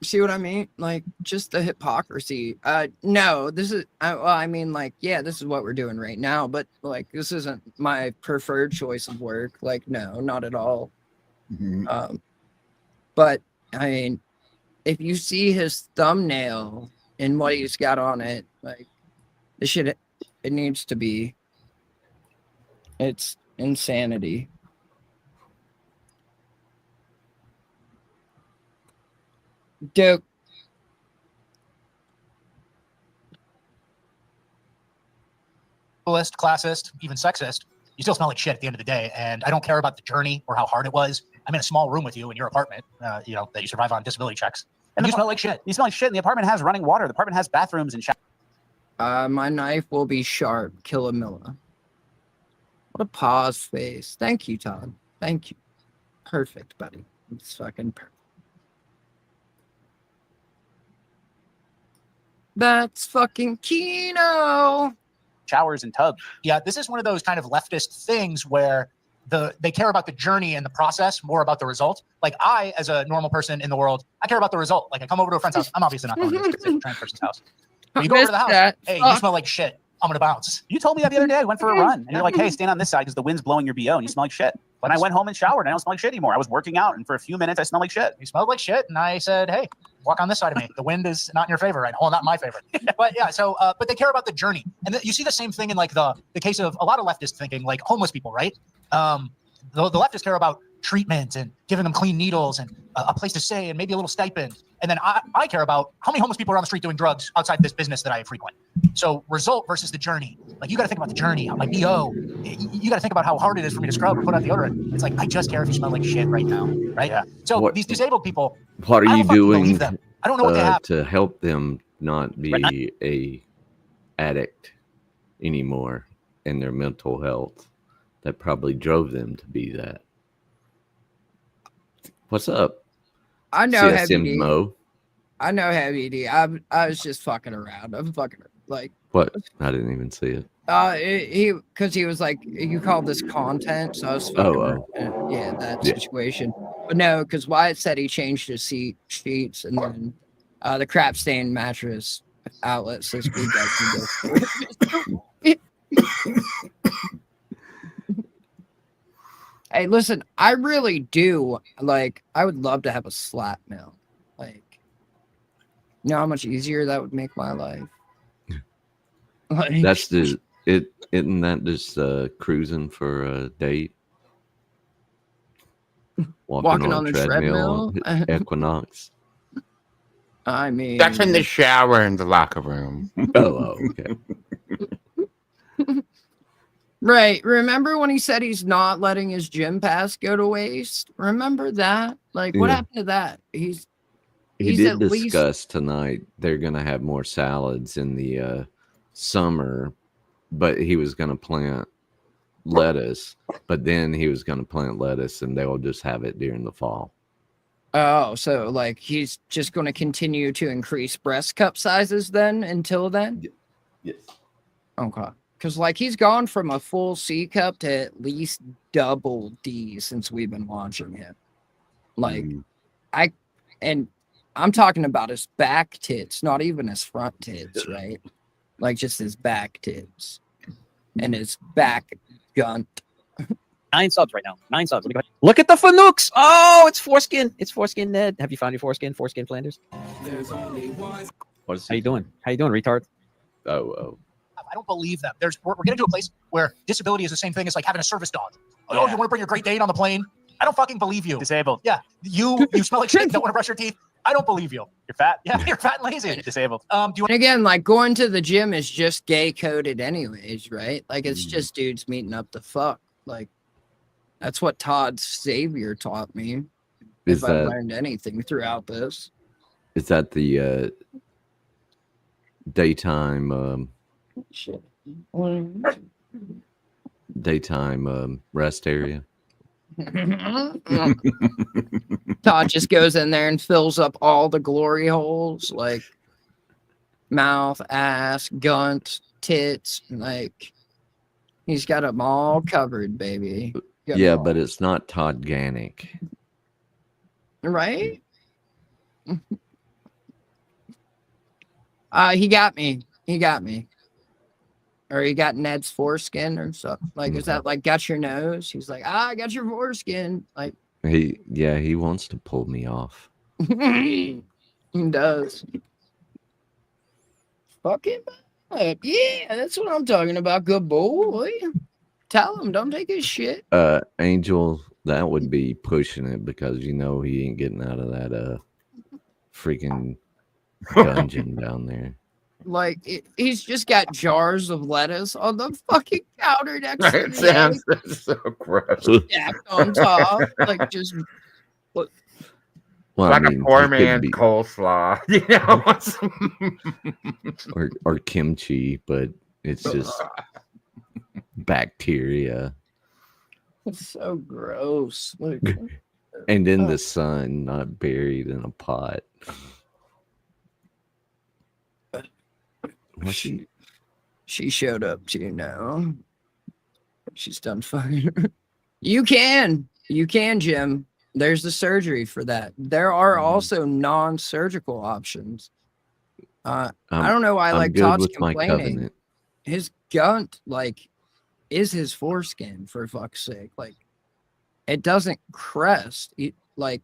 Speaker 6: See what I mean? Like, just the hypocrisy. No, this is, well, I mean, like, yeah, this is what we're doing right now, but like, this isn't my preferred choice of work. Like, no, not at all. But I mean, if you see his thumbnail and what he's got on it, like, this shit, it needs to be, it's insanity. Duke.
Speaker 15: Classist, even sexist, you still smell like shit at the end of the day. And I don't care about the journey or how hard it was. I'm in a small room with you in your apartment, that you survive on disability checks. And you smell like shit.
Speaker 14: You smell like shit. And the apartment has running water. The apartment has bathrooms and showers.
Speaker 6: My knife will be sharp. Killamilla. What a pause face. Thank you, Todd. Thank you. Perfect, buddy. It's fucking perfect. That's fucking Kino.
Speaker 14: Showers and tubs.
Speaker 15: Yeah, this is one of those kind of leftist things where they care about the journey and the process more about the result. Like, I, as a normal person in the world, I care about the result. Like, I come over to a friend's house. I'm obviously not going to this trans person's house. But you go over to the house. Hey, you smell like shit. I'm gonna bounce.
Speaker 14: You told me that the other day. I went for a run, and you're like, "Hey, stand on this side because the wind's blowing your BO, and you smell like shit." When I went home and showered, I don't smell like shit anymore. I was working out, and for a few minutes, I smelled like shit.
Speaker 15: You smelled like shit, and I said, "Hey, walk on this side of me. The wind is not in your favor right now. Well, not in my favor." But yeah, so but they care about the journey, and you see the same thing in like the case of a lot of leftists thinking, like homeless people, right? The leftists care about treatment and giving them clean needles and a place to stay and maybe a little stipend. And then I care about how many homeless people are on the street doing drugs outside this business that I frequent. So result versus the journey. Like you got to think about the journey. My BO. You got to think about how hard it is for me to scrub or put out deodorant. It's like I just care if you smell like shit right now, right? Yeah. So these disabled people.
Speaker 13: What are you doing
Speaker 15: I don't know what they have
Speaker 13: to help them not be a addict anymore in their mental health that probably drove them to be that? What's up?
Speaker 6: I know
Speaker 13: CSM
Speaker 6: Heavy D.
Speaker 13: Mo.
Speaker 6: I know Heavy D. I was just fucking around. I'm fucking like.
Speaker 13: What? I didn't even see it.
Speaker 6: Because he was like, you called this content, so I was fucking around. Yeah, that situation. But no, because Wyatt said he changed his sheets, and then the crap stain mattress outlet says we got. Hey, listen, I really do like. I would love to have a slap mill. Like, you know how much easier that would make my life. Like,
Speaker 13: That's the it. Isn't that just cruising for a date?
Speaker 6: Walking on the treadmill?
Speaker 13: Equinox.
Speaker 6: I mean,
Speaker 17: That's in the shower in the locker room.
Speaker 13: Okay.
Speaker 6: Right. Remember when he said he's not letting his gym pass go to waste? Remember that? Like, what
Speaker 13: Yeah.
Speaker 6: happened to that?
Speaker 13: He
Speaker 6: He's
Speaker 13: did
Speaker 6: at least
Speaker 13: discuss tonight they're going to have more salads in the summer, but he was going to plant lettuce, but then he was going to plant lettuce and they'll just have it during the fall.
Speaker 6: Oh, so like he's just going to continue to increase breast cup sizes then until then?
Speaker 13: Yes.
Speaker 6: Okay. Because like he's gone from a full C cup to at least double D since we've been watching him. Like I'm talking about his back tits, not even his front tits, right? Like just his back tits and his back gunt.
Speaker 16: 9 subs right now. 9 subs. Look at the Fanooks. Oh, it's foreskin. It's foreskin Ned. Have you found your foreskin? Foreskin Flanders. How you doing? How you doing, retard?
Speaker 13: Oh.
Speaker 15: I don't believe them. We're getting to a place where disability is the same thing as like having a service dog. Oh, you want to bring your Great Dane on the plane? I don't fucking believe you.
Speaker 14: Disabled.
Speaker 15: Yeah. You smell like shit. Don't want to brush your teeth. I don't believe you.
Speaker 14: You're fat.
Speaker 15: Yeah, you're fat and lazy.
Speaker 14: Disabled.
Speaker 15: Do you
Speaker 6: And again, like going to the gym is just gay coded anyways, right? Like it's just dudes meeting up to fuck. Like that's what Todd Xavier taught me. If I learned anything throughout this.
Speaker 13: Is that the daytime rest area?
Speaker 6: Todd just goes in there and fills up all the glory holes, like mouth, ass, gunt, tits, like he's got them all covered, baby.
Speaker 13: Yeah, but it's not Todd Ganick.
Speaker 6: Right? He got me. Or he got Ned's foreskin or something. Like, is that like got your nose? He's like, I got your foreskin. Like
Speaker 13: he wants to pull me off.
Speaker 6: he does. Fucking up. Yeah, that's what I'm talking about. Good boy. Tell him, don't take his shit.
Speaker 13: Angel, that would be pushing it because you know he ain't getting out of that freaking dungeon down there.
Speaker 6: Like he's just got jars of lettuce on the fucking counter next to
Speaker 17: It sounds so gross.
Speaker 6: stacked on top, like just.
Speaker 13: Well,
Speaker 17: like
Speaker 13: I mean,
Speaker 17: a poor
Speaker 13: it could
Speaker 17: man's
Speaker 13: be-
Speaker 17: coleslaw, you know.
Speaker 13: or kimchi, but it's just bacteria.
Speaker 6: It's so gross. Like,
Speaker 13: And in the sun, not buried in a pot.
Speaker 6: she showed up to now. She's done fucking. You can, Jim. There's the surgery for that. There are also non-surgical options. I don't know why
Speaker 13: I'm
Speaker 6: like
Speaker 13: good
Speaker 6: Todd's
Speaker 13: with my
Speaker 6: complaining.
Speaker 13: covenant.
Speaker 6: his gunt, like, is his foreskin, for fuck's sake. Like, it doesn't crest. Like,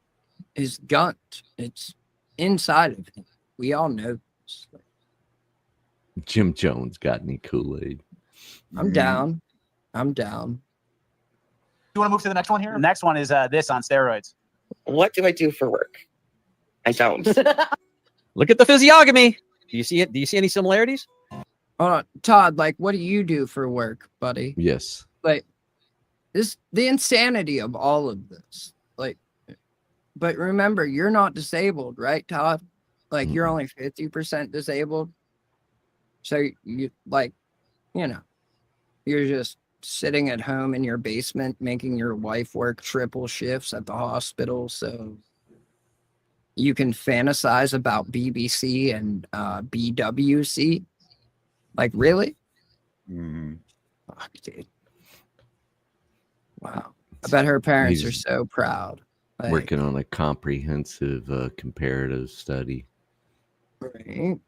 Speaker 6: his gunt, it's inside of him. We all know this.
Speaker 13: Jim Jones got any Kool-Aid?
Speaker 6: I'm down. I'm down.
Speaker 15: You want to move to the next one here?
Speaker 14: The next one is this on steroids.
Speaker 3: What do I do for work? I don't.
Speaker 16: Look at the physiognomy. Do you see it? Do you see any similarities?
Speaker 6: Hold on, Todd. Like, what do you do for work, buddy?
Speaker 13: Yes.
Speaker 6: Like, the insanity of all of this. Like, but remember, you're not disabled, right, Todd? Like, you're only 50% disabled. So you, like, you know, you're just sitting at home in your basement making your wife work triple shifts at the hospital so you can fantasize about BBC and BWC. Like, really? Fuck, dude. Wow. I bet her parents are so proud. Like,
Speaker 13: Working on a comprehensive comparative study.
Speaker 6: right?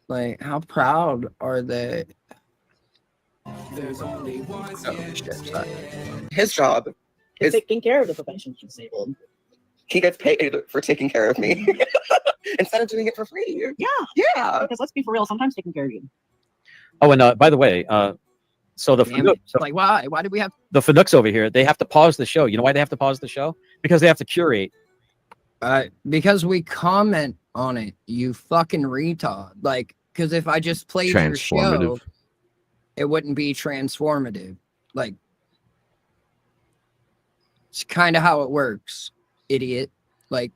Speaker 6: Like, how proud are they?
Speaker 3: There's only one. Oh, shit, sorry. His job is taking care of the profession he's disabled. He gets paid for taking care of me instead of doing it for free. Yeah. Because let's be for real, sometimes taking care of you.
Speaker 16: Oh, and by the way, so the
Speaker 6: Damn it. Like, why? Why did we have
Speaker 16: the Fanooks over here? They have to pause the show. You know why they have to pause the show? Because they have to curate.
Speaker 6: Because we comment on it, you fucking retard. Like, because if I just played your show, it wouldn't be transformative. Like, it's kind of how it works, idiot. Like,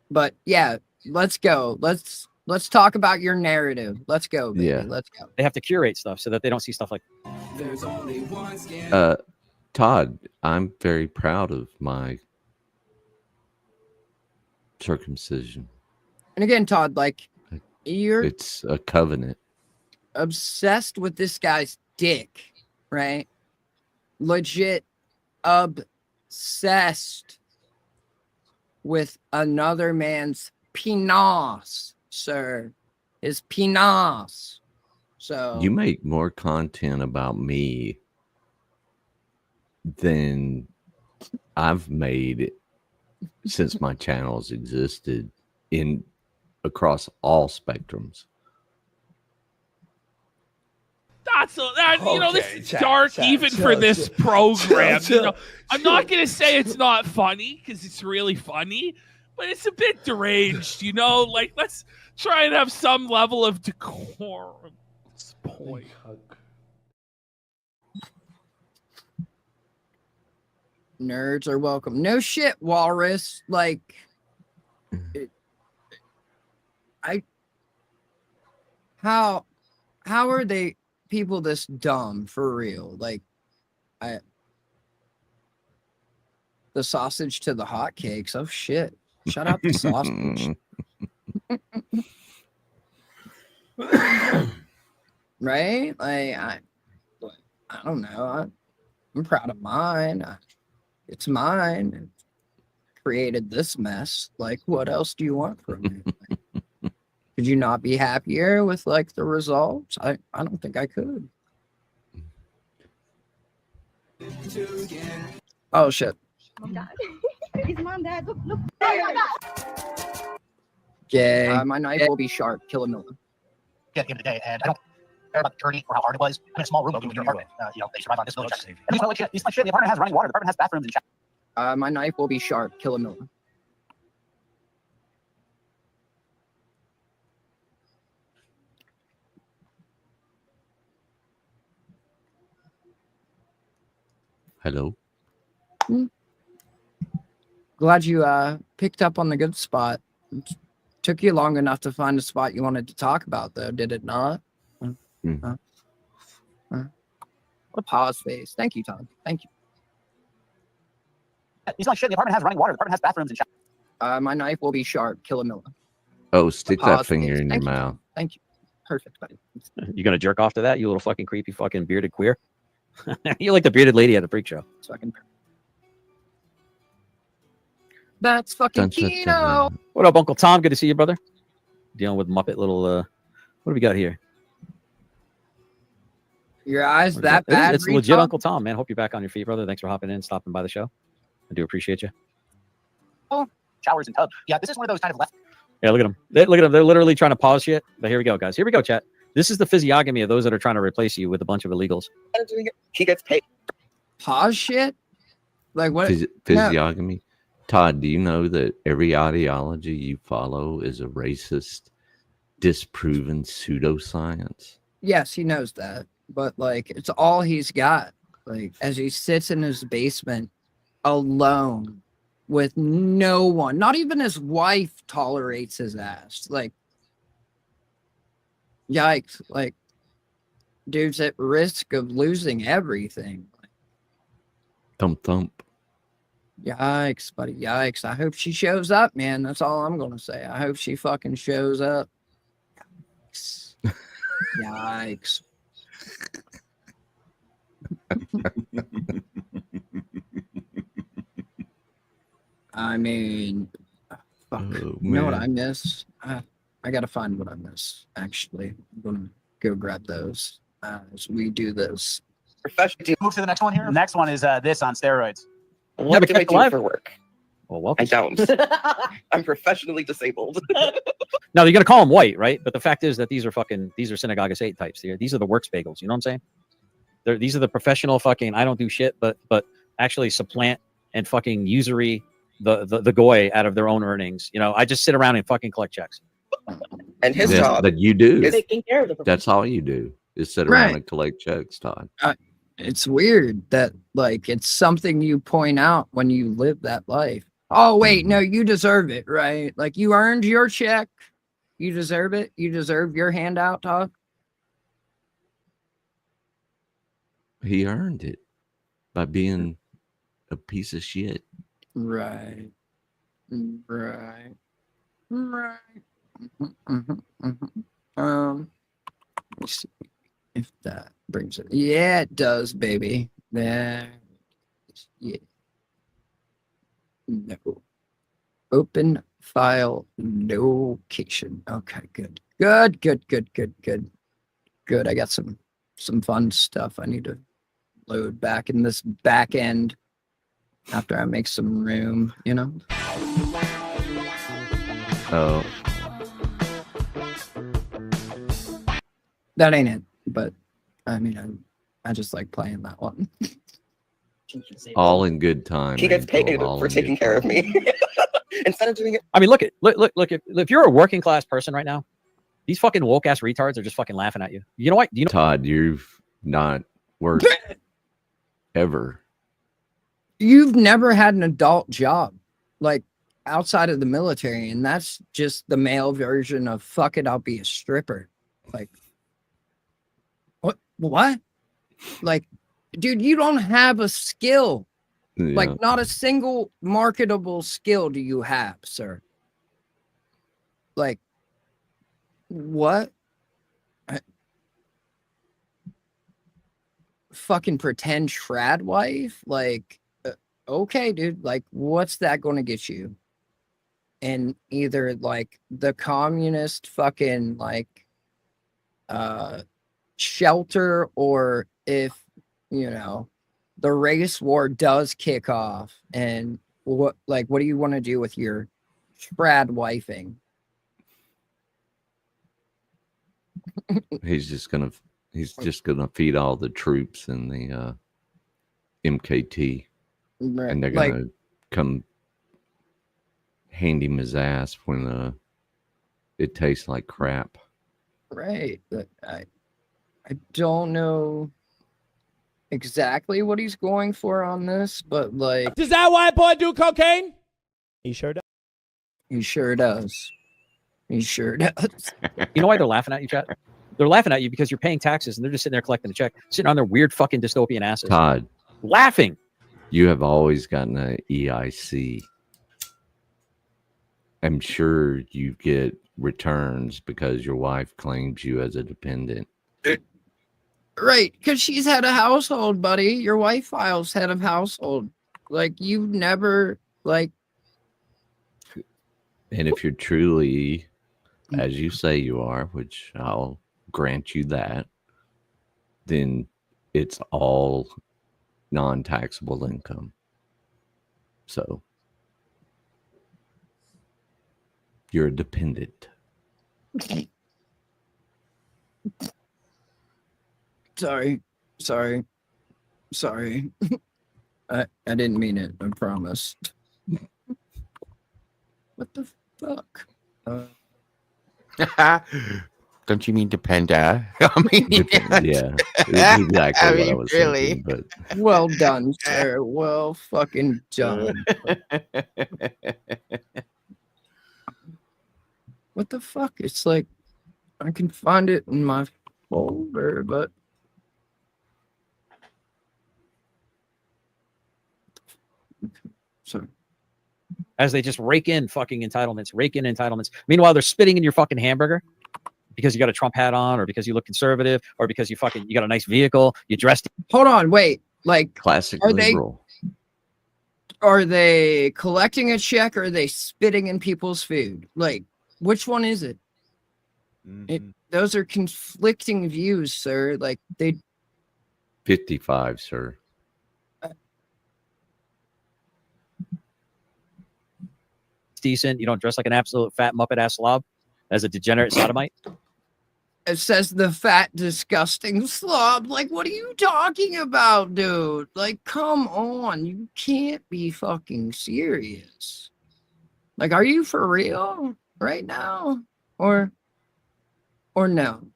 Speaker 6: but yeah, let's go. Let's talk about your narrative. Let's go, baby.
Speaker 13: Yeah.
Speaker 6: Let's go.
Speaker 16: They have to curate stuff so that they don't see stuff like.
Speaker 3: There's only one skin.
Speaker 13: Todd, I'm very proud of my circumcision.
Speaker 6: And again, Todd, like,
Speaker 13: It's a covenant.
Speaker 6: Obsessed with this guy's dick, right? Legit obsessed with another man's penis, sir. His penis. So
Speaker 13: You make more content about me than I've made since my channels existed across all spectrums.
Speaker 9: You know, this is dark even for this program. You know, I'm not gonna say it's not funny because it's really funny, but it's a bit deranged. You know, like, let's try and have some level of decorum at this point.
Speaker 6: nerds are welcome. No shit, Walrus. Like, how are they people this dumb for real? Like, the sausage to the hotcakes. Oh shit! Shut up, the sausage. Right? Like, I don't know. I'm proud of mine. It's mine. It created this mess. Like, what else do you want from me? Like, could you not be happier with, like, the results? I don't think I could. Oh shit.
Speaker 22: Mom, Dad. It's Mom, Dad. Look.
Speaker 6: Gay. My knife will be sharp. Kill a Miller.
Speaker 15: Yeah, at the end of the day, and I don't care about the dirty or how hard it was. I'm in a small room with your apartment. You know, they survive on disability checks. And these are like shit. The apartment has running water. The apartment has bathrooms and showers.
Speaker 6: My knife will be sharp. Kill a Miller.
Speaker 13: Hello.
Speaker 6: Glad you picked up on the good spot. Took you long enough to find a spot you wanted to talk about, though, did it not? What a pause face. Thank you, Tom. Thank you.
Speaker 15: These are like shit. The apartment has running water. The apartment has bathrooms and showers.
Speaker 6: My knife will be sharp. Kill a Miller.
Speaker 13: Oh, stick that
Speaker 6: Pause,
Speaker 13: finger
Speaker 6: please.
Speaker 13: in your
Speaker 6: Thank you.
Speaker 13: mouth.
Speaker 6: Thank you. Perfect, buddy.
Speaker 16: You gonna jerk off to that, you little fucking creepy fucking bearded queer? You're like the bearded lady at the freak show.
Speaker 6: Fucking. That's fucking
Speaker 13: Dun, dun,
Speaker 6: Kino.
Speaker 13: dun.
Speaker 16: What up, Uncle Tom? Good to see you, brother. Dealing with Muppet little. What do we got here?
Speaker 6: Your eyes
Speaker 16: What is
Speaker 6: that
Speaker 16: that? It is-
Speaker 6: bad?
Speaker 16: It's legit,
Speaker 6: retard?
Speaker 16: Uncle Tom, man. Hope you're back on your feet, brother. Thanks for hopping in, stopping by the show. I do appreciate you.
Speaker 15: Oh, showers and tub. Yeah, this is one of those kind of left.
Speaker 16: Yeah, look at them. Look at them. They're literally trying to pause shit. But here we go, guys. Here we go, chat. This is the physiognomy of those that are trying to replace you with a bunch of illegals.
Speaker 3: He gets paid.
Speaker 6: Pause shit? Like what?
Speaker 13: Physiognomy. Todd, do you know that every ideology you follow is a racist, disproven pseudoscience?
Speaker 6: Yes, he knows that. But like it's all he's got. Like as he sits in his basement alone with no one, not even his wife tolerates his ass. Like yikes. Like dude's at risk of losing everything.
Speaker 13: Thump thump.
Speaker 6: Yikes, buddy. Yikes. I hope she shows up, man. That's all I'm gonna say. I hope she fucking shows up. Yikes. Yikes. I mean, fuck. You know what I miss? I gotta find what I miss. Actually, I'm gonna go grab those as we do this.
Speaker 15: Move to the next one here.
Speaker 14: The next one is this on steroids.
Speaker 3: What do I do for work?
Speaker 16: Well, welcome.
Speaker 3: I don't. I'm professionally disabled.
Speaker 16: Now you're gonna call them white, right? But the fact is that these are synagogue of Satan types here. These are the works bagels. You know what I'm saying? These are the professional fucking I don't do shit, but actually supplant and fucking usury the goy out of their own earnings. You know, I just sit around and fucking collect checks.
Speaker 3: And his
Speaker 13: Yes,
Speaker 3: job
Speaker 13: that you do.
Speaker 3: is taking care of the
Speaker 13: That's all you do is sit around
Speaker 6: Right.
Speaker 13: and collect checks, Todd.
Speaker 6: It's weird that like it's something you point out when you live that life. Oh wait, no, you deserve it, right? Like you earned your check. You deserve it. You deserve your handout, Todd.
Speaker 13: He earned it by being a piece of shit.
Speaker 6: Right. Right. Right. Let's see if that brings it. Yeah, it does, baby. There. Yeah. No. Open file location. Okay, good. Good, good, good, good, good. Good. I got some fun stuff I need to load back in this back end after I make some room, you know?
Speaker 13: Oh.
Speaker 6: That ain't it, but I mean, I just like playing that one.
Speaker 13: All in good time.
Speaker 3: He gets paid
Speaker 13: Angel, all
Speaker 3: for
Speaker 13: in
Speaker 3: taking
Speaker 13: good
Speaker 3: care of
Speaker 13: time.
Speaker 3: me. Instead of doing it.
Speaker 16: I mean, look. If you're a working class person right now, these fucking woke ass retards are just fucking laughing at you. You know what? You know,
Speaker 13: Todd, you've not worked ever.
Speaker 6: You've never had an adult job, like outside of the military, and that's just the male version of fuck it, I'll be a stripper. Like, what? Like, dude, you don't have a skill.
Speaker 13: Yeah.
Speaker 6: Like, not a single marketable skill do you have, sir. Like, what? Fucking pretend trad wife? Like, okay, dude, like, what's that going to get you? And either, like, the communist fucking, like, shelter, or if, you know, the race war does kick off, and what do you want to do with your trad wifing?
Speaker 13: He's just gonna feed all the troops in the MKT,
Speaker 6: Right.
Speaker 13: and they're gonna come hand him his ass when it tastes like crap.
Speaker 6: Right. But I don't know exactly what he's going for on this, but like,
Speaker 2: Does that white boy do cocaine? He sure does.
Speaker 6: he sure does. He sure does.
Speaker 16: you know why they're laughing at you, chat? They're laughing at you because you're paying taxes and they're just sitting there collecting a check, sitting on their weird fucking dystopian asses.
Speaker 13: Todd,
Speaker 16: laughing.
Speaker 13: You have always gotten an EIC. I'm sure you get returns because your wife claims you as a dependent.
Speaker 6: Right, because she's head of household, buddy. Your wife files head of household. Like, you've never, like,
Speaker 13: And if you're truly, as you say you are, which I'll grant you that, then it's all non-taxable income. So you're a dependent.
Speaker 6: Sorry. I didn't mean it. I promise. What the fuck?
Speaker 17: Don't you mean dependa? I mean,
Speaker 13: yeah, it's exactly what I was
Speaker 17: really?
Speaker 13: thinking. But
Speaker 6: Well done, sir. Well fucking done. What the fuck? It's like I can find it in my folder, but sorry.
Speaker 16: As they just rake in fucking entitlements. Meanwhile, they're spitting in your fucking hamburger because you got a Trump hat on, or because you look conservative, or because you got a nice vehicle, you dressed.
Speaker 6: Hold on, wait. Like,
Speaker 13: classic
Speaker 6: are
Speaker 13: liberal.
Speaker 6: Are they collecting a check, or are they spitting in people's food? Like, which one is it? Those are conflicting views, sir. Like, they
Speaker 13: 55, sir.
Speaker 16: Decent. You don't dress like an absolute fat muppet ass slob as a degenerate sodomite.
Speaker 6: It says the fat, disgusting slob. Like, what are you talking about, dude? Like, come on. You can't be fucking serious. Like, are you for real right now? Or no?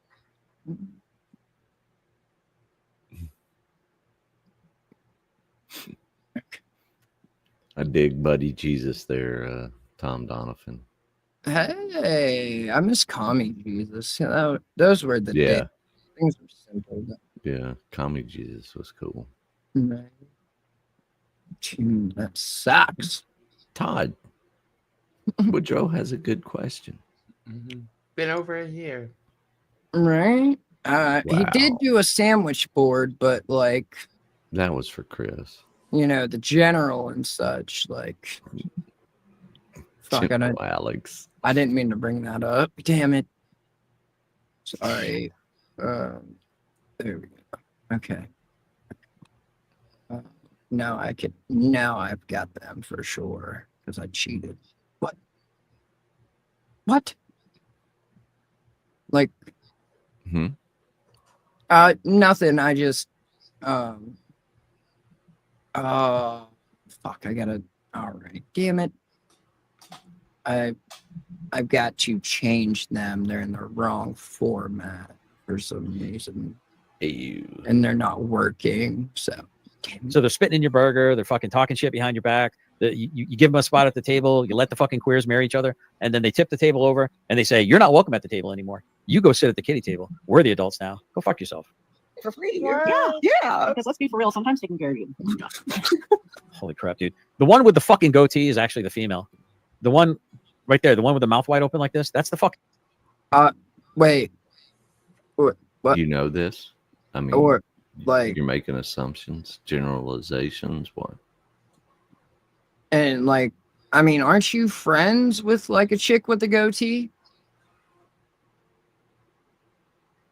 Speaker 13: I dig Buddy Jesus there, Tom Donovan.
Speaker 6: Hey, I miss Commie Jesus. You know, those were the days. Things were simple.
Speaker 13: Yeah, Commie Jesus was cool.
Speaker 6: Right. That sucks.
Speaker 13: Todd, Woodrow has a good question.
Speaker 17: Been over a year.
Speaker 6: Right? He did
Speaker 13: Wow.
Speaker 6: do a sandwich board, but like,
Speaker 13: That was for Chris.
Speaker 6: you know, the general and such, like, fuck,
Speaker 13: Alex.
Speaker 6: I didn't mean to bring that up. Damn it. Sorry. There we go. Okay. Now I've got them for sure because I cheated. What? Like, nothing. I just, fuck, I gotta, all right. Damn it. I've got to change them. They're in the wrong format for some reason. And they're not working. So
Speaker 16: they're spitting in your burger. They're fucking talking shit behind your back. You give them a spot at the table. You let the fucking queers marry each other. And then they tip the table over and they say, you're not welcome at the table anymore. You go sit at the kiddie table. We're the adults now. Go fuck yourself.
Speaker 8: For free. Yeah. Because let's be for real, sometimes taking care of you.
Speaker 16: Holy crap, dude. The one with the fucking goatee is actually the female. The one right there, the one with the mouth wide open like this, that's the fuck.
Speaker 6: Wait. What?
Speaker 13: You know this? I mean,
Speaker 6: or like
Speaker 13: you're making assumptions, generalizations. What?
Speaker 6: And like, I mean, aren't you friends with like a chick with a goatee?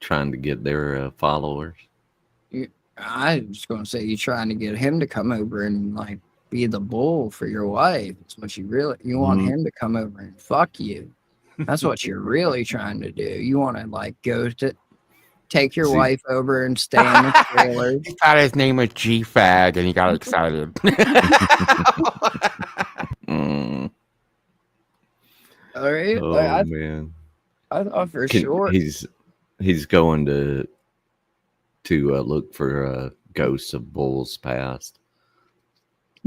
Speaker 13: Trying to get their followers.
Speaker 6: I was going to say you trying to get him to come over and like be the bull for your wife. That's what you want him to come over and fuck you. That's what you're really trying to do. You want to like go to take your wife over and stay in the trailer.
Speaker 17: He thought his name was G-Fag and he got excited.
Speaker 6: All right.
Speaker 13: Oh man.
Speaker 6: I thought for sure.
Speaker 13: He's going to look for ghosts of bulls past.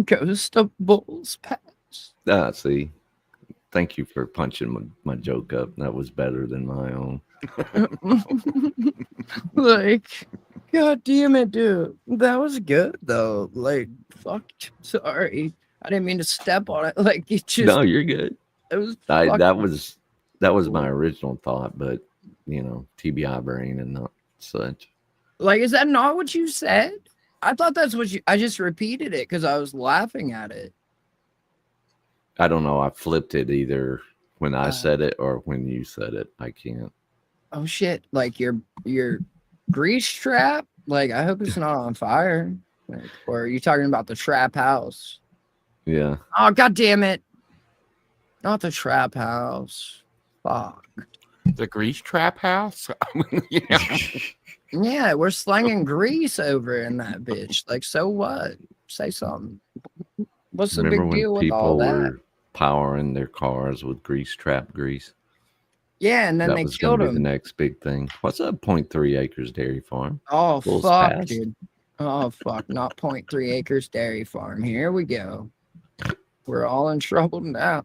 Speaker 6: Ghost of bulls past.
Speaker 13: See. Thank you for punching my joke up. That was better than my own.
Speaker 6: Like, god damn it, dude. That was good though. Like, fuck. Sorry. I didn't mean to step on it. Like, it just.
Speaker 13: No, you're good.
Speaker 6: It was.
Speaker 13: That was my original thought, but you know, TBI brain and not such.
Speaker 6: Like, is that not what you said? I thought that's what I just repeated it because I was laughing at it.
Speaker 13: I don't know. I flipped it either When I said it or when you said it, I can't.
Speaker 6: Oh shit! Like your grease trap. Like I hope it's not on fire. Like, or are you talking about the trap house?
Speaker 13: Yeah.
Speaker 6: Oh god damn it! Not the trap house. Fuck.
Speaker 17: The grease trap house.
Speaker 6: Yeah, we're slanging grease over in that bitch. Like, so what? Say something. What's the
Speaker 13: Remember
Speaker 6: big
Speaker 13: when
Speaker 6: deal with
Speaker 13: people
Speaker 6: all that?
Speaker 13: were powering their cars with grease trap grease?
Speaker 6: Yeah, and then
Speaker 13: That
Speaker 6: they
Speaker 13: was going
Speaker 6: killed
Speaker 13: to be the
Speaker 6: him.
Speaker 13: next big thing. What's up, 0.3 acres dairy farm?
Speaker 6: Oh
Speaker 13: Full
Speaker 6: fuck,
Speaker 13: spaz.
Speaker 6: dude. Oh fuck, not 0.3 acres dairy farm. Here we go. We're all in trouble now.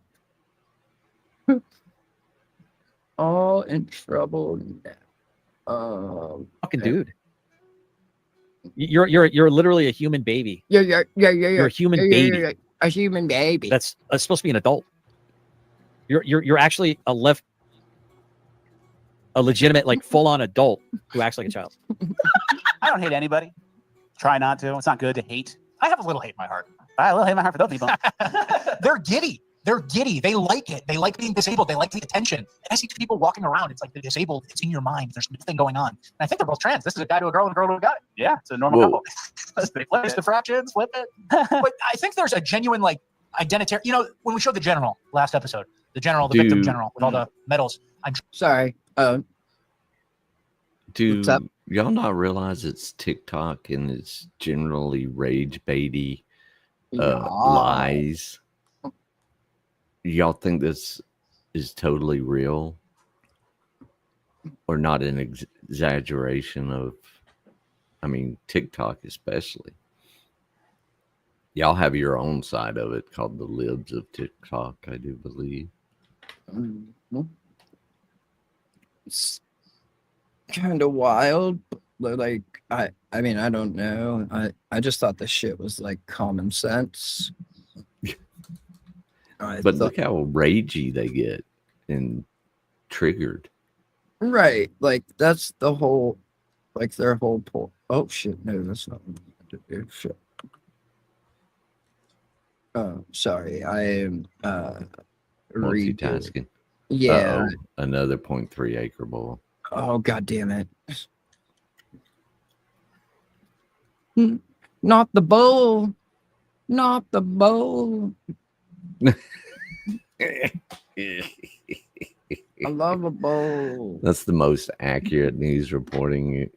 Speaker 6: All in trouble now.
Speaker 16: Fucking dude. You're literally a human baby.
Speaker 6: Yeah.
Speaker 16: You're a human baby.
Speaker 6: Yeah. A human baby.
Speaker 16: That's supposed to be an adult. You're actually a legitimate, like full on adult who acts like a child.
Speaker 14: I don't hate anybody. Try not to. It's not good to hate.
Speaker 15: I have a little hate in my heart.
Speaker 14: I have a little hate in my heart for those people.
Speaker 15: They're giddy. They're giddy. They like it. They like being disabled. They like the attention. And I see people walking around. It's like they're disabled. It's in your mind. There's nothing going on. And I think they're both trans. This is a guy to a girl and a girl to a guy.
Speaker 14: Yeah, it's a normal
Speaker 13: Whoa.
Speaker 14: couple.
Speaker 15: They flip the fractions, flip it. But I think there's a genuine like identitarian. You know, when we showed the general last episode, the victim general with all the medals. I'm
Speaker 6: sorry.
Speaker 13: Do
Speaker 6: What's up?
Speaker 13: y'all not realize it's TikTok and it's generally rage baity lies? Y'all think this is totally real or not an exaggeration of, I mean, TikTok especially? Y'all have your own side of it called the libs of TikTok, I do believe.
Speaker 6: It's kind of wild. But like, I mean, I don't know. I just thought the shit was like common sense.
Speaker 13: But look how ragey they get and triggered.
Speaker 6: Right. Like that's the whole, like their whole point. Oh shit. No, that's not what I meant to do. Shit. Oh, sorry. I am
Speaker 13: Multitasking.
Speaker 6: Yeah.
Speaker 13: Uh-oh, another 0.3 acre bowl.
Speaker 6: Oh god damn it. Not the bowl. Not the bowl. I love a bowl.
Speaker 13: That's the most accurate news reporting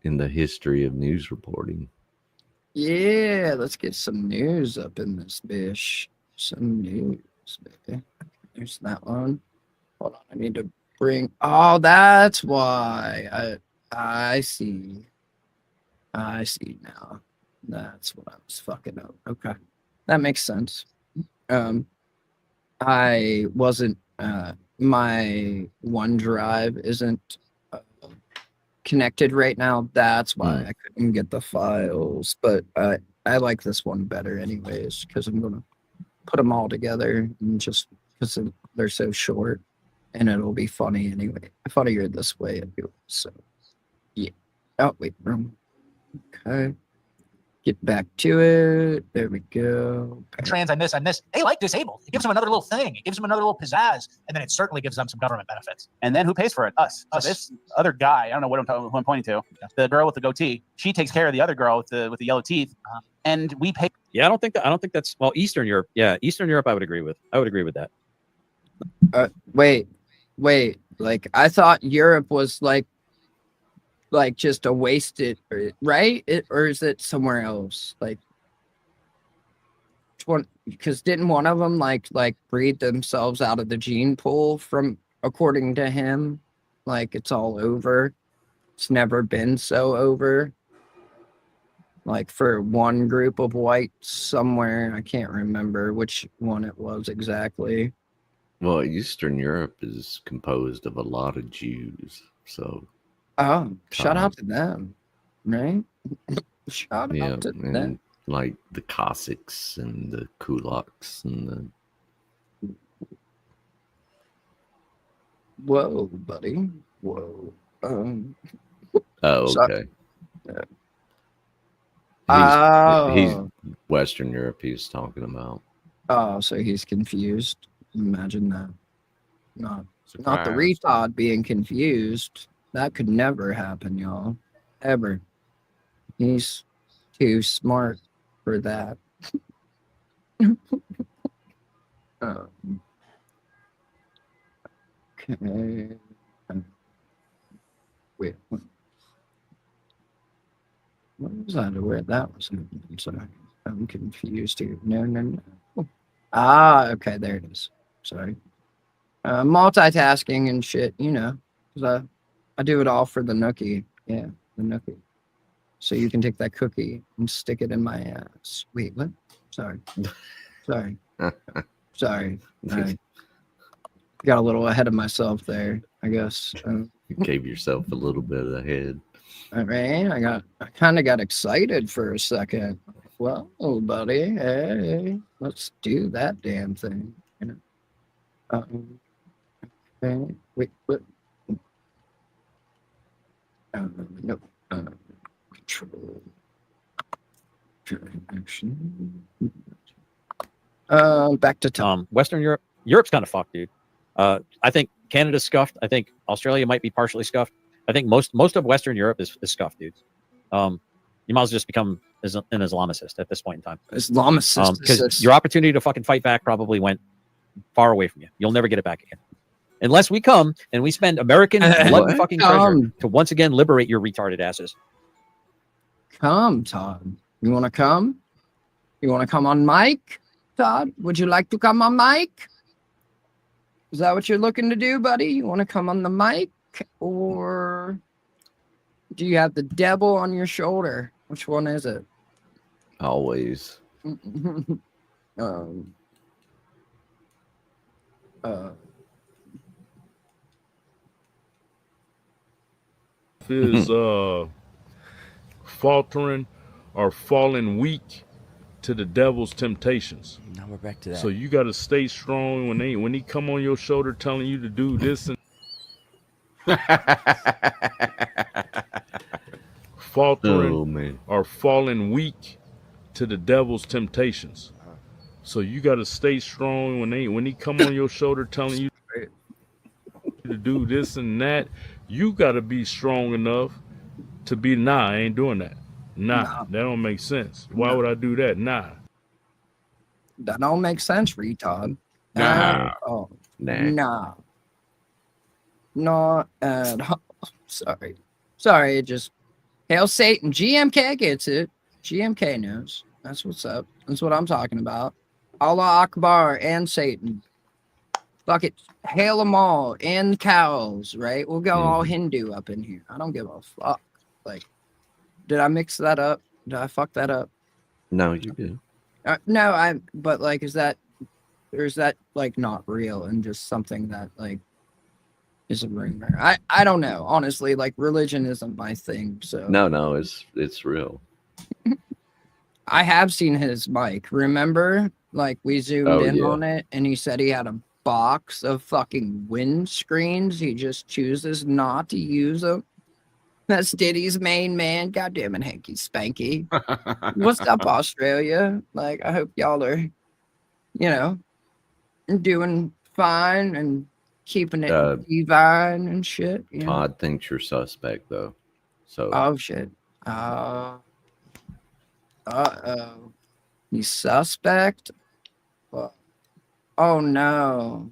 Speaker 13: in the history of news reporting.
Speaker 6: Yeah, let's get some news up in this bitch. Some news, baby. There's that one. Hold on, I need to bring. Oh, that's why. I see. I see now. That's what I was fucking up. Okay, that makes sense. I wasn't. My OneDrive isn't connected right now. That's why I couldn't get the files. But I like this one better, anyways, because I'm gonna put them all together and just because they're so short, and it'll be funny anyway. Funnier this way, anyway. So yeah. Oh wait, room. Okay. Get back to it. There we go.
Speaker 15: trans, I'm this. They like disabled. It gives them another little thing. It gives them another little pizzazz, and then it certainly gives them some government benefits.
Speaker 14: And then who pays for it? Us. So this other guy, I don't know who I'm pointing to. The girl with the goatee. She takes care of the other girl with the yellow teeth, and we pay.
Speaker 16: Yeah, I don't think that's well. Eastern Europe. Yeah, Eastern Europe. I would agree with that.
Speaker 6: Wait. Like I thought Europe was like just a wasted, right? Or is it somewhere else? Like, because didn't one of them like breed themselves out of the gene pool from, according to him, like it's all over. It's never been so over. Like for one group of whites somewhere, I can't remember which one it was exactly.
Speaker 13: Well, Eastern Europe is composed of a lot of Jews, so.
Speaker 6: Oh, shout out to them, right? Shout out to them.
Speaker 13: Like the Cossacks and the Kulaks and the.
Speaker 6: Whoa, buddy. Whoa.
Speaker 13: Oh, okay. He's Western Europe he's talking about.
Speaker 6: Oh, so he's confused. Imagine that. Not the retard being confused. That could never happen, y'all. Ever. He's too smart for that. Okay. Wait. What was that? Where that was? I'm sorry. I'm confused here. No. Ah, okay. There it is. Sorry. Multitasking and shit, you know. Because I do it all for the nookie. Yeah, the nookie. So you can take that cookie and stick it in my ass. Wait, what? Sorry. Sorry. I got a little ahead of myself there, I guess.
Speaker 13: You gave yourself a little bit ahead.
Speaker 6: All right, I kind of got excited for a second. Well, buddy, hey, let's do that damn thing. You know? Okay, wait, what? No. Control. Action. Back to Tom.
Speaker 16: Western Europe. Europe's kind of fucked, dude. I think Canada's scuffed. I think Australia might be partially scuffed. I think most of Western Europe is scuffed, dudes. You might as well just become an Islamicist at this point in time.
Speaker 6: Islamicist.
Speaker 16: Because your opportunity to fucking fight back probably went far away from you. You'll never get it back again. Unless we come and we spend American blood and fucking treasure to once again liberate your retarded asses.
Speaker 6: Come, Todd. You want to come? You want to come on mic, Todd? Would you like to come on mic? Is that what you're looking to do, buddy? You want to come on the mic? Or do you have the devil on your shoulder? Which one is it?
Speaker 13: Always.
Speaker 2: Is faltering or falling weak to the devil's temptations.
Speaker 7: Now we're back to that.
Speaker 2: So you got to stay strong when he come on your shoulder telling you to do this and faltering or falling weak to the devil's temptations. So you got to stay strong when he come on your shoulder telling you to do this and that. You got to be strong enough to be, I ain't doing that. That don't make sense. Why would I do that?
Speaker 6: That don't make sense, retard. Not at all. Sorry, it just hail Satan. GMK gets it. GMK knows. That's what's up. That's what I'm talking about. Allah Akbar and Satan. Fuck it. Hail them all and cows, right? We'll go all Hindu up in here. I don't give a fuck. Like, did I mix that up? Did I fuck that up?
Speaker 13: No, you did.
Speaker 6: No, but like, is that like not real and just something that like is a rumor? I don't know. Honestly, like religion isn't my thing. So
Speaker 13: No, it's real.
Speaker 6: I have seen his mic. Remember? Like we zoomed in on it and he said he had a box of fucking windscreens. He just chooses not to use them. That's Diddy's main man. Goddamn it, Hanky Spanky. What's up, Australia? Like, I hope y'all are, doing fine and keeping it divine and shit.
Speaker 13: Todd thinks you're suspect, though. So.
Speaker 6: Oh, shit. He's suspect? Oh, no.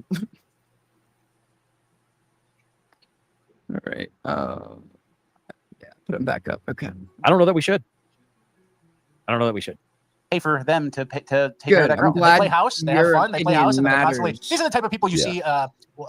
Speaker 6: All right. Yeah, put him back up. Okay.
Speaker 16: I don't know that we should.
Speaker 14: Pay for them to take care of that girl. They play house. They have fun. They play house, and they're constantly. These are the type of people you see,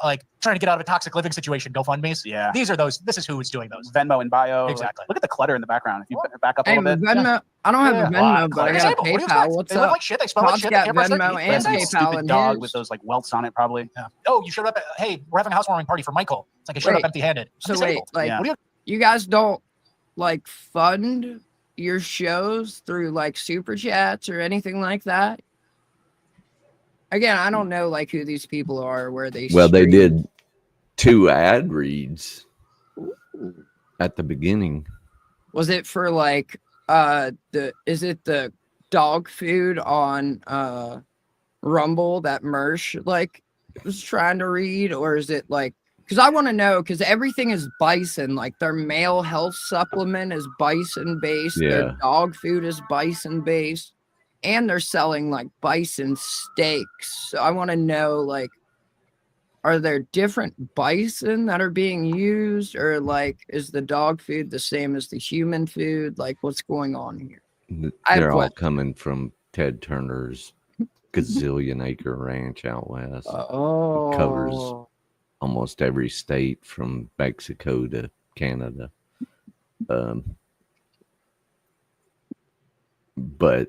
Speaker 14: like trying to get out of a toxic living situation. GoFundMe's. Yeah. These are those. This is who's doing those. Venmo and bio.
Speaker 15: Exactly.
Speaker 14: Look at the clutter in the background. If you put it back up a little bit.
Speaker 6: Venmo. I don't have a Venmo, but I got a PayPal. What's
Speaker 14: they
Speaker 6: up?
Speaker 14: look like shit. They smell like shit.
Speaker 6: Got Venmo and PayPal
Speaker 14: stupid
Speaker 6: and
Speaker 14: dog
Speaker 6: his.
Speaker 14: with those like welts on it, probably.
Speaker 15: Yeah. Oh, you showed up. Hey, we're having a housewarming party for Michael. It's like I showed up empty-handed.
Speaker 6: So wait, like, you guys don't like fund your shows through like super chats or anything like that? Again, I don't know like who these people are, where they
Speaker 13: they did 2 ad reads at the beginning.
Speaker 6: Was it for like is it the dog food on Rumble that Mersh like was trying to read, or is it like? Because I want to know, because everything is bison. Like their male health supplement is bison based.
Speaker 13: Yeah.
Speaker 6: Their dog food is bison based, and they're selling like bison steaks. So I want to know, like, are there different bison that are being used, or like is the dog food the same as the human food? Like, what's going on here?
Speaker 13: They're all coming from Ted Turner's gazillion acre ranch out west. It covers almost every state from Mexico to Canada. But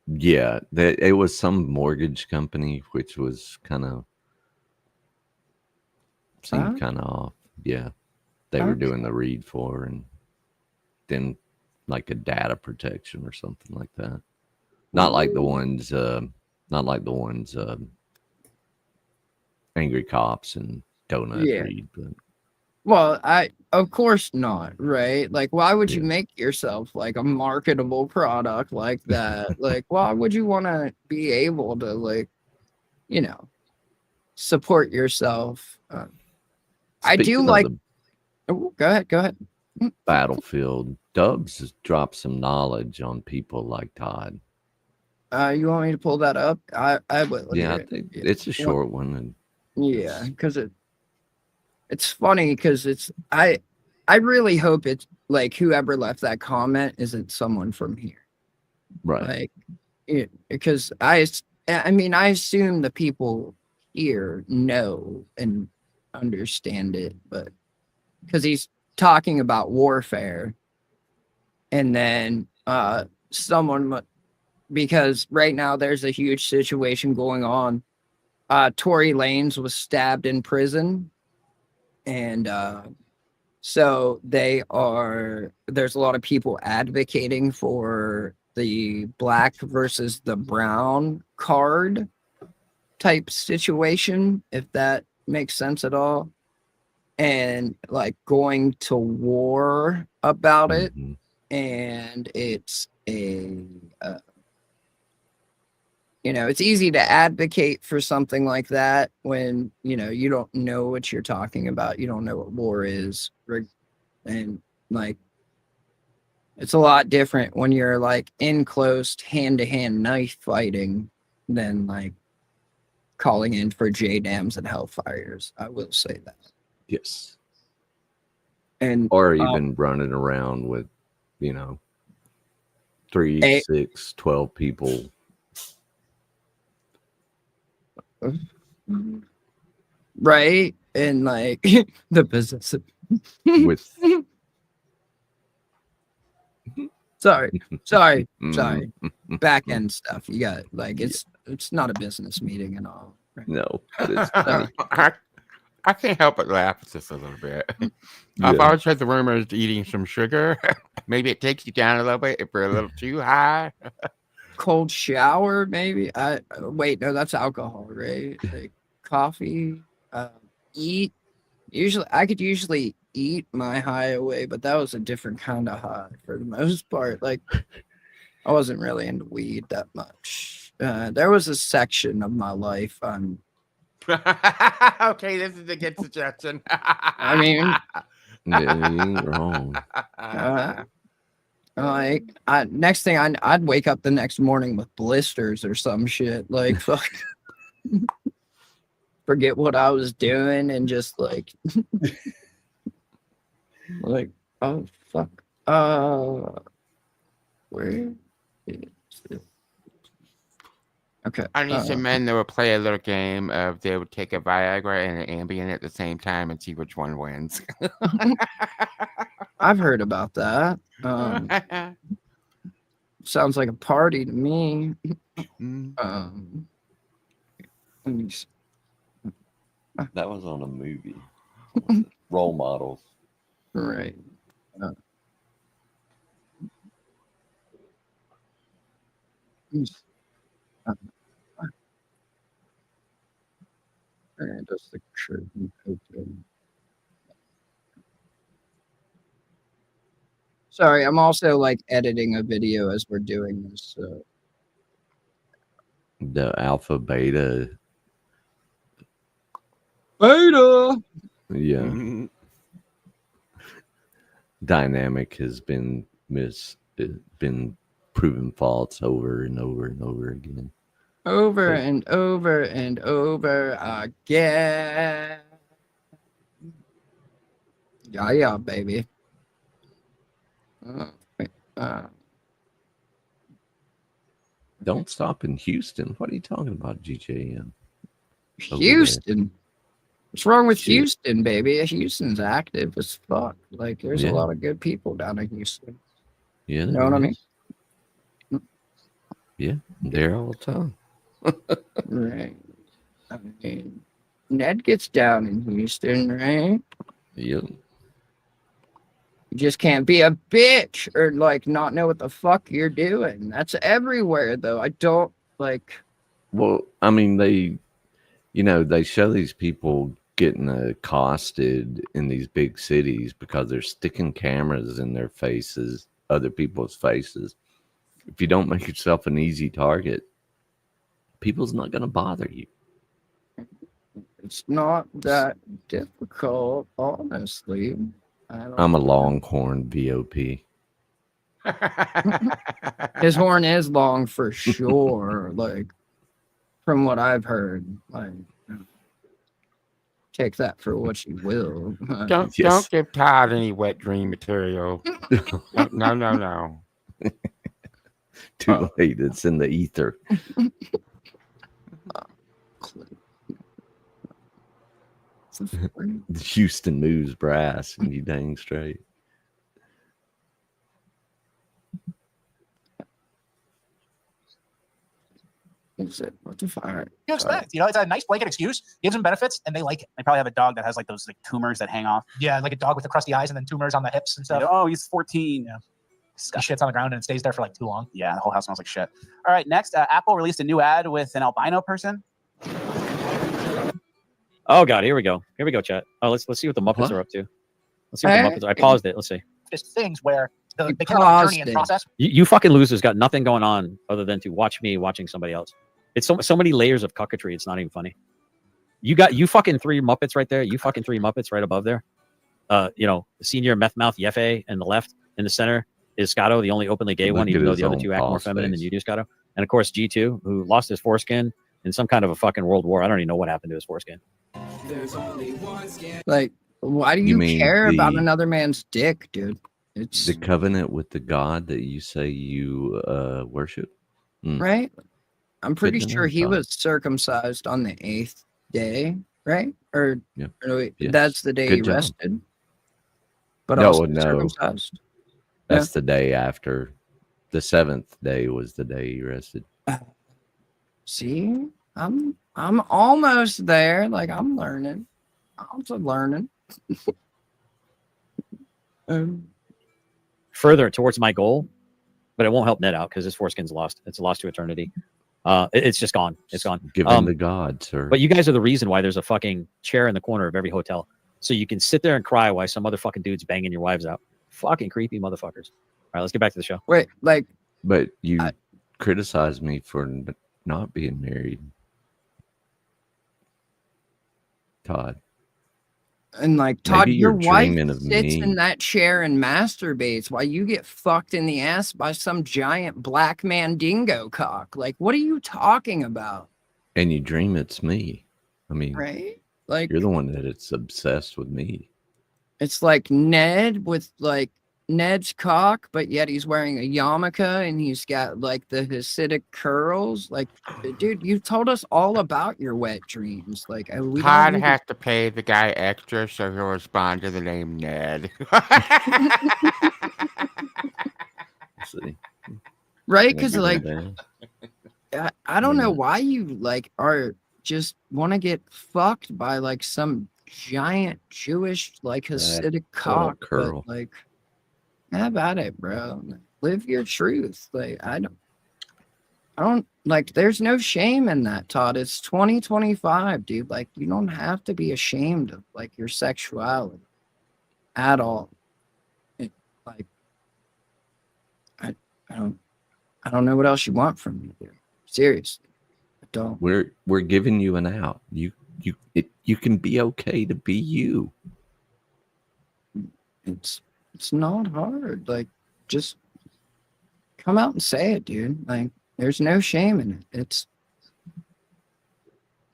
Speaker 13: yeah, it was some mortgage company, which was seemed kind of off. Yeah, they were doing the read for, and then like a data protection or something like that. Not like the ones, Angry Cops and Donut Read, but
Speaker 6: well, of course not, right? Like, why would you make yourself like a marketable product like that? Like, why would you want to be able to, like, you know, support yourself? I do like. Oh, go ahead.
Speaker 13: Battlefield Dubs has dropped some knowledge on people like Todd.
Speaker 6: You want me to pull that up? I will.
Speaker 13: Yeah, I think it's a short one. And
Speaker 6: yeah, because it's funny because I really hope it's like whoever left that comment isn't someone from here,
Speaker 13: right?
Speaker 6: Like, because I mean I assume the people here know and understand it, but because he's talking about warfare, and then someone, because right now there's a huge situation going on. Tory Lanez was stabbed in prison, and so there's a lot of people advocating for the black versus the brown card type situation, if that makes sense at all, and like going to war about it. And it's it's easy to advocate for something like that when, you don't know what you're talking about. You don't know what war is. And like, it's a lot different when you're like in close hand-to-hand knife fighting than like calling in for JDAMs and Hellfires. I will say that.
Speaker 13: Yes.
Speaker 6: Or
Speaker 13: even running around with, 3, 6, 12 people.
Speaker 6: Right? And like the business
Speaker 13: with
Speaker 6: sorry. Back end stuff. You got like it's not a business meeting at all. Right?
Speaker 13: No. But
Speaker 17: I can't help but laugh just a little bit. I've always heard the rumors eating some sugar. Maybe it takes you down a little bit if you're a little too high.
Speaker 6: Cold shower, maybe. Wait, no, that's alcohol, right? Like coffee, eat. I could usually eat my high away, but that was a different kind of high for the most part. Like I wasn't really into weed that much. There was a section of my life
Speaker 17: okay, this is a good suggestion.
Speaker 6: I mean,
Speaker 13: yeah, you ain't wrong.
Speaker 6: Next thing I'd wake up the next morning with blisters or some shit. Like fuck, forget what I was doing and just like, like oh fuck, where is it? Okay.
Speaker 17: I need some men that would play a little game of they would take a Viagra and an Ambien at the same time and see which one wins.
Speaker 6: I've heard about that. Sounds like a party to me. Let me see.
Speaker 13: That was on a movie. Role Models.
Speaker 6: Right. Just the shirt. Sorry, I'm also like editing a video as we're doing this. So.
Speaker 13: The alpha beta
Speaker 6: Beta.
Speaker 13: Yeah. Dynamic has been proven false over and over and over again.
Speaker 6: Over and over and over again. Yeah, baby.
Speaker 13: Don't stop in Houston. What are you talking about, GJM?
Speaker 6: Houston. What's wrong with Houston, baby? Houston's active as fuck. Like, there's a lot of good people down in Houston.
Speaker 13: Yeah,
Speaker 6: You know what I mean?
Speaker 13: Yeah, I'm there all the time.
Speaker 6: Right. I mean, Ned gets down in Houston, right?
Speaker 13: Yep.
Speaker 6: You just can't be a bitch or like not know what the fuck you're doing. That's everywhere, though. I don't like.
Speaker 13: Well, I mean, they show these people getting accosted in these big cities because they're sticking cameras in their faces, other people's faces. If you don't make yourself an easy target, people's not going to bother you.
Speaker 6: It's not that difficult, honestly.
Speaker 13: I'm a longhorn VOP.
Speaker 6: His horn is long for sure. Like, from what I've heard, like, take that for what you will.
Speaker 17: Don't give Todd any wet dream material. No.
Speaker 13: Too late. It's in the ether. Houston moves brass, and you dang straight.
Speaker 6: What the fire?
Speaker 15: You expect, it's a nice blanket excuse, gives them benefits, and they like it.
Speaker 14: They probably have a dog that has like those like tumors that hang off.
Speaker 15: Yeah, like a dog with the crusty eyes and then tumors on the hips and stuff.
Speaker 14: Oh, he's 14.
Speaker 15: Yeah. He shits on the ground and it stays there for like too long.
Speaker 14: Yeah, the whole house smells like shit. All right, next, Apple released a new ad with an albino person.
Speaker 16: Oh God, here we go, chat. Oh, let's see what the Muppets are up to. Let's see what the Muppets are. I paused it. Let's see.
Speaker 15: Just things where they care about the journey and process.
Speaker 16: You fucking losers got nothing going on other than to watch me watching somebody else. It's so many layers of cucketry. It's not even funny. You fucking 3 Muppets right there. You fucking 3 Muppets right above there. Senior meth mouth Yefe in the left. In the center is Scotto, the only openly gay one, even though the other 2 act more feminine than you do, Scotto. And of course G2, who lost his foreskin in some kind of a fucking world war. I don't even know what happened to his foreskin.
Speaker 6: Like, why do you care about another man's dick, dude? It's
Speaker 13: the covenant with the God that you say you worship,
Speaker 6: right? I'm pretty sure he was circumcised on the 8th day, right? Or that's the day he rested. But also circumcised.
Speaker 13: That's the day after. The 7th day was the day he rested.
Speaker 6: See, I'm almost there. Like, I'm learning. I'm also learning.
Speaker 16: Further towards my goal, but it won't help Ned out because his foreskin's lost. It's a lost to eternity. It's just gone. It's gone.
Speaker 13: Give him to God, sir.
Speaker 16: But you guys are the reason why there's a fucking chair in the corner of every hotel, so you can sit there and cry while some other fucking dude's banging your wives out. Fucking creepy motherfuckers. All right, let's get back to the show.
Speaker 6: Wait, like,
Speaker 13: but you criticize me for not being married, Todd.
Speaker 6: And like, Todd, your wife sits in that chair and masturbates while you get fucked in the ass by some giant black mandingo cock. Like, what are you talking about?
Speaker 13: And you dream it's me. I mean,
Speaker 6: right? Like,
Speaker 13: you're the one that it's obsessed with me.
Speaker 6: It's like Ned with like Ned's cock, but yet he's wearing a yarmulke and he's got like the Hasidic curls. Like, dude, you told us all about your wet dreams. Like,
Speaker 17: Todd has to pay the guy extra so he'll respond to the name Ned.
Speaker 6: Right? Because like, I don't know why you like are just want to get fucked by like some giant Jewish like Hasidic cock.
Speaker 13: Curl.
Speaker 6: But, like, how about it, bro? Live your truth. Like, I don't like, there's no shame in that, Todd. It's 2025, dude. Like, you don't have to be ashamed of like your sexuality at all. Like, I don't know what else you want from me, dude. Seriously. I don't.
Speaker 13: We're giving you an out. You You can be okay to be you.
Speaker 6: It's not hard. Like, just come out and say it, dude. Like, there's no shame in it.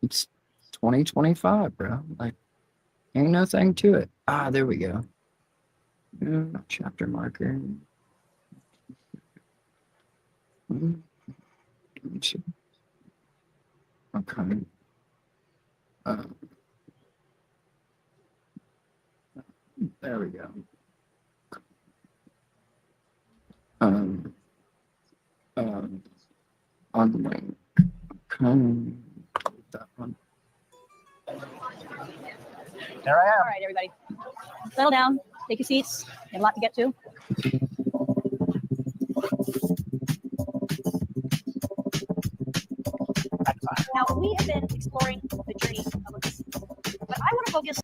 Speaker 6: It's 2025, bro. Like, ain't no thing to it. Ah, there we go. Chapter marker. Okay. There we go. On the link. That one.
Speaker 15: There I am.
Speaker 7: All right, everybody. Settle down. Take your seats. You have a lot to get to. Now, we have been exploring the journey of this, but I want to focus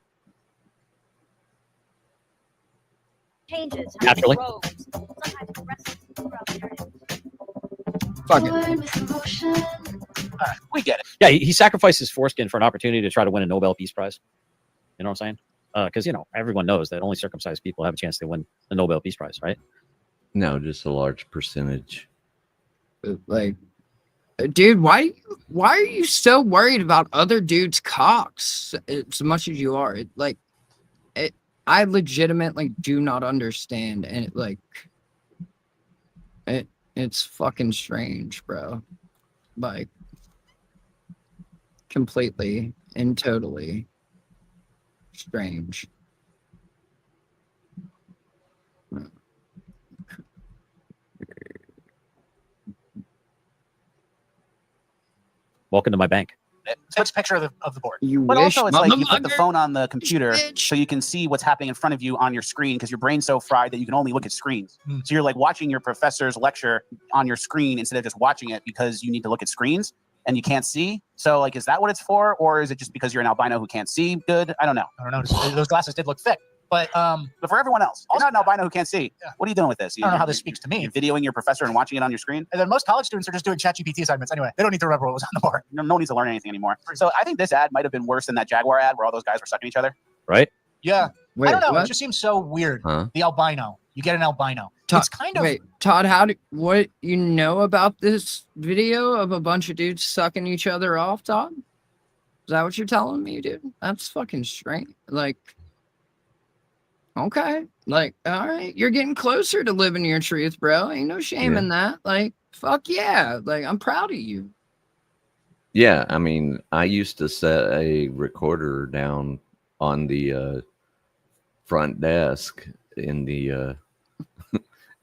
Speaker 7: changes, how
Speaker 16: Naturally.
Speaker 7: it grows, sometimes progresses throughout the narrative.
Speaker 6: Fuck it.
Speaker 14: We get it.
Speaker 16: Yeah, he sacrificed his foreskin for an opportunity to try to win a Nobel Peace Prize. You know what I'm saying? Because, everyone knows that only circumcised people have a chance to win the Nobel Peace Prize, right?
Speaker 13: No, just a large percentage.
Speaker 6: Like, dude, why are you so worried about other dudes' cocks as much as you are? I legitimately do not understand, and it's fucking strange, bro. Like, completely and totally strange.
Speaker 16: Welcome to my bank.
Speaker 15: Switch picture of the board.
Speaker 14: But also, it's like you put the phone on the computer so you can see what's happening in front of you on your screen because your brain's so fried that you can only look at screens. So you're like watching your professor's lecture on your screen instead of just watching it because you need to look at screens and you can't see. So, like, is that what it's for? Or is it just because you're an albino who can't see good? I don't know.
Speaker 15: I don't know. Those glasses did look thick. But
Speaker 14: for everyone else, you're not an albino who can't see. What are you doing with this?
Speaker 15: I don't know how this speaks to me.
Speaker 14: You're videoing your professor and watching it on your screen?
Speaker 15: And then most college students are just doing ChatGPT assignments anyway. They don't need to remember what was on the board.
Speaker 14: No one needs to learn anything anymore. So I think this ad might have been worse than that Jaguar ad where all those guys were sucking each other.
Speaker 16: Right?
Speaker 15: Yeah.
Speaker 6: Wait,
Speaker 15: I don't know.
Speaker 6: what?
Speaker 15: It just seems so weird.
Speaker 13: Huh?
Speaker 15: The albino. You get an albino.
Speaker 6: Todd,
Speaker 15: It's kind of
Speaker 6: wait, Todd, what you know about this video of a bunch of dudes sucking each other off, Todd? Is that what you're telling me, dude? That's fucking strange. Like, okay. Like, all right, you're getting closer to living your truth, bro. Ain't no shame in that. Like, fuck yeah. Like, I'm proud of you.
Speaker 13: Yeah, I mean, I used to set a recorder down on the front desk in the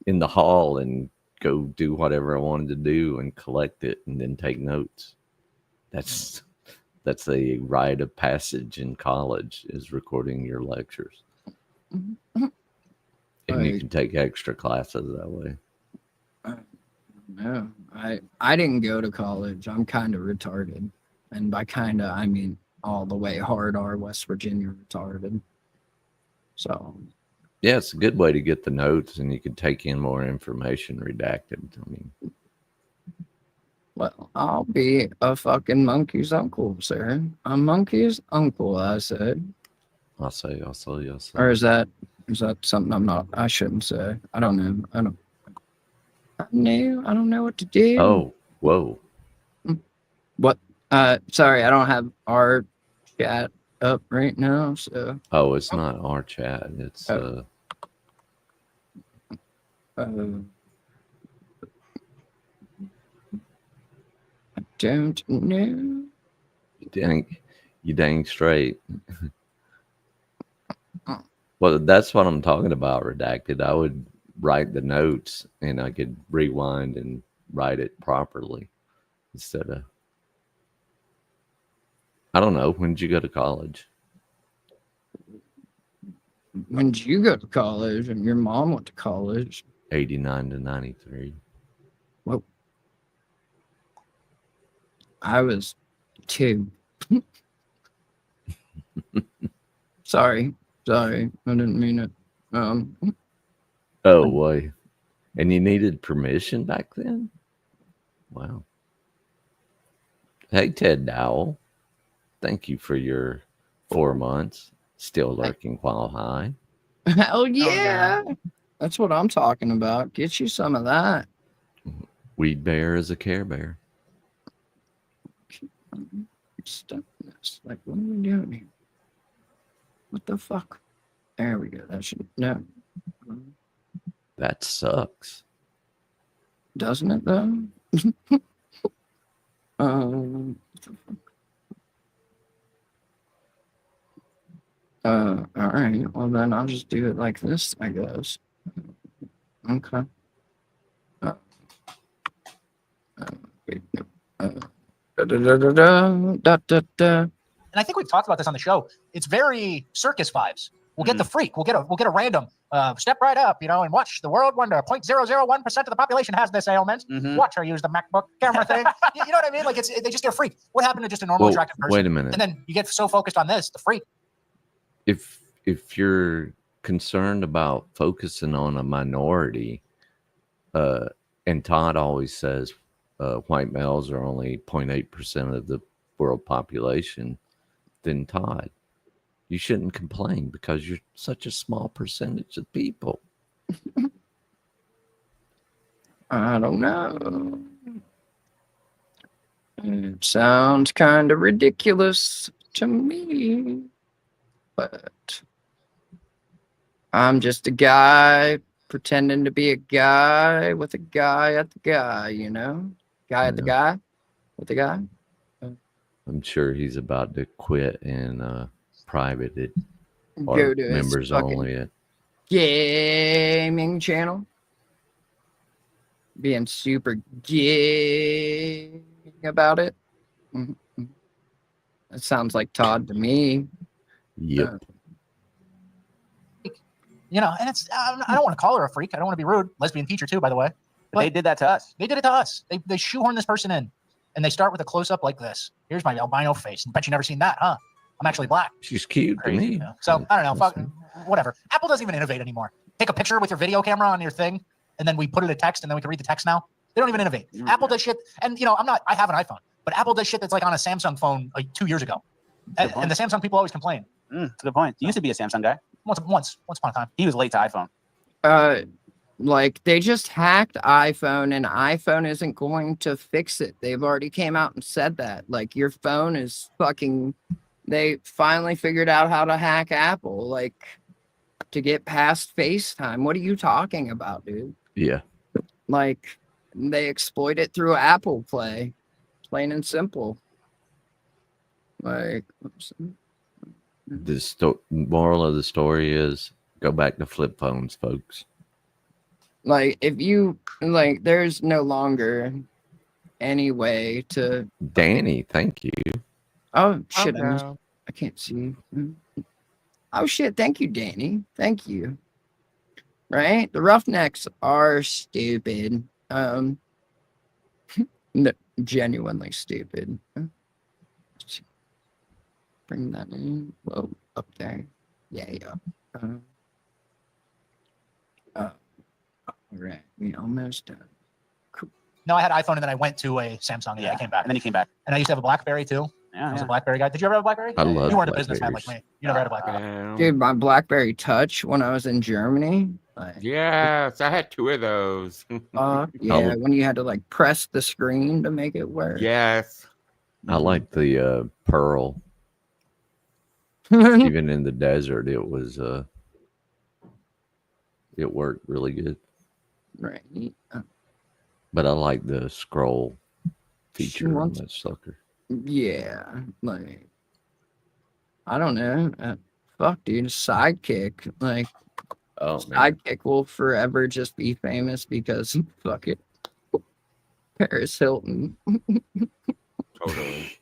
Speaker 13: in the hall and go do whatever I wanted to do and collect it and then take notes. That's a rite of passage in college, is recording your lectures. And you can take extra classes that way.
Speaker 6: No, I didn't go to college. I'm kind of retarded. And by kind of, I mean all the way hard R, West Virginia retarded. So,
Speaker 13: yeah, it's a good way to get the notes and you can take in more information redacted. I mean,
Speaker 6: well, I'll be a fucking monkey's uncle, sir. A monkey's uncle, I said.
Speaker 13: I'll say.
Speaker 6: Or is that something I shouldn't say? I don't know. I don't know what to do.
Speaker 13: Oh, whoa.
Speaker 6: What? Sorry, I don't have our chat up right now, so.
Speaker 13: Oh, it's not our chat. It's
Speaker 6: I don't know.
Speaker 13: You dang straight. Well, that's what I'm talking about, redacted. I would write the notes and I could rewind and write it properly instead of, I don't know. When did you go to college?
Speaker 6: When did you go to college and your mom went to college?
Speaker 13: 89 to 93.
Speaker 6: Whoa. I was 2. Sorry. I didn't mean it.
Speaker 13: Oh, boy. And you needed permission back then? Wow. Hey, Ted Dowell. Thank you for your 4 months. Still lurking while high.
Speaker 6: Hell yeah. That's what I'm talking about. Get you some of that.
Speaker 13: Weed Bear is a Care Bear.
Speaker 6: Stuff this. Like, what are we doing here? What the fuck? There we go. That should no.
Speaker 13: That sucks.
Speaker 6: Doesn't it though? What the fuck? All right. Well, then I'll just do it like this, I guess. Okay. Wait, no.
Speaker 15: And I think we've talked about this on the show. It's very circus vibes. We'll get the freak. We'll get a random. Step right up, and watch the world wonder. 0.001% of the population has this ailment. Watch her use the MacBook camera thing. You know what I mean? Like they just get a freak. What happened to just a normal attractive person?
Speaker 13: Wait a minute.
Speaker 15: And then you get so focused on this, the freak.
Speaker 13: If you're concerned about focusing on a minority, and Todd always says white males are only 0.8% of the world population, then Todd, you shouldn't complain because you're such a small percentage of people.
Speaker 6: I don't know. It sounds kind of ridiculous to me, but I'm just a guy pretending to be a guy with a guy at the guy, Guy at the guy with the guy.
Speaker 13: I'm sure he's about to quit and private it
Speaker 6: Go
Speaker 13: or
Speaker 6: to his
Speaker 13: members
Speaker 6: fucking
Speaker 13: only it.
Speaker 6: gaming channel. Being super gay about it. That sounds like Todd to me.
Speaker 13: Yep.
Speaker 15: And it's I don't want to call her a freak. I don't want to be rude. Lesbian teacher too, by the way.
Speaker 14: But they did that to us.
Speaker 15: They did it to us. They shoehorn this person in, and they start with a close up like this. Here's my albino face. Bet you never seen that, huh? I'm actually black.
Speaker 13: She's cute to me.
Speaker 15: So I don't know. Fuck, whatever. Apple doesn't even innovate anymore. Take a picture with your video camera on your thing, and then we put it in text, and then we can read the text now. They don't even innovate. Apple does shit, and I have an iPhone, but Apple does shit that's like on a Samsung phone like 2 years ago, and the Samsung people always complain.
Speaker 14: That's a good point. You used to be a Samsung guy.
Speaker 15: Once upon a time.
Speaker 14: He was late to iPhone.
Speaker 6: Like they just hacked iPhone, and iPhone isn't going to fix it. They've already came out and said that. Like your phone is fucking. They finally figured out how to hack Apple, like to get past FaceTime. What are you talking about, dude?
Speaker 13: Yeah.
Speaker 6: Like they exploit it through Apple Play, plain and simple. Like.
Speaker 13: The moral of the story is go back to flip phones, folks.
Speaker 6: Like if you there's no longer any way to.
Speaker 13: Danny, thank you.
Speaker 6: Oh shit! I can't see. Oh shit! Thank you, Danny. Thank you. Right, the Roughnecks are stupid. No, genuinely stupid. Bring that in. Whoa, up there. Yeah. All right, we almost done.
Speaker 15: Cool. No, I had an iPhone and then I went to a Samsung and then I came back.
Speaker 14: And then he came back.
Speaker 15: And I used to have a BlackBerry too. I was a BlackBerry guy. Did you ever have a BlackBerry?
Speaker 13: I love
Speaker 15: You weren't a businessman like me. You never had a BlackBerry.
Speaker 6: Dude, my BlackBerry Touch when I was in Germany.
Speaker 17: Yes, I had 2 of those.
Speaker 6: Yeah, when you had to like press the screen to make it work.
Speaker 17: Yes.
Speaker 13: I like the Pearl. Even in the desert, it was it worked really good.
Speaker 6: Right.
Speaker 13: But I like the scroll feature on that sucker.
Speaker 6: Yeah, like I don't know. Fuck, dude, Sidekick. Like, Sidekick will forever just be famous because fuck it, Paris Hilton.
Speaker 17: Totally.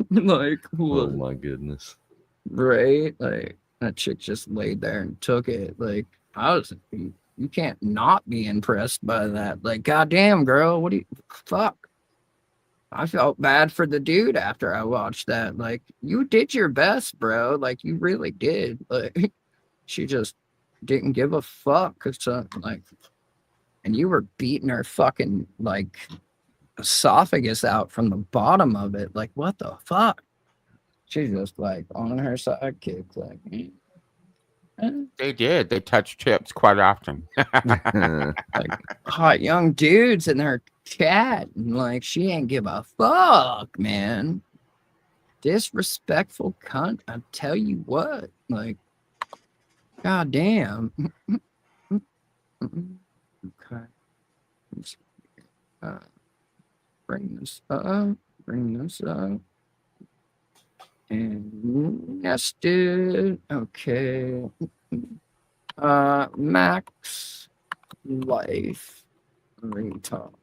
Speaker 6: Like,
Speaker 13: oh my goodness.
Speaker 6: Right? Like that chick just laid there and took it. Like, you can't not be impressed by that. Like, goddamn, girl, what do you fuck? I felt bad for the dude after I watched that. Like, you did your best, bro. Like, you really did. Like, she just didn't give a fuck. And you were beating her fucking, like, esophagus out from the bottom of it. Like, what the fuck? She's just like on her sidekick, like.
Speaker 17: They did. They touched tips quite often.
Speaker 6: Like hot young dudes in her chat, and like she ain't give a fuck, man. Disrespectful cunt. I tell you what, like, god damn. Okay. Bring this up. Bring this up. And nested. Okay. Max life retard.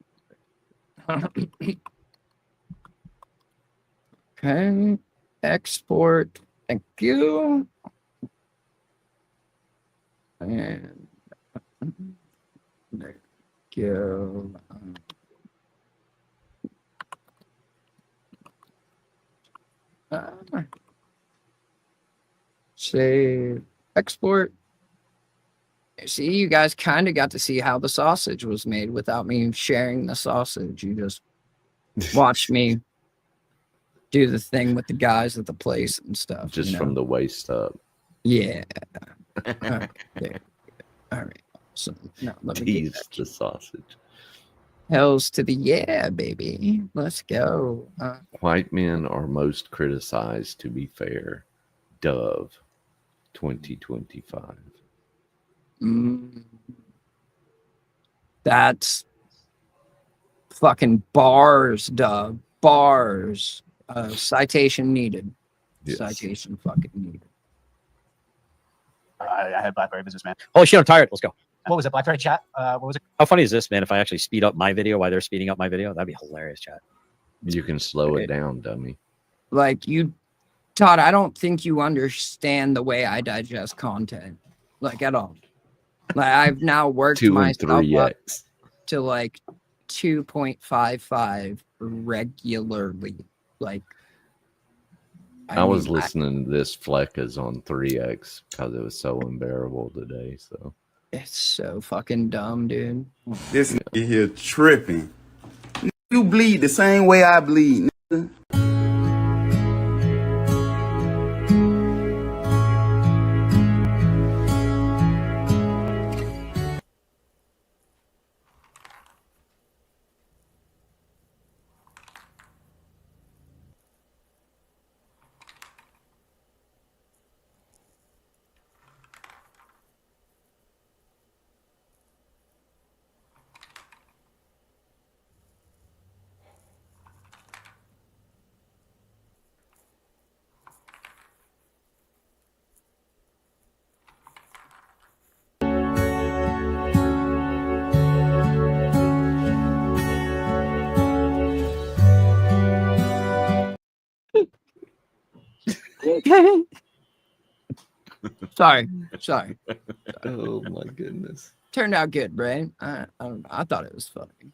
Speaker 6: Okay. Export. Thank you. And there you go. Save, export. See, you guys kind of got to see how the sausage was made without me sharing the sausage. You just watched me do the thing with the guys at the place and stuff.
Speaker 13: Just from the waist up.
Speaker 6: Yeah. Okay. All right. So now let me
Speaker 13: tease the sausage.
Speaker 6: Hells to the yeah, baby. Let's go.
Speaker 13: White men are most criticized, to be fair. Dove 2025.
Speaker 6: That's fucking bars, Dove. Bars. Citation needed.
Speaker 13: Yes.
Speaker 6: Citation fucking needed.
Speaker 14: I had BlackBerry Businessman.
Speaker 16: Holy shit, I'm tired. Let's go.
Speaker 15: What was it? BlackBerry chat? What was it?
Speaker 16: How funny is this, man? If I actually speed up my video while they're speeding up my video, that'd be hilarious, chat.
Speaker 13: You can slow it down, dummy.
Speaker 6: Like you, Todd, I don't think you understand the way I digest content, like at all. Like I've now worked
Speaker 13: 2 and
Speaker 6: myself
Speaker 13: 3x.
Speaker 6: up to like 2.55 regularly. Like
Speaker 13: I was listening to this Flecka's on 3x because it was so unbearable today. So
Speaker 6: it's so fucking dumb, dude.
Speaker 10: This nigga here tripping. You bleed the same way I bleed, nigga.
Speaker 6: Sorry.
Speaker 13: Oh my goodness.
Speaker 6: Turned out good, right? I thought it was funny.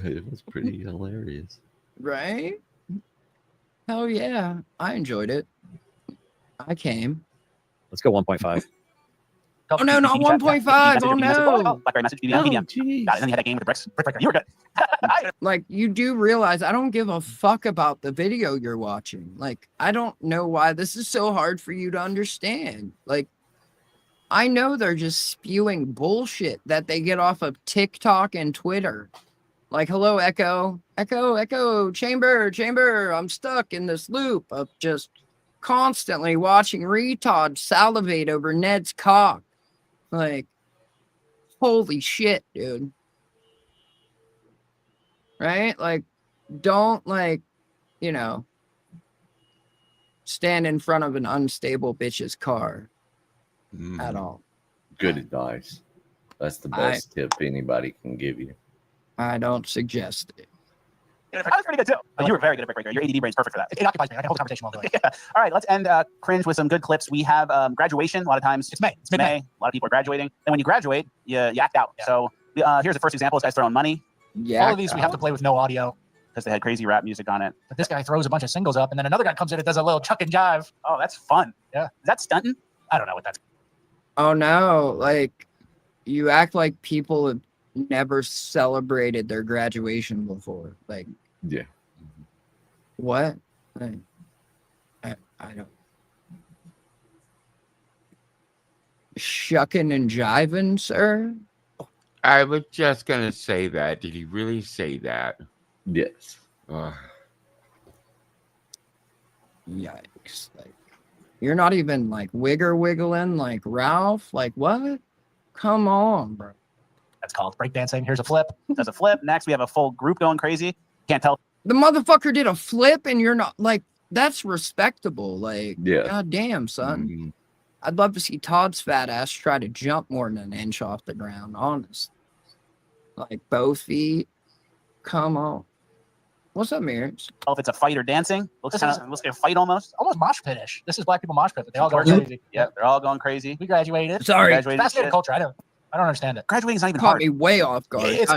Speaker 13: It was pretty hilarious.
Speaker 6: Right? Hell yeah. I enjoyed it. I came.
Speaker 16: Let's go 1.5.
Speaker 6: Oh no, not 1.5. Oh no.
Speaker 14: BlackBerry message, BBM. Got it. And then you had that game with the bricks. Brick breaker. You were good.
Speaker 6: Like you do realize I don't give a fuck about the video you're watching. Like I don't know why this is so hard for you to understand. Like I know they're just spewing bullshit that they get off of TikTok and Twitter. Like, hello, Echo, chamber. I'm stuck in this loop of just constantly watching retard salivate over Ned's cock. Like, holy shit, dude. Right? Like, don't, like, you know, stand in front of an unstable bitch's car at all.
Speaker 13: Good advice. That's the best tip anybody can give you.
Speaker 6: I don't suggest it.
Speaker 14: I was pretty good too. You were very good at brick breaker. Your ADD brain's perfect for that.
Speaker 15: It occupies me. I can hold the conversation while doing it.
Speaker 14: Yeah. All right, let's end cringe with some good clips. We have graduation. A lot of times
Speaker 15: it's May. It's
Speaker 14: May. A lot of people are graduating. And when you graduate, you act out. Yeah. So here's the first example. This guy's throwing money.
Speaker 15: All of these we have to play with no audio.
Speaker 14: Because they had crazy rap music on it.
Speaker 15: But this guy throws a bunch of singles up, and then another guy comes in and does a little chuck and jive.
Speaker 14: Oh, that's fun.
Speaker 15: Yeah.
Speaker 14: Is that stunting?
Speaker 15: I don't know what that's.
Speaker 6: Oh no, like you act like people never celebrated their graduation before. Like,
Speaker 13: yeah.
Speaker 6: What? I don't. Shucking and jiving, sir?
Speaker 17: I was just gonna say that. Did he really say that?
Speaker 13: Yes.
Speaker 6: Yikes. Like, you're not even like wiggling like Ralph. Like, what? Come on, bro.
Speaker 15: That's called breakdancing. Here's a flip.
Speaker 14: There's a flip. Next, we have a full group going crazy. Can't tell.
Speaker 6: The motherfucker did a flip and you're not like, that's respectable. Like,
Speaker 13: yeah.
Speaker 6: God damn, son.
Speaker 13: Mm-hmm.
Speaker 6: I'd love to see Todd's fat ass try to jump more than an inch off the ground, honest. Like both feet. Come on. What's up, Mirrors?
Speaker 14: Oh, if it's a fight or dancing, looks like a fight almost.
Speaker 15: Almost mosh pit-ish. This is black people mosh pit, but they all go crazy.
Speaker 14: Yeah, they're all going crazy.
Speaker 15: We graduated.
Speaker 6: Sorry.
Speaker 14: Graduated.
Speaker 15: Fascinating culture. I don't understand it.
Speaker 14: Graduating's not even
Speaker 6: Caught
Speaker 14: hard.
Speaker 6: me way off guard.
Speaker 15: It's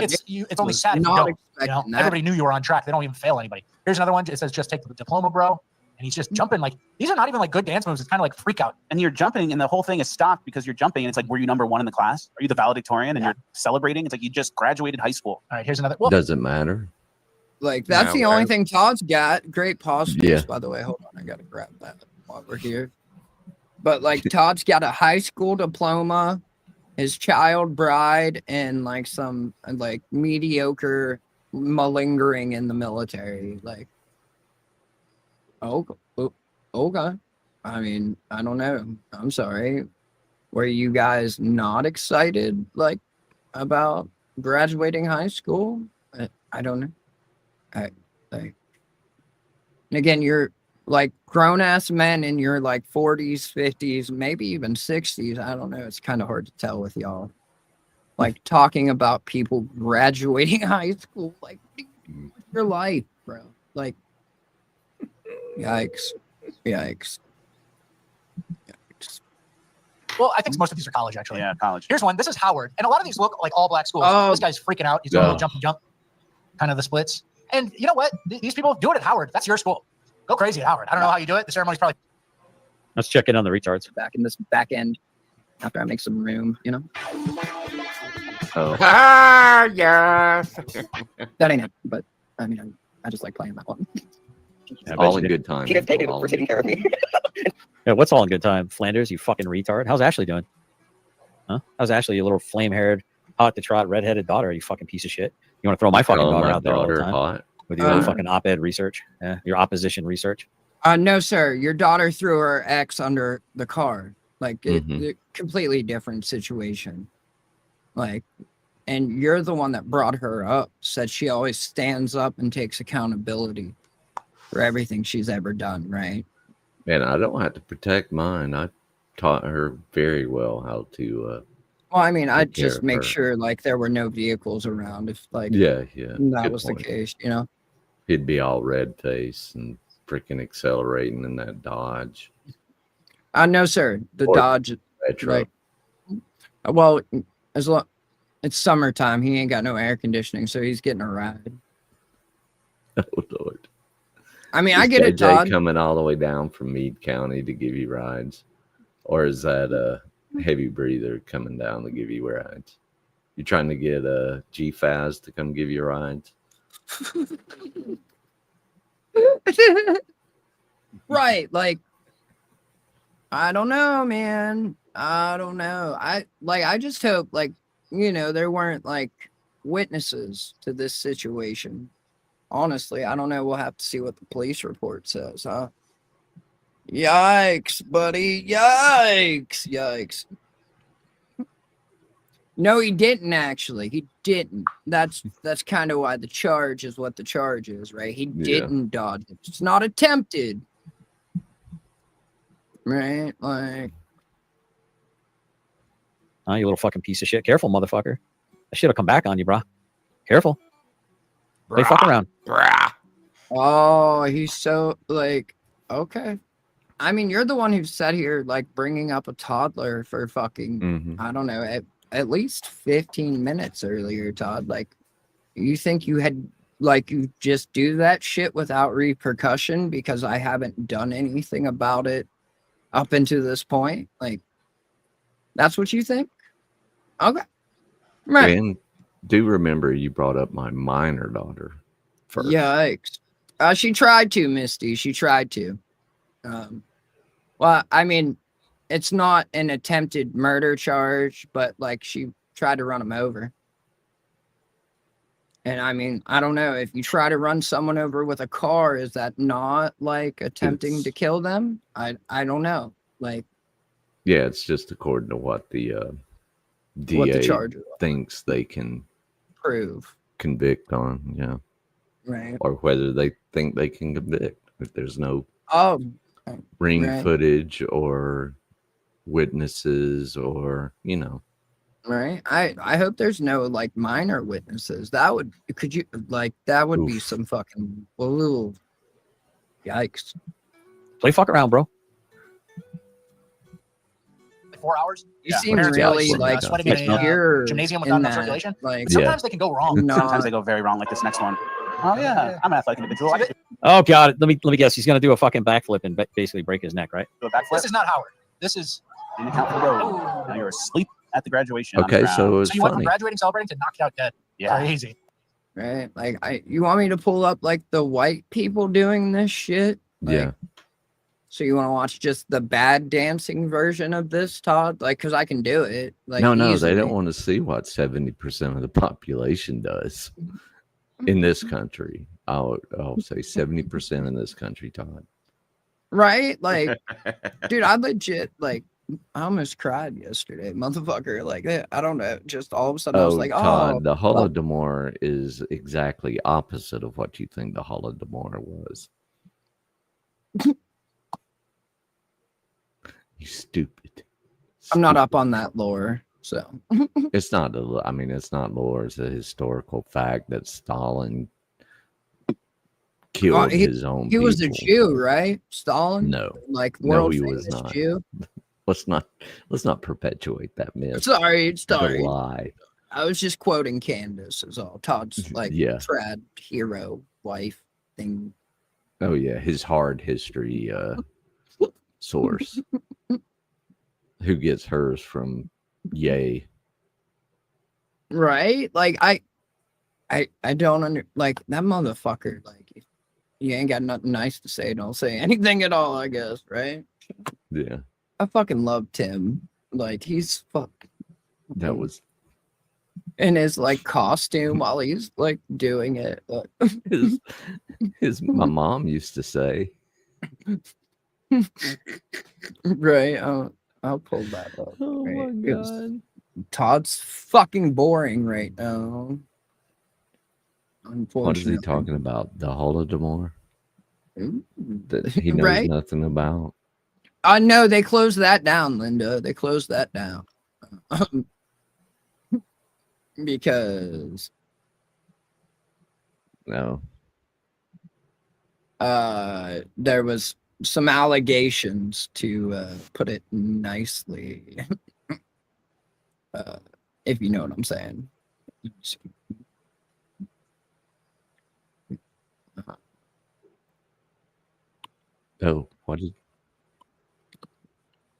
Speaker 15: only sad if you
Speaker 6: not
Speaker 15: don't.
Speaker 6: expecting that.
Speaker 15: Everybody knew you were on track. They don't even fail anybody. Here's another one. It says just take the diploma, bro. And he's just jumping like these are not even like good dance moves. It's kind of like freak out.
Speaker 14: And you're jumping, and the whole thing is stopped because you're jumping, and it's like, were you number one in the class? Are you the valedictorian? And you're celebrating. It's like you just graduated high school.
Speaker 15: All right, here's another.
Speaker 13: Doesn't matter.
Speaker 6: Like, that's the only thing Todd's got. Great postures,
Speaker 13: Yeah.
Speaker 6: by the way. Hold on, I gotta grab that while we're here. But like, Todd's got a high school diploma, his child bride, and like some like mediocre malingering in the military. Like, okay. I mean, I don't know. I'm sorry. Were you guys not excited like about graduating high school? I don't know. And again, you're like grown ass men in your like 40s, 50s, maybe even 60s. I don't know. It's kind of hard to tell with y'all. Like talking about people graduating high school, like your life, bro. Like, yikes.
Speaker 15: Well, I think most of these are college, actually.
Speaker 14: Yeah, college.
Speaker 15: Here's one. This is Howard. And a lot of these look like all black schools.
Speaker 6: Oh.
Speaker 15: This guy's freaking out. He's doing a little jump, kind of the splits. And you know what? These people do it at Howard. That's your school. Go crazy at Howard. I don't know how you do it. The ceremony's probably.
Speaker 16: Let's check in on the retards.
Speaker 6: Back in this back end after I make some room, you know?
Speaker 13: Oh.
Speaker 17: Yes.
Speaker 6: That ain't it, but I mean, I just like playing that one.
Speaker 16: Yeah,
Speaker 13: All in good time.
Speaker 3: He gets paid for taking care of me.
Speaker 16: Yeah, what's all in good time? Flanders, you fucking retard. How's Ashley doing? Huh? How's Ashley, your little flame-haired, hot to trot, redheaded daughter, you fucking piece of shit? You want to throw my fucking daughter out there all the time?
Speaker 13: Hot.
Speaker 16: With your fucking op-ed research? Yeah, your opposition research?
Speaker 6: No, sir. Your daughter threw her ex under the car. Like, completely different situation. Like, and you're the one that brought her up, said she always stands up and takes accountability for everything she's ever done, right?
Speaker 13: And I don't have to protect mine. I taught her very well how to.
Speaker 6: Well, I mean, I'd
Speaker 13: take care
Speaker 6: just
Speaker 13: of
Speaker 6: make
Speaker 13: her.
Speaker 6: sure like there were no vehicles around if like
Speaker 13: Yeah.
Speaker 6: that
Speaker 13: Good
Speaker 6: was
Speaker 13: point.
Speaker 6: the case, you know.
Speaker 13: He'd be all red face and freaking accelerating in that Dodge.
Speaker 6: No, sir. The
Speaker 13: Or
Speaker 6: Dodge,
Speaker 13: that truck.
Speaker 6: like, well, as long it's summertime, he ain't got no air conditioning, so he's getting a ride.
Speaker 13: Oh Lord.
Speaker 6: I mean, I
Speaker 13: Is
Speaker 6: get it,
Speaker 13: JJ
Speaker 6: Todd.
Speaker 13: coming all the way down from Meade County to give you rides, or is that a heavy breather coming down to give you rides? You trying to get a GFAS to come give you rides?
Speaker 6: Right, like I don't know, man. I don't know. I just hope like, you know, there weren't like witnesses to this situation. Honestly, I don't know. We'll have to see what the police report says, huh? Yikes, buddy. Yikes. No, he didn't actually. He didn't. That's kind of why the charge is what the charge is, right? He didn't dodge it. It's not attempted. Right? Like,
Speaker 16: Oh, you little fucking piece of shit. Careful, motherfucker. That shit'll come back on you, brah. Careful. They fuck around.
Speaker 6: oh, he's so like, okay. I mean, you're the one who sat here like bringing up a toddler for fucking, I don't know, at least 15 minutes earlier, Todd. Like, you think you had like you just do that shit without repercussion because I haven't done anything about it up until this point? Like, that's what you think? Okay. Right.
Speaker 13: And Do remember you brought up my minor daughter first.
Speaker 6: Yikes. She tried to, Misty. She tried to. Well, I mean, it's not an attempted murder charge, but like she tried to run him over. And I mean, I don't know. If you try to run someone over with a car, is that not like attempting to kill them? I don't know. Like,
Speaker 13: yeah, it's just according to what the DA
Speaker 6: charge
Speaker 13: thinks they can
Speaker 6: prove,
Speaker 13: convict on, yeah.
Speaker 6: Right.
Speaker 13: Or whether they think they can convict if there's no ring
Speaker 6: right.
Speaker 13: footage or witnesses or, you know.
Speaker 6: Right. I hope there's no like minor witnesses. That would that would be some fucking yikes.
Speaker 16: Play fuck around, bro.
Speaker 15: 4 hours.
Speaker 6: You seem really like
Speaker 15: sweating in a gymnasium without enough circulation.
Speaker 6: Like
Speaker 15: sometimes they can go wrong.
Speaker 14: Sometimes they go very wrong, like this next one. Oh yeah, I'm an athletic individual.
Speaker 16: Oh god, let me guess. He's gonna do a fucking backflip and basically break his neck, right?
Speaker 14: Do a backflip.
Speaker 15: This is not Howard. This is.
Speaker 14: Didn't count for the road. Now you're asleep at the graduation.
Speaker 13: Okay, so it was
Speaker 15: you went
Speaker 13: funny.
Speaker 15: from graduating, celebrating to knocked out dead.
Speaker 14: Yeah.
Speaker 15: Crazy.
Speaker 6: Right. Like you want me to pull up like the white people doing this shit? Like,
Speaker 13: yeah.
Speaker 6: So you want to watch just the bad dancing version of this, Todd? Like, because I can do it. Like,
Speaker 13: No,
Speaker 6: easily.
Speaker 13: they don't want to see what 70% of the population does in this country. I'll say 70% in this country, Todd.
Speaker 6: Right? Like, dude, I legit, like, I almost cried yesterday, motherfucker. Like, I don't know. Just all of a sudden, I was like,
Speaker 13: Todd, the Holodomor is exactly opposite of what you think the Holodomor was. You stupid.
Speaker 6: I'm not up on that lore, so.
Speaker 13: It's not, it's not lore. It's a historical fact that Stalin killed his own
Speaker 6: He was a
Speaker 13: people.
Speaker 6: Jew, right? Stalin?
Speaker 13: No.
Speaker 6: Like,
Speaker 13: No,
Speaker 6: world
Speaker 13: he
Speaker 6: famous
Speaker 13: was not.
Speaker 6: Jew?
Speaker 13: Let's not perpetuate that myth.
Speaker 6: Sorry.
Speaker 13: The lie.
Speaker 6: I was just quoting Candace is all. Todd's like trad hero wife thing.
Speaker 13: Oh yeah, his hard history source. Who gets hers from Yay?
Speaker 6: Right? Like I don't like that motherfucker. Like you ain't got nothing nice to say, don't say anything at all, I guess, right?
Speaker 13: Yeah.
Speaker 6: I fucking love Tim. Like he's
Speaker 13: That was
Speaker 6: in his like costume while he's like doing it.
Speaker 13: my mom used to say.
Speaker 6: Right. I'll pull that up.
Speaker 13: Oh
Speaker 6: right?
Speaker 13: my god.
Speaker 6: Todd's fucking boring right now.
Speaker 13: What is he talking about? The Holodomor? That he knows
Speaker 6: Right?
Speaker 13: nothing about.
Speaker 6: No, they closed that down, Linda. They closed that down. Because
Speaker 13: No.
Speaker 6: there was some allegations, to put it nicely. If you know what I'm saying.
Speaker 13: Oh, what is?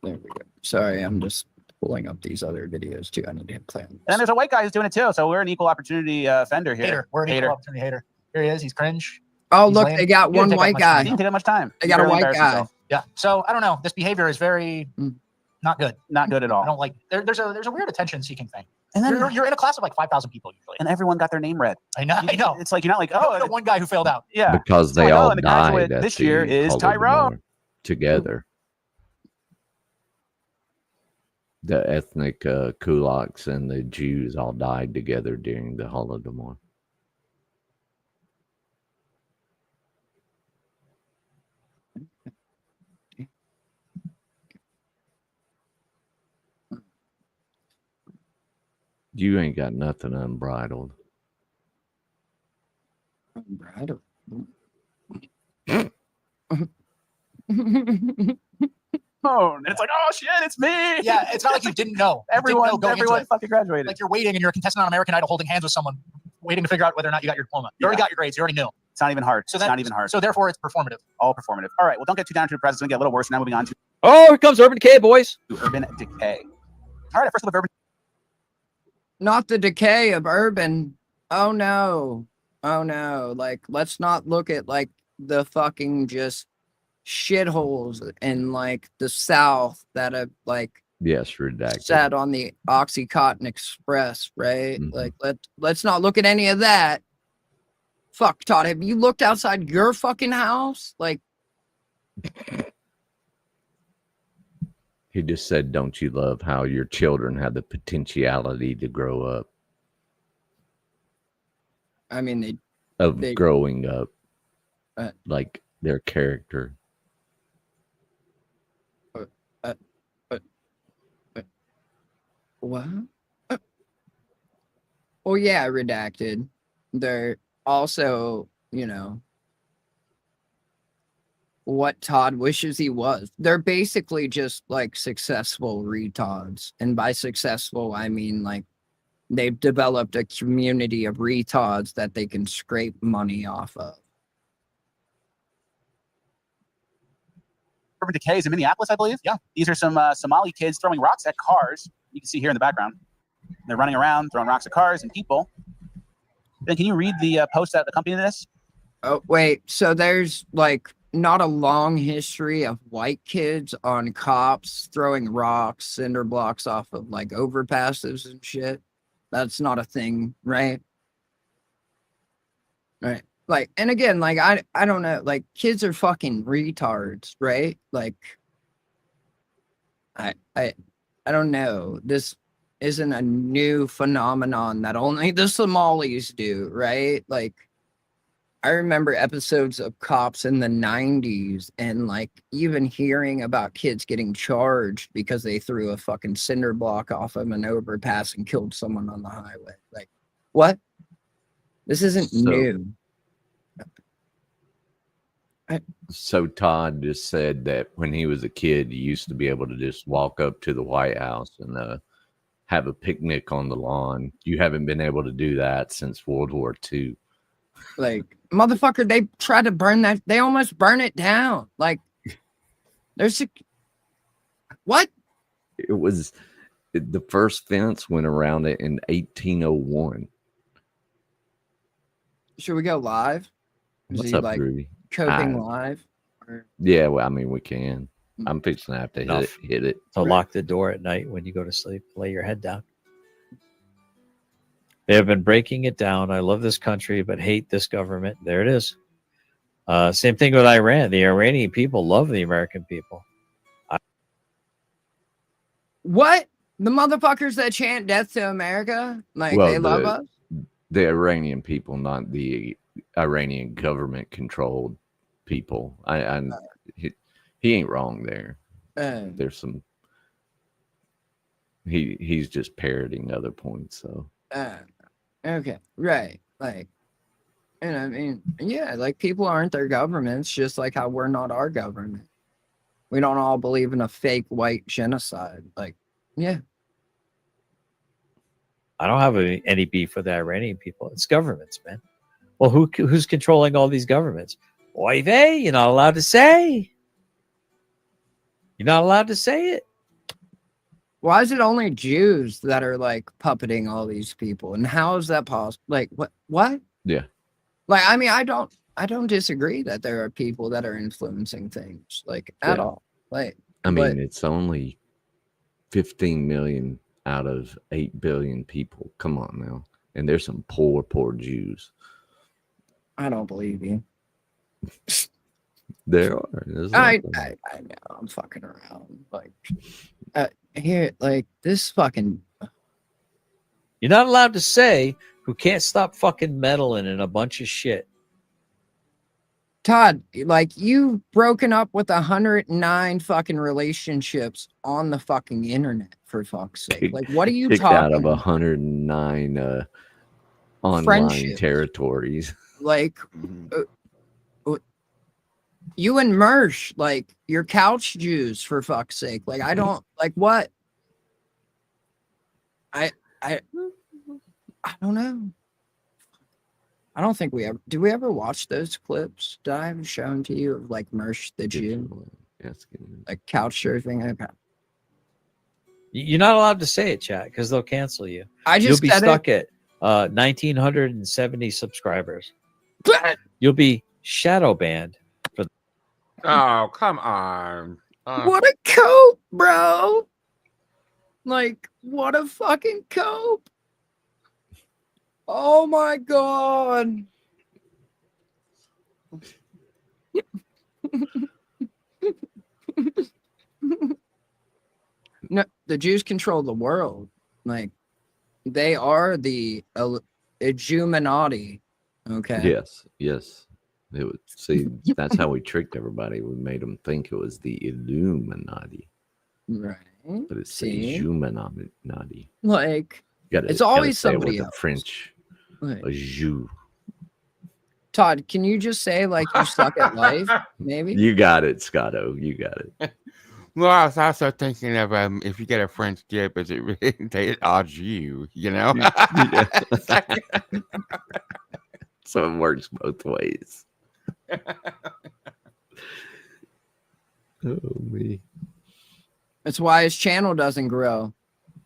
Speaker 6: There we go. Sorry, I'm just pulling up these other videos too. I need to play on.
Speaker 14: And there's a white guy who's doing it too. So we're an equal opportunity offender here.
Speaker 15: Hater. We're an equal opportunity hater. Here he is. He's cringe.
Speaker 6: Oh,
Speaker 15: He's
Speaker 6: look,
Speaker 15: lame.
Speaker 6: they got
Speaker 15: He didn't
Speaker 6: one
Speaker 15: take up
Speaker 6: white
Speaker 15: much
Speaker 6: guy.
Speaker 15: time.
Speaker 14: He didn't take up much time.
Speaker 6: They got a white guy.
Speaker 15: Yeah. So I don't know. This behavior is very not good.
Speaker 14: Not good at all.
Speaker 15: I don't like. There's a weird attention-seeking thing.
Speaker 14: And then
Speaker 15: you're in a class of like 5,000 people usually.
Speaker 14: And everyone got their name read.
Speaker 15: I know.
Speaker 14: It's like you're not like,
Speaker 15: I know one guy who failed out.
Speaker 14: Yeah.
Speaker 13: Because they
Speaker 14: It's like,
Speaker 13: all
Speaker 14: and the
Speaker 13: died
Speaker 14: graduate
Speaker 13: at
Speaker 14: this
Speaker 13: the
Speaker 14: year is
Speaker 13: Holodomor
Speaker 14: Tyrone.
Speaker 13: together. The ethnic kulaks and the Jews all died together during the Holodomor. You ain't got nothing unbridled.
Speaker 6: Unbridled.
Speaker 14: Oh, and it's like, oh shit, it's me.
Speaker 15: Yeah, it's not like you didn't know.
Speaker 14: Everyone
Speaker 15: everyone
Speaker 14: fucking graduated.
Speaker 15: Like you're waiting and you're a contestant on American Idol holding hands with someone, waiting to figure out whether or not you got your diploma. You already got your grades. You already knew.
Speaker 14: It's not even hard.
Speaker 15: So
Speaker 14: It's not even hard.
Speaker 15: So therefore, it's performative.
Speaker 14: All performative. All right. Well, don't get too down to the present. It's going to get a little worse. Now moving on to
Speaker 16: Oh, here comes Urban Decay, boys.
Speaker 14: Urban Decay. All right. First look at Urban.
Speaker 6: not the decay of urban. Oh no. Oh no. Like, let's not look at like the fucking just shitholes in like the South that have like
Speaker 13: Yes, redacted.
Speaker 6: sat on the Oxycontin Express, right? Like, let's not look at any of that. Fuck, Todd, have you looked outside your fucking house? Like,
Speaker 13: He just said, "Don't you love how your children have the potentiality to grow up?"
Speaker 6: I mean,
Speaker 13: Of growing up,
Speaker 6: uh,
Speaker 13: like their character.
Speaker 6: what? Well, yeah, redacted. They're also, you know, what Todd wishes he was. They're basically just like successful retards. And by successful, I mean like they've developed a community of retards that they can scrape money off of.
Speaker 14: Urban Decay is in Minneapolis, I believe. Yeah. These are some Somali kids throwing rocks at cars. You can see here in the background. They're running around, throwing rocks at cars and people. Then can you read the post that accompanied this?
Speaker 6: Oh, wait. So there's like not a long history of white kids on cops throwing rocks, cinder blocks off of like overpasses and shit. That's not a thing, right? Right. Like, and again, like I don't know, like kids are fucking retards, right? Like I don't know. This isn't a new phenomenon that only the Somalis do, right? Like I remember episodes of Cops in the 90s and like even hearing about kids getting charged because they threw a fucking cinder block off of an overpass and killed someone on the highway. Like, what? This isn't new.
Speaker 13: So Todd just said that when he was a kid, he used to be able to just walk up to the White House and have a picnic on the lawn. You haven't been able to do that since World War II.
Speaker 6: Like, motherfucker, they tried to burn that. They almost burn it down. Like, there's a... What?
Speaker 13: It was... The first fence went around it in 1801.
Speaker 6: Should we go live?
Speaker 13: What's up,
Speaker 6: like
Speaker 13: Ruby?
Speaker 6: coping live? Or...
Speaker 13: Yeah, well, I mean, we can. I'm fixing to have to hit it.
Speaker 16: So lock the door at night when you go to sleep. Lay your head down. They have been breaking it down. I love this country, but hate this government. There it is. Same thing with Iran. The Iranian people love the American people.
Speaker 6: What? The motherfuckers that chant death to America? Like, well, they love us?
Speaker 13: The Iranian people, not the Iranian government-controlled people. He ain't wrong there. There's some... He's just parroting other points, so...
Speaker 6: Okay, right. Like, and I mean, yeah, like people aren't their governments, just like how we're not our government. We don't all believe in a fake white genocide. Like, yeah.
Speaker 16: I don't have any beef with the Iranian people. It's governments, man. Well, who's controlling all these governments? Oy vey, you're not allowed to say. You're not allowed to say it.
Speaker 6: Why is it only Jews that are like puppeting all these people? And how is that possible? Like, what?
Speaker 13: Yeah.
Speaker 6: Like, I mean, I don't disagree that there are people that are influencing things, like, at all. Like,
Speaker 13: I mean, it's only 15 million out of 8 billion people. Come on now. And there's some poor Jews.
Speaker 6: I don't believe you.
Speaker 13: There are.
Speaker 6: I know. I'm fucking around. Like, here, like, this fucking...
Speaker 16: You're not allowed to say who can't stop fucking meddling in a bunch of shit.
Speaker 6: Todd, like, you've broken up with 109 fucking relationships on the fucking internet, for fuck's sake. Like, what are you
Speaker 13: talking
Speaker 6: talking
Speaker 13: out of 109 online territories?
Speaker 6: Like, you and Mersh, like, you're couch Jews, for fuck's sake. Like, I don't, like, what? I don't know. I don't think we ever, did we ever watch those clips? Did I have shown to you of like Mersh the Jew?
Speaker 13: Yes.
Speaker 6: Like couch surfing?
Speaker 16: You're not allowed to say it, chat, because they'll cancel you.
Speaker 6: I just
Speaker 16: You'll be
Speaker 6: said
Speaker 16: stuck at 1,970 subscribers. You'll be shadow banned for.
Speaker 17: Oh, come on.
Speaker 6: What a cope, bro. Like, what a fucking cope. Oh my god. No, the Jews control the world. Like, they are the Illuminati. Okay.
Speaker 13: Yes. It would see. That's how we tricked everybody. We made them think it was the Illuminati,
Speaker 6: Right.
Speaker 13: but it's
Speaker 6: See?
Speaker 13: the Illuminati.
Speaker 6: Like,
Speaker 13: Gotta,
Speaker 6: it's always
Speaker 13: say it
Speaker 6: somebody
Speaker 13: with
Speaker 6: else.
Speaker 13: the French.
Speaker 6: Like,
Speaker 13: A Jew.
Speaker 6: Todd, can you just say like you suck at life? Maybe.
Speaker 13: You got it, Scotto. You got it.
Speaker 17: Well, I was also thinking of if you get a French dip, is it really they au jus, you know?
Speaker 13: Yeah. So it works both ways. Oh me.
Speaker 6: That's why his channel doesn't grow.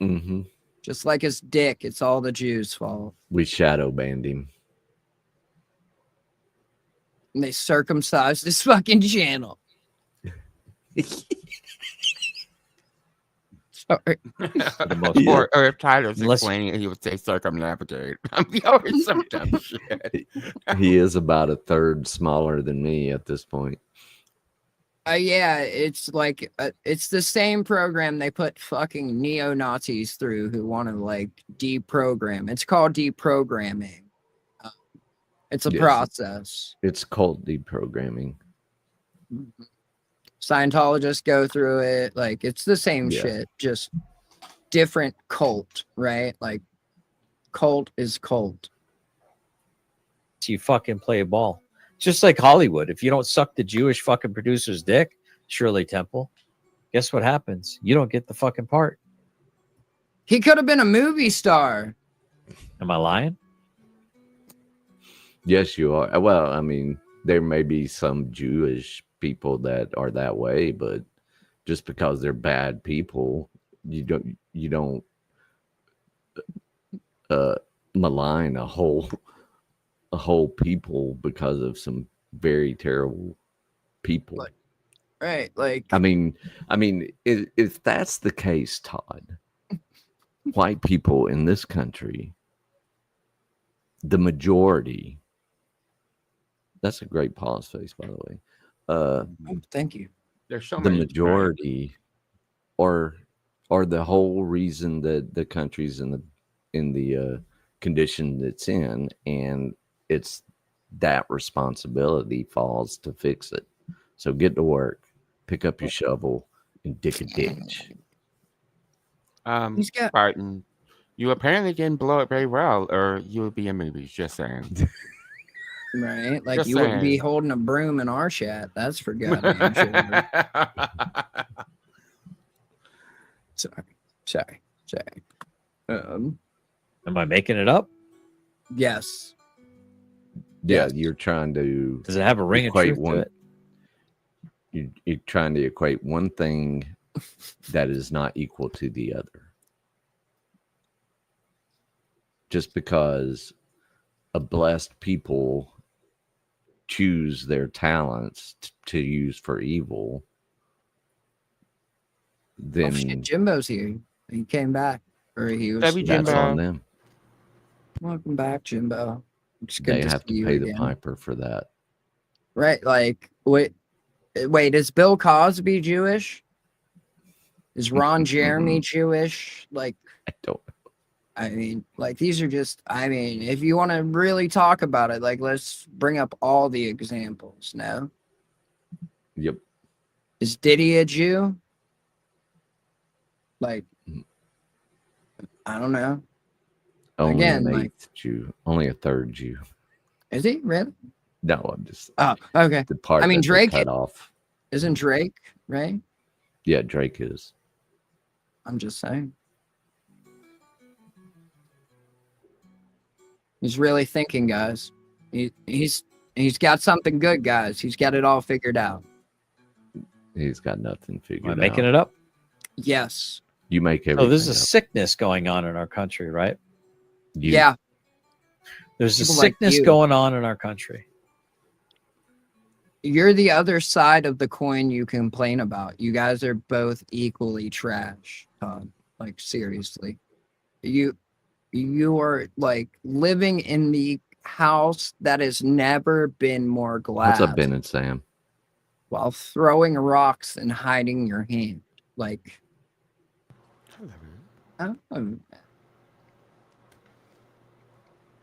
Speaker 13: Mm-hmm.
Speaker 6: Just like his dick, it's all the Jews' fault.
Speaker 13: We shadow banned him.
Speaker 6: And they circumcised his fucking channel. Sorry.
Speaker 17: Or if Tyler's explaining it, he would say circumnavigate. He always some dumb shit.
Speaker 13: He is about a third smaller than me at this point.
Speaker 6: Yeah, it's like it's the same program they put fucking neo-Nazis through who want to like deprogram. It's called deprogramming. It's a process.
Speaker 13: It's called deprogramming.
Speaker 6: Scientologists go through it. Like it's the same
Speaker 13: Yeah.
Speaker 6: shit, just different cult, right? Like cult is cult.
Speaker 16: You fucking play ball. Just like Hollywood. If you don't suck the Jewish fucking producer's dick, Shirley Temple, guess what happens? You don't get the fucking part.
Speaker 6: He could have been a movie star.
Speaker 16: Am I lying?
Speaker 13: Yes, you are. Well, I mean, there may be some Jewish people that are that way, but just because they're bad people, you don't malign a whole people because of some very terrible people.
Speaker 6: Right, like
Speaker 13: I mean, if that's the case, Todd, white people in this country, the majority. That's a great pause face, by the way.
Speaker 6: Thank you.
Speaker 17: There's so
Speaker 13: The
Speaker 17: many
Speaker 13: majority, or the whole reason that the country's in the condition it's in, and it's that responsibility falls to fix it. So get to work, pick up your shovel, and dig a ditch.
Speaker 17: Barton, you apparently didn't blow it very well, or you would be in movies. Just saying.
Speaker 6: Right, like
Speaker 17: Just
Speaker 6: you wouldn't be
Speaker 17: saying.
Speaker 6: holding a broom in our chat. That's for goddamn sure. Sorry.
Speaker 16: Am I making it up?
Speaker 6: Yes.
Speaker 13: Yeah, you're trying to.
Speaker 16: Does it have a ring of
Speaker 13: equate
Speaker 16: truth to it?
Speaker 13: You're trying to equate one thing that is not equal to the other. Just because a blessed people choose their talents to use for evil, then
Speaker 6: Shit, Jimbo's here. He came back, or he was.
Speaker 13: that's on them.
Speaker 6: Welcome back, Jimbo. It's good
Speaker 13: They
Speaker 6: to
Speaker 13: have
Speaker 6: see
Speaker 13: to
Speaker 6: you
Speaker 13: pay the
Speaker 6: again.
Speaker 13: piper for that.
Speaker 6: Right, like wait, is Bill Cosby Jewish? Is Ron Jeremy Jewish? Like,
Speaker 13: I don't.
Speaker 6: I mean, like these are just. I mean, if you want to really talk about it, like let's bring up all the examples. No.
Speaker 13: Yep.
Speaker 6: Is Diddy a Jew? Like, I don't know.
Speaker 13: Only
Speaker 6: Again,
Speaker 13: an
Speaker 6: like-
Speaker 13: eighth Jew, only a third Jew.
Speaker 6: Is he really?
Speaker 13: No, I'm just.
Speaker 6: Oh, okay.
Speaker 13: The part
Speaker 6: I mean,
Speaker 13: that they
Speaker 6: Drake
Speaker 13: cut off.
Speaker 6: Isn't Drake, right?
Speaker 13: Yeah, Drake is.
Speaker 6: I'm just saying. He's really thinking, guys. He's got something good, guys. He's got it all figured out.
Speaker 13: He's got nothing figured out.
Speaker 16: Am I making it up?
Speaker 6: Yes.
Speaker 13: You make everything.
Speaker 16: Oh, there's a
Speaker 13: up.
Speaker 16: sickness going on in our country, right?
Speaker 6: Yeah.
Speaker 16: There's a
Speaker 6: People like
Speaker 16: sickness
Speaker 6: you.
Speaker 16: going on in our country.
Speaker 6: You're the other side of the coin you complain about. You guys are both equally trash, Todd. Like seriously. You are like living in the house that has never been more glass
Speaker 13: What's up, Ben and Sam?
Speaker 6: while throwing rocks and hiding your hand. Like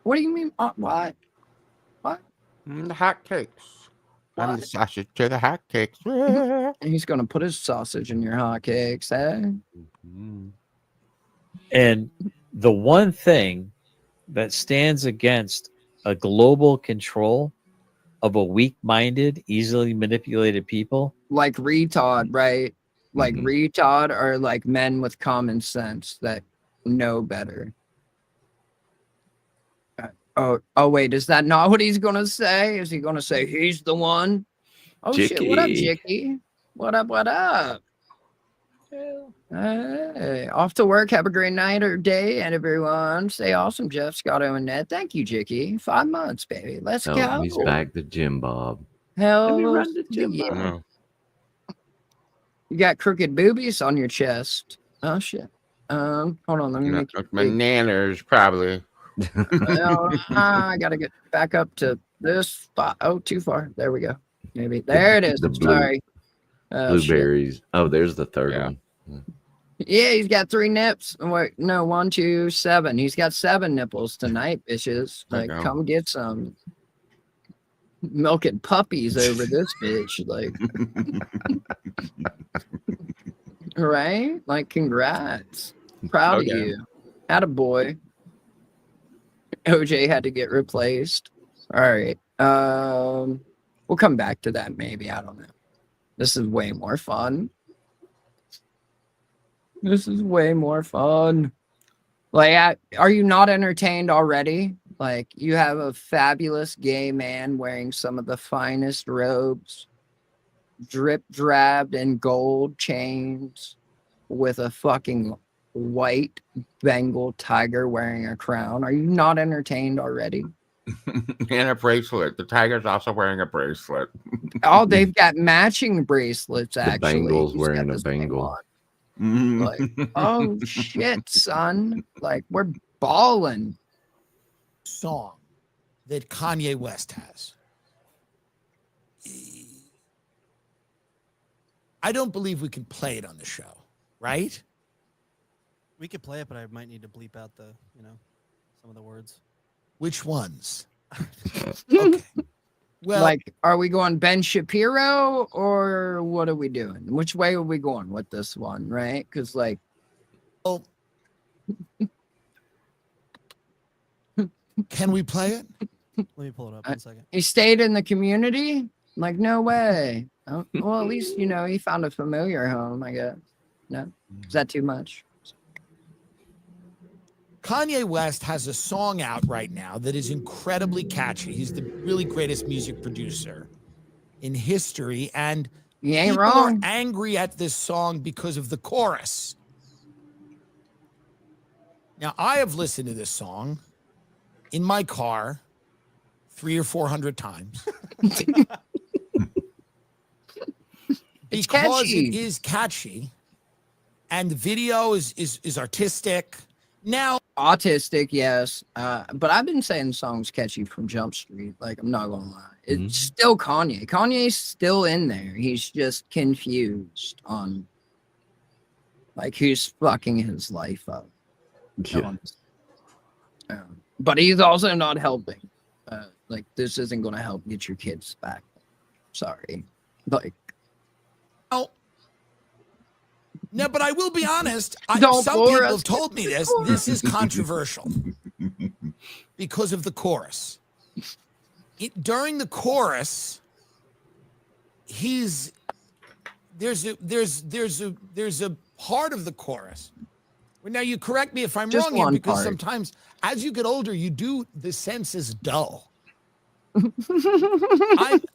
Speaker 6: what do you mean? What? What?
Speaker 17: The hot cakes. I'm the sausage to the hot cakes.
Speaker 6: He's gonna put his sausage in your hotcakes, eh?
Speaker 16: And the one thing that stands against a global control of a weak-minded, easily manipulated people,
Speaker 6: Like retard, right? Like retard are like men with common sense that know better. Oh wait, is that not what he's gonna say? Is he gonna say he's the one? Oh shit, what up,
Speaker 13: Jicky.
Speaker 6: Jicky? What up, what up? Hey, off to work. Have a great night or day, and everyone stay awesome. Jeff, Scotto, and Ned. Thank you, Jicky. 5 months, baby. Let's
Speaker 13: Oh,
Speaker 6: go.
Speaker 13: he's back to Jim Bob.
Speaker 6: Hell,
Speaker 13: Let me run to Jim
Speaker 6: yeah.
Speaker 13: Bob.
Speaker 6: You got crooked boobies on your chest. Oh shit. Hold on. Let me make it
Speaker 17: My
Speaker 6: big.
Speaker 17: nanners, probably.
Speaker 6: I gotta get back up to this spot. Oh, too far. There we go. Maybe there it is.
Speaker 13: The blue-
Speaker 6: Sorry. Oh, shit.
Speaker 13: Blueberries. Oh, there's the third one.
Speaker 6: Yeah, he's got 3 nips. Wait, no, 1, 2, 7. He's got 7 nipples tonight, bitches. Like,
Speaker 17: Okay.
Speaker 6: come get some. Milking puppies over this bitch. Like, right? Like, congrats. Proud
Speaker 17: Okay.
Speaker 6: of you. Attaboy. OJ had to get replaced. All right. We'll come back to that maybe. I don't know. This is way more fun. This is way more fun. Like, are you not entertained already? Like, you have a fabulous gay man wearing some of the finest robes, drip drabbed in gold chains, with a fucking white Bengal tiger wearing a crown. Are you not entertained already?
Speaker 17: And a bracelet. The tiger's also wearing a bracelet.
Speaker 6: Oh, they've got matching bracelets, actually.
Speaker 13: The Bengals
Speaker 6: He's
Speaker 13: wearing
Speaker 6: got
Speaker 13: a
Speaker 6: the same
Speaker 13: Bengal.
Speaker 6: one. Like, oh shit, son. Like, we're balling.
Speaker 4: Song that Kanye West has. I don't believe we can play it on the show, right?
Speaker 11: We could play it, but I might need to bleep out the, some of the words.
Speaker 4: Which ones? Okay. Well,
Speaker 6: Like, are we going Ben Shapiro or what are we doing? Which way are we going with this one, right? Because, like,
Speaker 4: oh, can we play it?
Speaker 11: Let me pull it up 1 second.
Speaker 6: he stayed in the community? Like, no way. Oh, well, at least, he found a familiar home, I guess. No? Is that too much?
Speaker 4: Kanye West has a song out right now that is incredibly catchy. He's the really greatest music producer in history, and
Speaker 6: you ain't
Speaker 4: people
Speaker 6: wrong.
Speaker 4: are angry at this song because of the chorus. Now, I have listened to this song in my car 300 or 400 times.
Speaker 6: It's
Speaker 4: because
Speaker 6: catchy.
Speaker 4: it is catchy, and the video is artistic. Now,
Speaker 6: autistic, yes. But I've been saying the song's catchy from Jump Street. Like, I'm not gonna lie. It's still Kanye. Kanye's still in there. He's just confused on like who's fucking his life up.
Speaker 13: Yeah.
Speaker 6: But he's also not helping. Like, this isn't gonna help get your kids back. Sorry. Like,
Speaker 4: no, but I will be honest.
Speaker 6: Don't
Speaker 4: Some
Speaker 6: bore
Speaker 4: people
Speaker 6: us.
Speaker 4: have told me this. This is controversial because of the chorus. During the chorus, there's a part of the chorus. Well, now you correct me if I'm
Speaker 6: Just
Speaker 4: wrong here,
Speaker 6: one
Speaker 4: because
Speaker 6: part.
Speaker 4: sometimes as you get older, the sense is dull.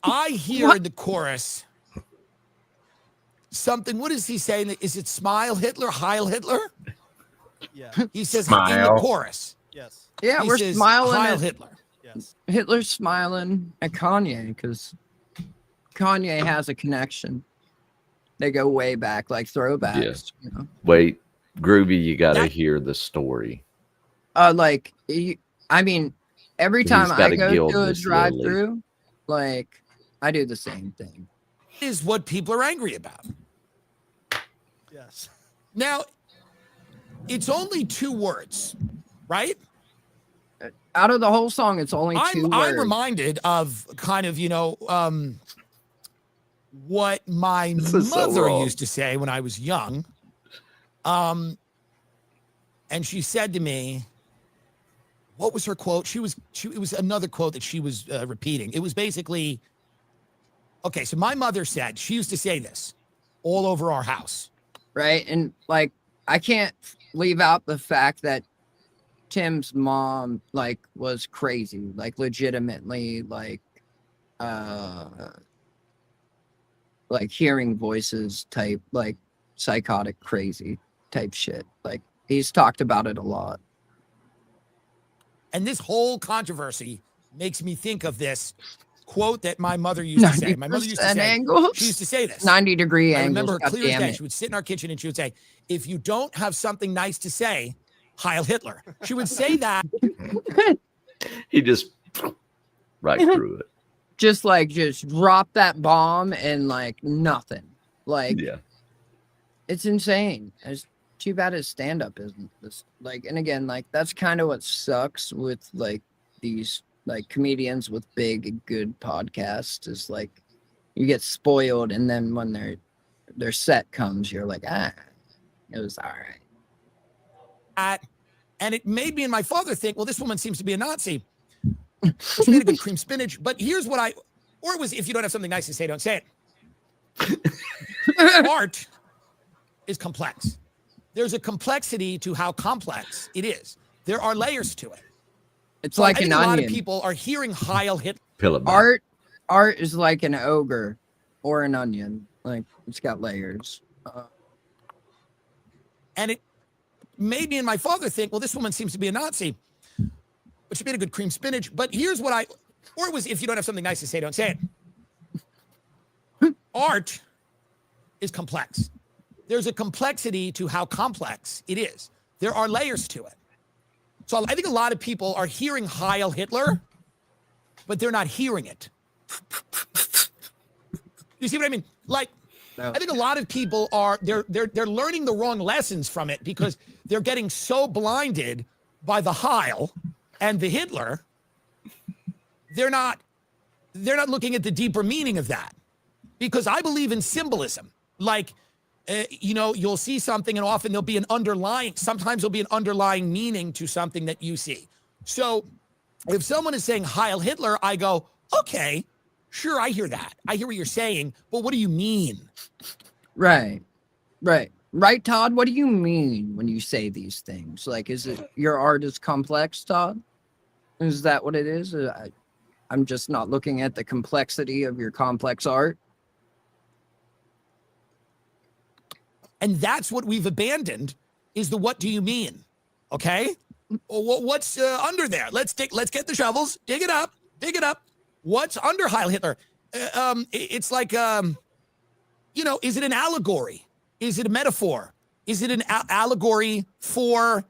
Speaker 4: I hear in the chorus, something. What is he saying? Is it Smile Hitler, Heil Hitler?
Speaker 11: Yeah.
Speaker 4: He says in the
Speaker 17: Smile.
Speaker 4: chorus.
Speaker 11: Yes.
Speaker 6: Yeah,
Speaker 4: He
Speaker 6: we're
Speaker 4: says,
Speaker 6: smiling
Speaker 4: Heil
Speaker 6: at
Speaker 4: Hitler.
Speaker 11: Yes.
Speaker 6: Hitler's smiling at Kanye because Kanye has a connection. They go way back, like throwbacks.
Speaker 13: Yes.
Speaker 6: You know?
Speaker 13: Wait, Groovy, you got to hear the story.
Speaker 6: Like, I mean, every time
Speaker 13: He's
Speaker 6: I
Speaker 13: gotta
Speaker 6: go
Speaker 13: gild
Speaker 6: to a
Speaker 13: this
Speaker 6: drive-through, like, I do the same thing.
Speaker 4: Is what people are angry about.
Speaker 11: Yes.
Speaker 4: Now, it's only 2 words, right?
Speaker 6: Out of the whole song, it's only 2 words.
Speaker 4: I'm reminded of kind of, what my mother used to say when I was young. And she said to me, what was her quote? It was another quote that she was repeating. It was basically, okay, so my mother said, she used to say this all over our house.
Speaker 6: Right? And, like, I can't leave out the fact that Tim's mom, like, was crazy. Like, legitimately, like hearing voices type, like, psychotic, crazy type shit. Like, he's talked about it a lot.
Speaker 4: And this whole controversy makes me think of this quote that my mother used to say. My mother used to say,
Speaker 6: angles?
Speaker 4: she used to say this.
Speaker 6: 90-degree
Speaker 4: I
Speaker 6: angles.
Speaker 4: remember her
Speaker 6: God
Speaker 4: clear as
Speaker 6: damn
Speaker 4: day.
Speaker 6: it.
Speaker 4: She would sit in our kitchen and she would say, if you don't have something nice to say, Heil Hitler. She would say that.
Speaker 13: He just right through it.
Speaker 6: Just drop that bomb and like nothing. Like,
Speaker 13: yeah,
Speaker 6: it's insane. It's too bad his stand-up isn't this, like, and again, like, that's kind of what sucks with like these like comedians with big and good podcasts is like you get spoiled, and then when their set comes, you're like, it was all right.
Speaker 4: And it made me and my father think, well, this woman seems to be a Nazi. She made a good cream spinach, but here's what or it was, if you don't have something nice to say, don't say it. Art is complex. There's a complexity to how complex it is. There are layers to it.
Speaker 6: It's like an onion.
Speaker 4: A lot of people are hearing Heil Hitler.
Speaker 6: Art is like an ogre or an onion. Like, it's got layers.
Speaker 4: And it made me and my father think, well, this woman seems to be a Nazi, but she made a good cream spinach. But here's what or it was, if you don't have something nice to say, don't say it. Art is complex. There's a complexity to how complex it is. There are layers to it. So I think a lot of people are hearing Heil Hitler, but they're not hearing it. You see what I mean? Like, no. I think a lot of people they're learning the wrong lessons from it because they're getting so blinded by the Heil and the Hitler. They're not looking at the deeper meaning of that, because I believe in symbolism. Like, you'll see something and often sometimes there'll be an underlying meaning to something that you see. So if someone is saying Heil Hitler, I go, okay, sure, I hear that. I hear what you're saying, but what do you mean?
Speaker 6: Right, Todd? What do you mean when you say these things? Like, is it your art is complex, Todd? Is that what it is? I'm just not looking at the complexity of your complex art.
Speaker 4: And that's what we've abandoned, is the what do you mean? Okay? What's under there? Let's get the shovels, dig it up. What's under Heil Hitler? It's like, is it an allegory? Is it a metaphor? Is it an allegory for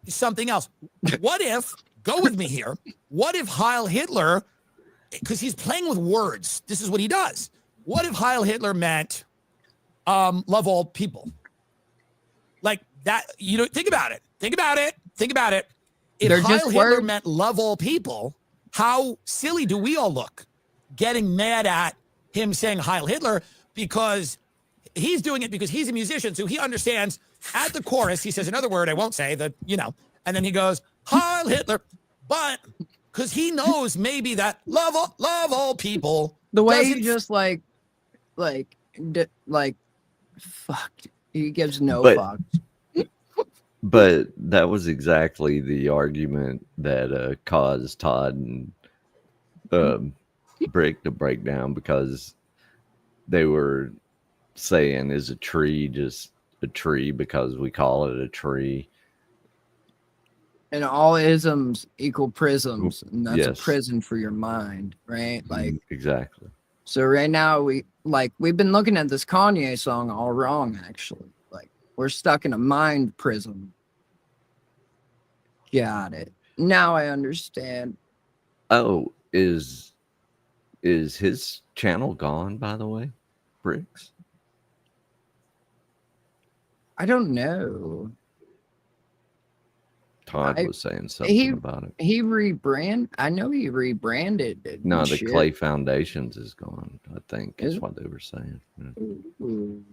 Speaker 4: something else? What if, go with me here, what if Heil Hitler, because he's playing with words, this is what he does. What if Heil Hitler meant love all people? Like that, think about it. If Heil Hitler meant love all people, how silly do we all look getting mad at him saying Heil Hitler, because he's doing it because he's a musician, so he understands at the chorus, he says another word I won't say, and then he goes, Heil Hitler, but because he knows maybe that love all people.
Speaker 6: The way he just fuck, he gives no fucks.
Speaker 13: But that was exactly the argument that caused Todd and Brick to break down, because they were saying, is a tree just a tree because we call it a tree?
Speaker 6: And all isms equal prisms, and that's a
Speaker 13: Yes.
Speaker 6: prison for your mind, right? Like,
Speaker 13: exactly.
Speaker 6: so right now we've been looking at this Kanye song all wrong, actually. Like, we're stuck in a mind prison. Got it. Now I understand.
Speaker 13: Oh, is his channel gone, by the way, Bricks?
Speaker 6: I don't know.
Speaker 13: Todd was saying something about it.
Speaker 6: He I know he rebranded.
Speaker 13: No, the
Speaker 6: shit.
Speaker 13: Clay Foundations is gone, I think, is what they were saying. Yeah.
Speaker 6: Ooh.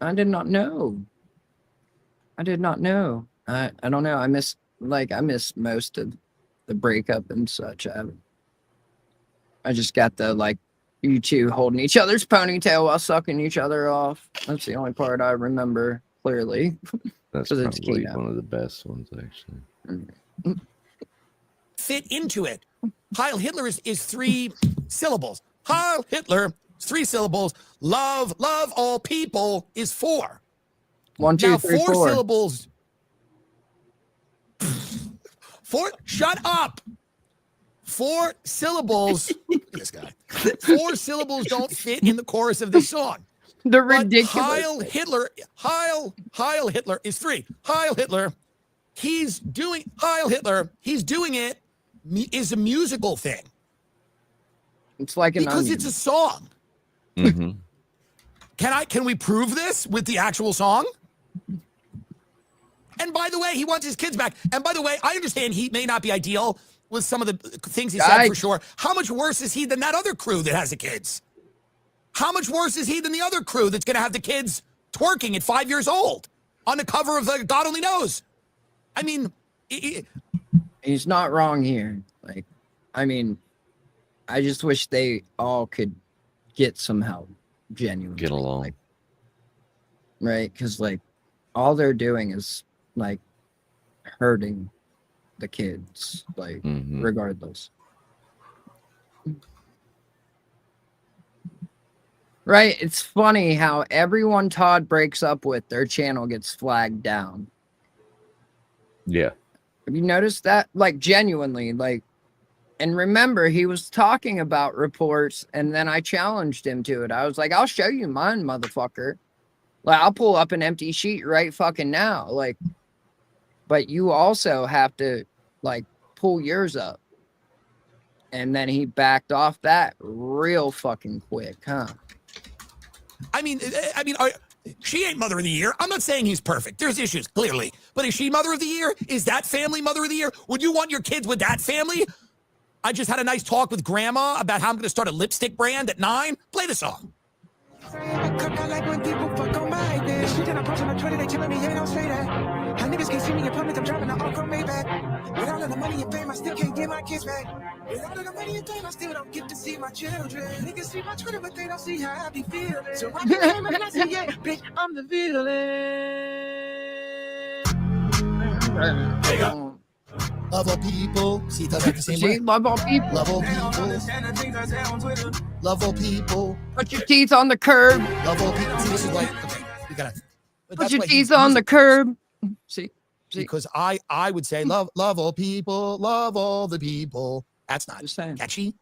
Speaker 6: I did not know. I don't know. I miss most of the breakup and such. I just got the you two holding each other's ponytail while sucking each other off. That's the only part I remember clearly.
Speaker 13: That's probably one of the best ones, actually.
Speaker 4: Fit into it. Heil Hitler is 3 syllables. Heil Hitler is 3 syllables. Love all people is 4.
Speaker 6: 1, 2,
Speaker 4: now,
Speaker 6: 3,
Speaker 4: 4
Speaker 6: 4
Speaker 4: syllables. 4. Shut up. 4 syllables. Look at this guy. 4 syllables don't fit in the chorus of this song.
Speaker 6: The ridiculous.
Speaker 4: Heil Hitler is 3. Heil Hitler. He's doing it is a musical thing.
Speaker 6: It's like an
Speaker 4: because
Speaker 6: onion.
Speaker 4: it's a song.
Speaker 13: Mm-hmm.
Speaker 4: Can we prove this with the actual song? And by the way, he wants his kids back. And by the way, I understand he may not be ideal with some of the things he said for sure. How much worse is he than that other crew that has the kids? How much worse is he than the other crew that's going to have the kids twerking at 5 years old on the cover of the God Only Knows? I mean,
Speaker 6: he's not wrong here. I just wish they all could get some help, genuinely.
Speaker 13: Get along.
Speaker 6: Right? Because, all they're doing is, hurting the kids, regardless. Right? It's funny how everyone Todd breaks up with, their channel gets flagged down.
Speaker 13: Yeah.
Speaker 6: Have you noticed that? Genuinely, and remember, he was talking about reports, and then I challenged him to it. I was like, I'll show you mine, motherfucker. I'll pull up an empty sheet right fucking now. But you also have to, pull yours up. And then he backed off that real fucking quick, huh?
Speaker 4: I mean, she ain't Mother of the Year. I'm not saying he's perfect. There's issues, clearly. But is she Mother of the Year? Is that family Mother of the Year? Would you want your kids with that family? I just had a nice talk with Grandma about how I'm going to start a lipstick brand at 9. Play the song.
Speaker 5: Niggas can't see me in public, I'm driving the Uncle Maybach. With all of the money and fame, I still can't get my kids back. With all of the money and fame, I still don't get to see my children. Niggas see my Twitter, but they don't see how I be feeling. So I became a Nazi, yeah, bitch, I'm the villain.
Speaker 4: Love all people. See, that's like the same way.
Speaker 6: Love all people.
Speaker 4: Love all people. Love all people.
Speaker 6: Put your teeth on the curb.
Speaker 4: Love all people. See, this is okay, you gotta
Speaker 6: put your teeth on the curb. See,
Speaker 4: because I would say love all people, love all the people. That's not catchy.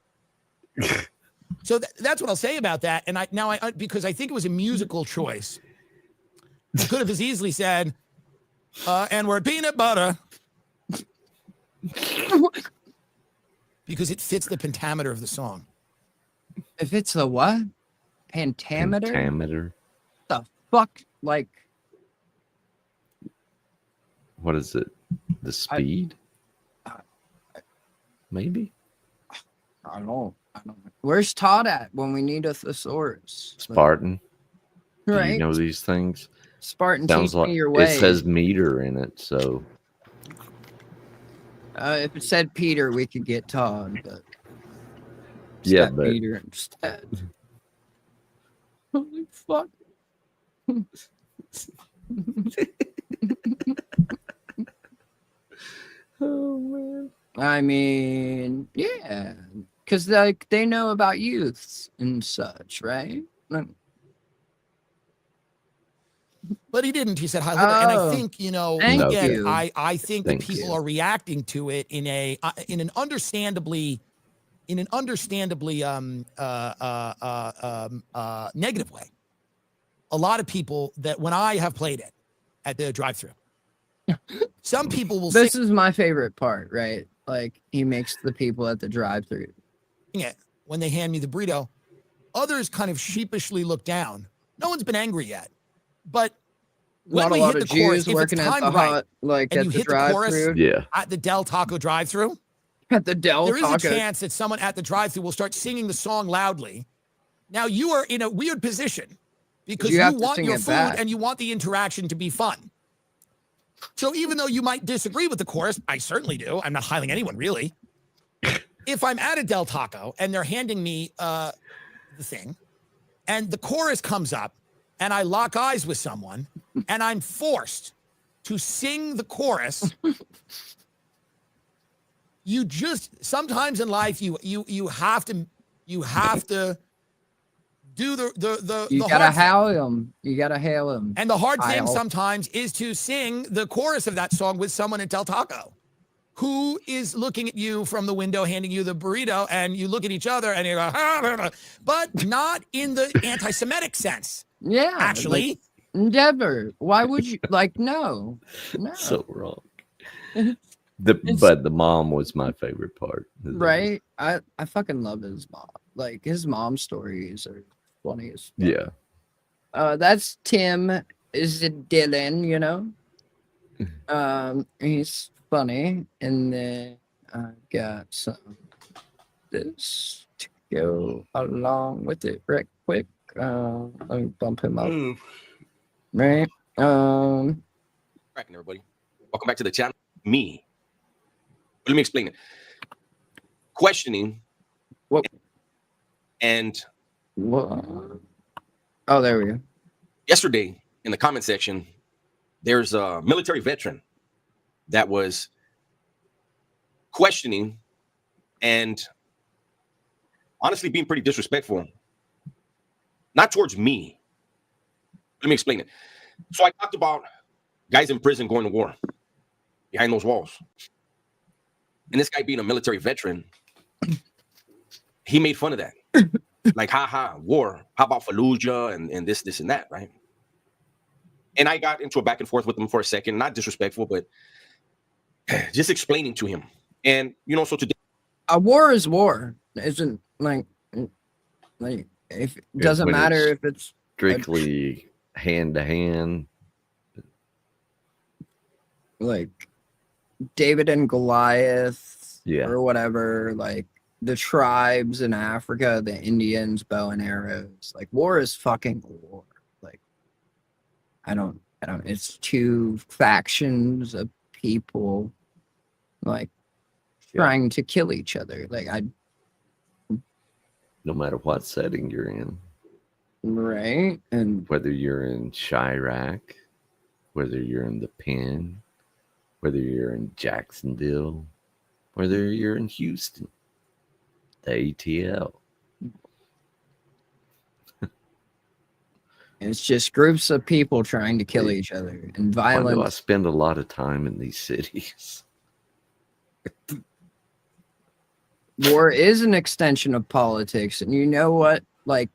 Speaker 4: So that's what I'll say about that. And I because I think it was a musical choice. I could have as easily said, and we're peanut butter. Because it fits the pentameter of the song.
Speaker 6: If it's the what? Pentameter?
Speaker 13: Pentameter.
Speaker 6: The fuck?
Speaker 13: What is it? The speed? Maybe?
Speaker 6: I don't know. Where's Todd at when we need a thesaurus?
Speaker 13: Spartan.
Speaker 6: Right.
Speaker 13: Do you know these things?
Speaker 6: Spartan,
Speaker 13: Sounds
Speaker 6: teach
Speaker 13: like
Speaker 6: me your way.
Speaker 13: it says meter in it, so.
Speaker 6: If it said Peter, we could get Todd, but
Speaker 13: yeah, but
Speaker 6: Peter instead. Holy fuck.
Speaker 13: Oh man.
Speaker 6: I mean, yeah, because they know about youths and such, right?
Speaker 4: But he didn't. He said hi, Hitler. And I think,
Speaker 6: thank
Speaker 4: again,
Speaker 6: you.
Speaker 4: I think that
Speaker 13: Thank
Speaker 4: people
Speaker 13: you.
Speaker 4: are reacting to it in an understandably negative way. A lot of people that when I have played it at the drive-thru, some people will
Speaker 6: This is my favorite part, right? Like he makes the people at the drive-thru
Speaker 4: it when they hand me the burrito. Others kind of sheepishly look down. No one's been angry yet, but when
Speaker 6: Not a
Speaker 4: we
Speaker 6: lot
Speaker 4: hit
Speaker 6: of
Speaker 4: the chorus,
Speaker 6: Jews
Speaker 4: if it's
Speaker 6: working at
Speaker 4: timed
Speaker 6: the
Speaker 4: right,
Speaker 6: hot, like
Speaker 4: and
Speaker 6: at
Speaker 4: you
Speaker 6: the
Speaker 4: hit the chorus
Speaker 6: drive-thru.
Speaker 4: at the Del Taco drive-thru,
Speaker 6: At the Del
Speaker 4: there is a
Speaker 6: Taco.
Speaker 4: chance that someone at the drive-thru will start singing the song loudly. Now you are in a weird position because
Speaker 6: You
Speaker 4: you
Speaker 6: have to
Speaker 4: want
Speaker 6: sing
Speaker 4: your
Speaker 6: it
Speaker 4: food
Speaker 6: back.
Speaker 4: and you want the interaction to be fun. So even though you might disagree with the chorus, I certainly do. I'm not hiling anyone really. If I'm at a Del Taco and they're handing me the thing, and the chorus comes up, and I lock eyes with someone, and I'm forced to sing the chorus. You just sometimes in life you have to do the
Speaker 6: You
Speaker 4: the
Speaker 6: gotta
Speaker 4: hard thing.
Speaker 6: hail him. You gotta hail him.
Speaker 4: And the hard thing
Speaker 6: Kyle.
Speaker 4: sometimes is to sing the chorus of that song with someone at Del Taco who is looking at you from the window, handing you the burrito, and you look at each other and you go, but not in the anti-Semitic sense.
Speaker 6: Yeah,
Speaker 4: Actually.
Speaker 6: like, never. Why would you? Like, no.
Speaker 13: So wrong. But the mom was my favorite part.
Speaker 6: Right? I fucking love his mom. Like his mom stories are funny as fuck.
Speaker 13: Yeah.
Speaker 6: That's Tim. Is it Dylan? He's funny, and then I got some this to go along with it right quick. Let me bump him up. Right.
Speaker 12: Cracking, everybody. Welcome back to the channel. Me. Let me explain it. Questioning.
Speaker 6: What?
Speaker 12: And.
Speaker 6: What? Oh, there we go.
Speaker 12: Yesterday in the comment section, there's a military veteran that was questioning and honestly being pretty disrespectful. Not towards me. Let me explain it. So I talked about guys in prison going to war behind those walls. And this guy being a military veteran, he made fun of that. Like, haha, war. How about Fallujah and this and that, right? And I got into a back and forth with him for a second, not disrespectful, but just explaining to him. And, so today.
Speaker 6: A war is war. Isn't like if it doesn't
Speaker 13: When
Speaker 6: matter
Speaker 13: it's
Speaker 6: if it's
Speaker 13: strictly hand to hand.
Speaker 6: like David and Goliath,
Speaker 13: Yeah.
Speaker 6: or whatever, like the tribes in Africa, the Indians, bow and arrows. Like war is fucking war. Like I don't it's two factions of people like trying to kill each other. Like
Speaker 13: No matter what setting you're in.
Speaker 6: right. And
Speaker 13: Whether you're in Chirac, whether you're in the pen, whether you're in Jacksonville, whether you're in Houston, the ATL.
Speaker 6: it's just groups of people trying to kill each other and
Speaker 13: Why do I
Speaker 6: violence.
Speaker 13: spend a lot of time in these cities?
Speaker 6: War is an extension of politics, and you know what? Like,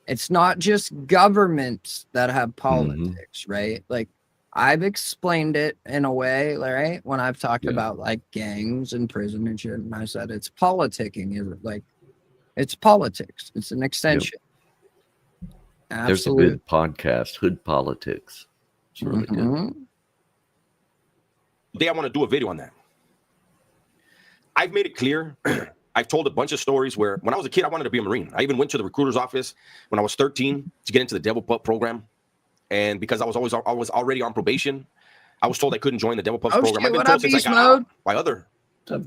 Speaker 6: it's not just governments that have politics, right? Like, I've explained it in a way, right? When I've talked about like gangs and prison and shit, and I said it's politicking. Is it like it's politics? It's an extension.
Speaker 13: There's a
Speaker 6: Absolutely.
Speaker 13: good podcast, Hood Politics. It's really good.
Speaker 12: Today I want to do a video on that. I've made it clear. I've told a bunch of stories where when I was a kid, I wanted to be a Marine. I even went to the recruiter's office when I was 13 to get into the Devil Pup program. And because I was already on probation, I was told I couldn't join the Devil Pups program. I've been told since I got out by other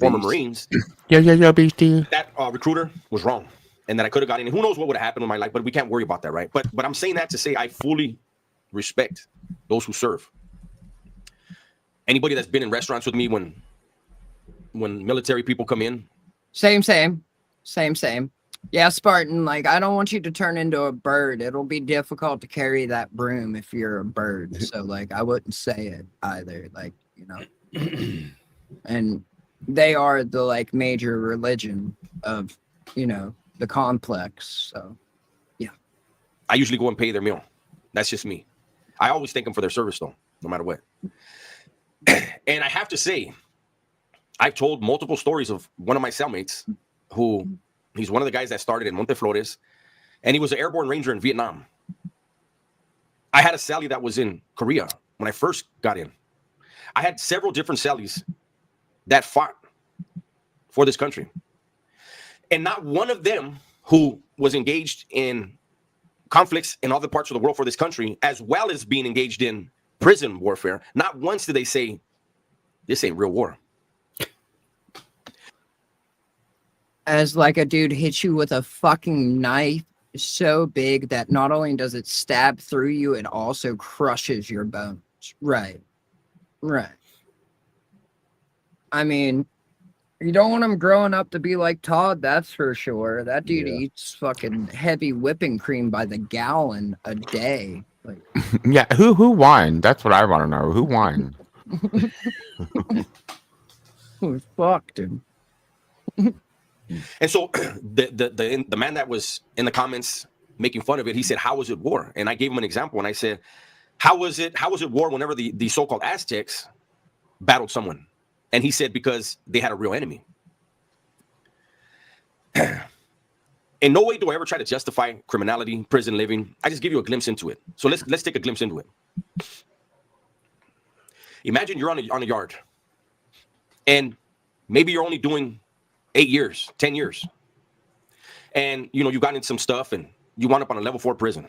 Speaker 12: former Marines.
Speaker 17: Yeah, Beastie.
Speaker 12: That recruiter was wrong. And that I could have gotten in. Who knows what would have happened in my life, but we can't worry about that, right? But I'm saying that to say I fully respect those who serve. Anybody that's been in restaurants with me when military people come in.
Speaker 6: Same. Yeah, Spartan, like, I don't want you to turn into a bird. It'll be difficult to carry that broom if you're a bird. So, like, I wouldn't say it either. Like, you know. And they are the, like, major religion of, you know, the complex. So, yeah.
Speaker 12: I usually go and pay their meal. That's just me. I always thank them for their service, though, no matter what. And I have to say, I've told multiple stories of one of my cellmates who he's one of the guys that started in Monteflores, and he was an airborne ranger in Vietnam. I had a cellie that was in Korea when I first got in. I had several different cellies that fought for this country. And not one of them who was engaged in conflicts in other parts of the world for this country, as well as being engaged in prison warfare, not once did they say, this ain't real war.
Speaker 6: As like a dude hits you with a fucking knife so big that not only does it stab through you, it also crushes your bones. Right. Right. I mean, you don't want him growing up to be like Todd, that's for sure. That dude eats fucking heavy whipping cream by the gallon a day. Like,
Speaker 17: Yeah, who won? That's what I want to know. Who won?
Speaker 6: who fucked him?
Speaker 12: And so the man that was in the comments making fun of it, he said, how was it war? And I gave him an example, and I said, how was it war whenever the so-called Aztecs battled someone? And he said, because they had a real enemy. In no way do I ever try to justify criminality, prison living. I just give you a glimpse into it. So let's take a glimpse into it. Imagine you're on a yard, and maybe you're only doing 8 years, 10 years. And, you know, you got into some stuff and you wound up on a level 4 prison.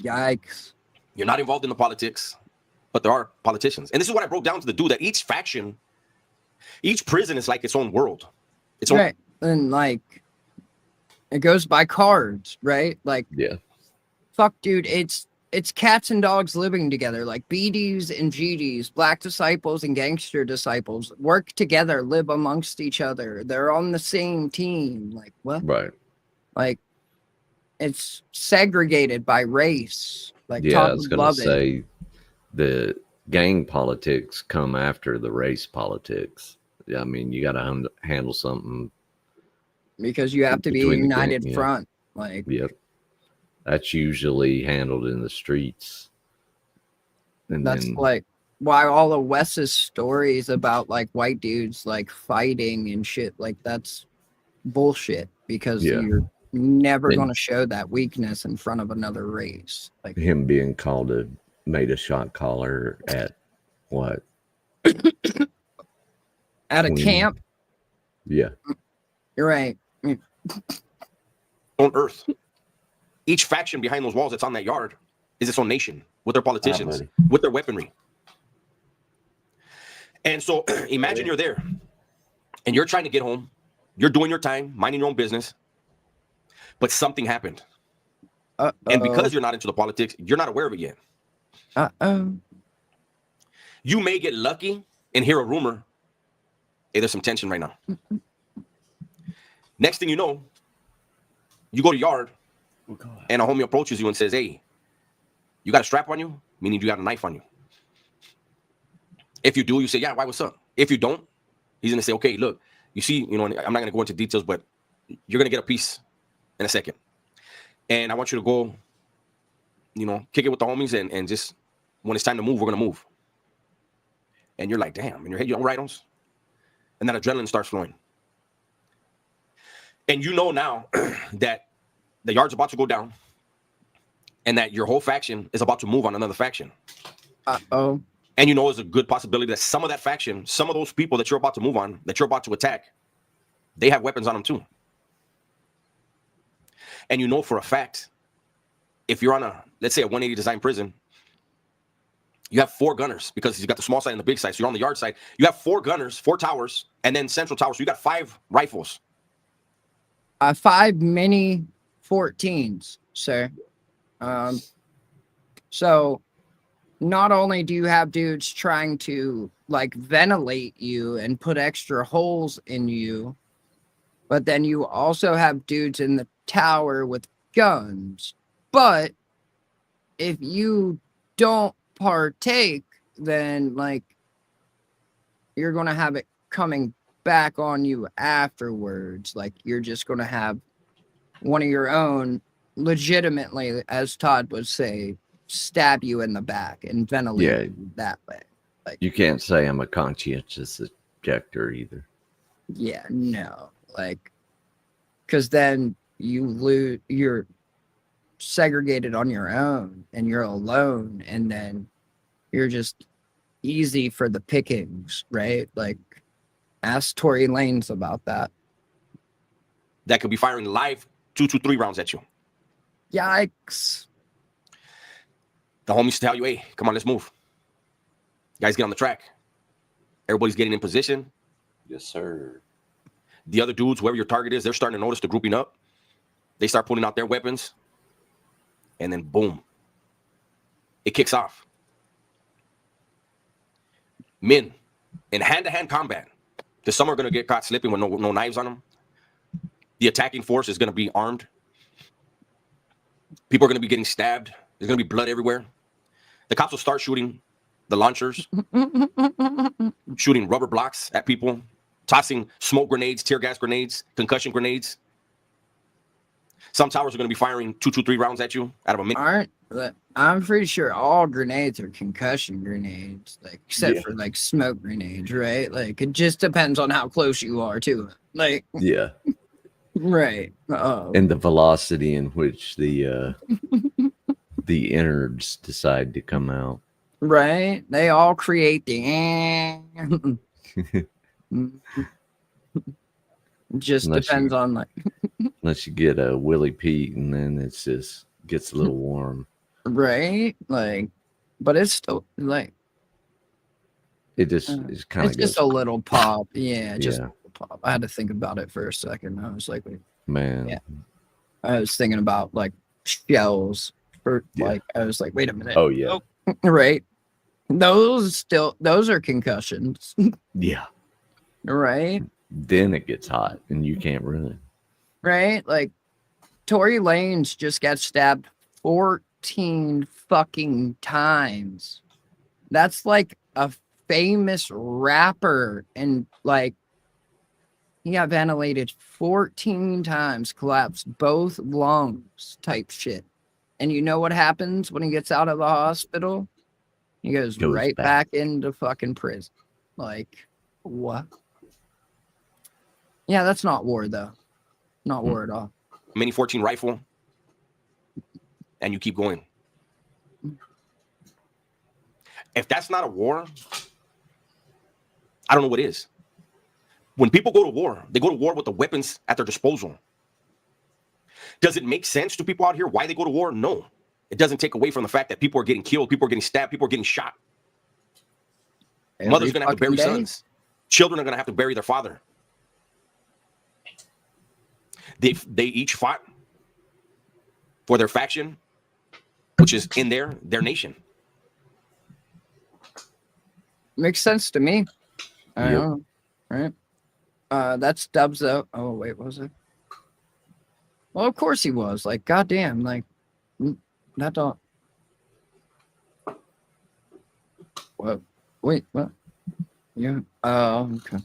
Speaker 6: Yikes.
Speaker 12: You're not involved in the politics, but there are politicians. And this is what I broke down to the dude, that each faction, each prison is like its own world. Its own.
Speaker 6: Right. And like, it goes by cards, right? Like,
Speaker 13: yeah.
Speaker 6: Fuck, dude, it's cats and dogs living together, like BDs and GDs, black disciples and gangster disciples work together, live amongst each other. They're on the same team. Like, what?
Speaker 13: Right.
Speaker 6: Like, it's segregated by race. Like,
Speaker 13: Yeah,
Speaker 6: Todd
Speaker 13: I was
Speaker 6: would
Speaker 13: going
Speaker 6: love
Speaker 13: to
Speaker 6: it.
Speaker 13: say the gang politics come after the race politics. Yeah, I mean, you got to handle something
Speaker 6: Because you have to be a
Speaker 13: between the
Speaker 6: united
Speaker 13: gang, yeah.
Speaker 6: front. Like,
Speaker 13: Yep. That's usually handled in the streets. And
Speaker 6: that's
Speaker 13: then,
Speaker 6: like why all of Wes's stories about like white dudes like fighting and shit, like that's bullshit, because
Speaker 13: Yeah.
Speaker 6: you're never
Speaker 13: And-
Speaker 6: going to show that weakness in front of another race. Like,
Speaker 13: him being called made a shot caller at what?
Speaker 6: at a
Speaker 13: 20
Speaker 6: camp.
Speaker 13: Yeah.
Speaker 6: You're right.
Speaker 12: On earth. Each faction behind those walls that's on that yard is its own nation, with their politicians, with their weaponry. And so imagine you're there and you're trying to get home. You're doing your time, minding your own business, but something happened. And because you're not into the politics, you're not aware of it yet. You may get lucky and hear a rumor. Hey, there's some tension right now. Next thing you know, you go to yard, and a homie approaches you and says, hey, you got a strap on you? Meaning you got a knife on you. If you do, you say, yeah, why, what's up? If you don't, he's going to say, okay, look, you see, you know, and I'm not going to go into details, but you're going to get a piece in a second. And I want you to go, you know, kick it with the homies, and just, when it's time to move, we're going to move. And you're like, damn, in your head, you don't write those? And that adrenaline starts flowing. And you know now that the yard's about to go down, and that your whole faction is about to move on another faction.
Speaker 6: And
Speaker 12: you know there's a good possibility that some of that faction, some of those people that you're about to move on, that you're about to attack, they have weapons on them too. And you know for a fact, if you're on a, let's say, a 180 design prison, you have 4 gunners, because you got the small side and the big side. So you're on the yard side. You have 4 gunners, 4 towers, and then central towers. So you got 5 rifles.
Speaker 6: 5 mini 14s, sir. So not only do you have dudes trying to like ventilate you and put extra holes in you, But then you also have dudes in the tower with guns. But if you don't partake, then like you're gonna have it coming back on you afterwards. Like you're just gonna have one of your own legitimately, as Todd would say, stab you in the back and ventilate that way. Like
Speaker 13: You can't say I'm a conscientious objector either.
Speaker 6: yeah, no. Like because then you're segregated on your own and you're alone, and then you're just easy for the pickings, right? Like ask Tory Lanez about that.
Speaker 12: That could be firing live 2-3 rounds at you.
Speaker 6: Yikes.
Speaker 12: The homies tell you, hey, come on, let's move. Guys, get on the track. Everybody's getting in position.
Speaker 13: Yes, sir.
Speaker 12: The other dudes, whoever your target is, they're starting to notice the grouping up. They start pulling out their weapons. And then, boom, it kicks off. Men, in hand-to-hand combat, because some are going to get caught slipping with no knives on them. The attacking force is going to be armed. People are going to be getting stabbed. There's going to be blood everywhere. The cops will start shooting the launchers, shooting rubber blocks at people, tossing smoke grenades, tear gas grenades, concussion grenades. Some towers are going to be firing 2-3 rounds at you out of a minute.
Speaker 6: I'm pretty sure all grenades are concussion grenades, like except for like smoke grenades, right? Like it just depends on how close you are to it. Like
Speaker 13: Yeah.
Speaker 6: Right.
Speaker 13: And the velocity in which the innards decide to come out.
Speaker 6: Right. They all create the just depends on like
Speaker 13: unless you get a Willie Pete, and then it's just gets a little warm.
Speaker 6: Right. Like, but it's still like
Speaker 13: it just it's kind of
Speaker 6: just a little pop. Yeah, just
Speaker 13: Yeah.
Speaker 6: a little pop. I had to think about it for a second. I was like, wait,
Speaker 13: Man.
Speaker 6: yeah. I was thinking about like shells for like I was like, wait a minute.
Speaker 13: Oh yeah.
Speaker 6: Right. Those are concussions.
Speaker 13: Yeah.
Speaker 6: Right.
Speaker 13: Then it gets hot and you can't run.
Speaker 6: Right? Like Tory Lanez just got stabbed 14 fucking times. That's like a famous rapper, and like he got ventilated 14 times, collapsed both lungs type shit. And you know what happens when he gets out of the hospital? He goes right back into fucking prison. Like, what? Yeah, that's not war, though. Not war at all.
Speaker 12: Mini 14 rifle, and you keep going. If that's not a war, I don't know what is. When people go to war, they go to war with the weapons at their disposal. Does it make sense to people out here why they go to war? No. It doesn't take away from the fact that people are getting killed, people are getting stabbed, people are getting shot. Mothers are going to have to bury sons. Children are going to have to bury their father. They each fought for their faction, which is in their nation.
Speaker 6: Makes sense to me. I don't know. Right? That's Dubs though. Oh wait, was it? Well, of course he was. Like, goddamn, like that don't. What? Wait, what? Yeah. Oh, okay.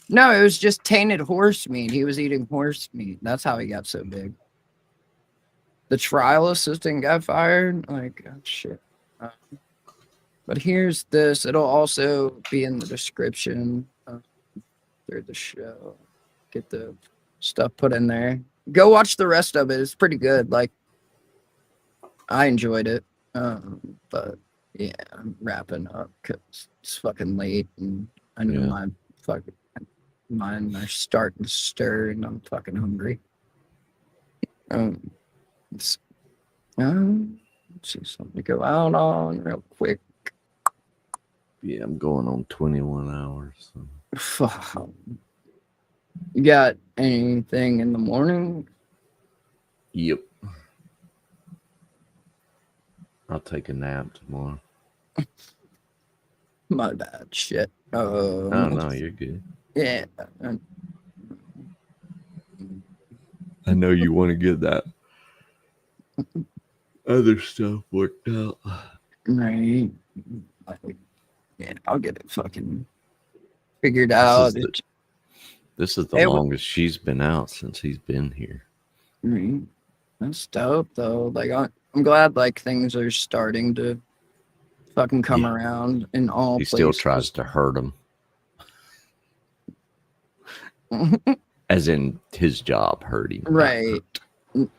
Speaker 6: No, it was just tainted horse meat. He was eating horse meat. That's how he got so big. The trial assistant got fired. Like, oh, shit. But here's this. It'll also be in the description through the show. Get the stuff put in there. Go watch the rest of it. It's pretty good. Like, I enjoyed it. But yeah, I'm wrapping up because it's fucking late, and I know my fucking mine are starting to stir, and I'm fucking hungry. Let's see something to go out on real quick.
Speaker 13: Yeah, I'm going on 21 hours. So.
Speaker 6: You got anything in the morning?
Speaker 13: Yep. I'll take a nap tomorrow.
Speaker 6: My bad. Shit.
Speaker 13: Oh, no, you're good.
Speaker 6: Yeah.
Speaker 13: I know you want to get that other stuff worked out.
Speaker 6: Right. Yeah, I'll get it fucking figured out.
Speaker 13: This is the longest she's been out since he's been here.
Speaker 6: Right. That's dope, though. Like, I'm glad, like, things are starting to fucking come around in all
Speaker 13: He
Speaker 6: places.
Speaker 13: still tries to hurt him. As in his job hurting.
Speaker 6: Right.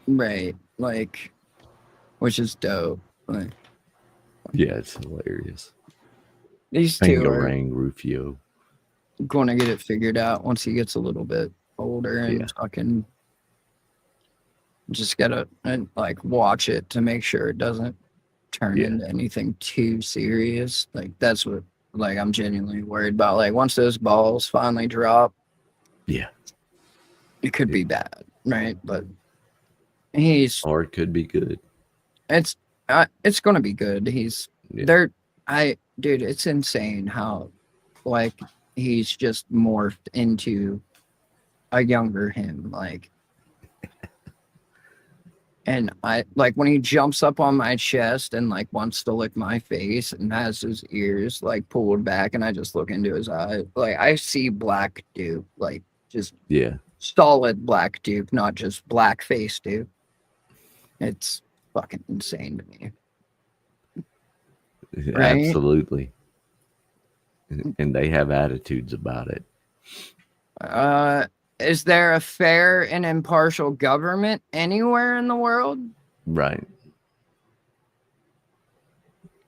Speaker 6: Right. Like, which is dope. Like,
Speaker 13: yeah, it's hilarious.
Speaker 6: These two are
Speaker 13: Rufio.
Speaker 6: going to get it figured out once he gets a little bit older and fucking just gotta like watch it to make sure it doesn't turn into anything too serious. Like that's what like I'm genuinely worried about. Like once those balls finally drop, it could be bad, right? But
Speaker 13: or it could be good.
Speaker 6: It's gonna be good. Dude, it's insane how like he's just morphed into a younger him, like. And I like when he jumps up on my chest and like wants to lick my face and has his ears like pulled back, and I just look into his eyes. Like I see Black Duke, like just solid Black Duke, not just black face Duke. It's fucking insane to me. Right?
Speaker 13: Absolutely. And they have attitudes about it.
Speaker 6: Is there a fair and impartial government anywhere in the world?
Speaker 13: Right.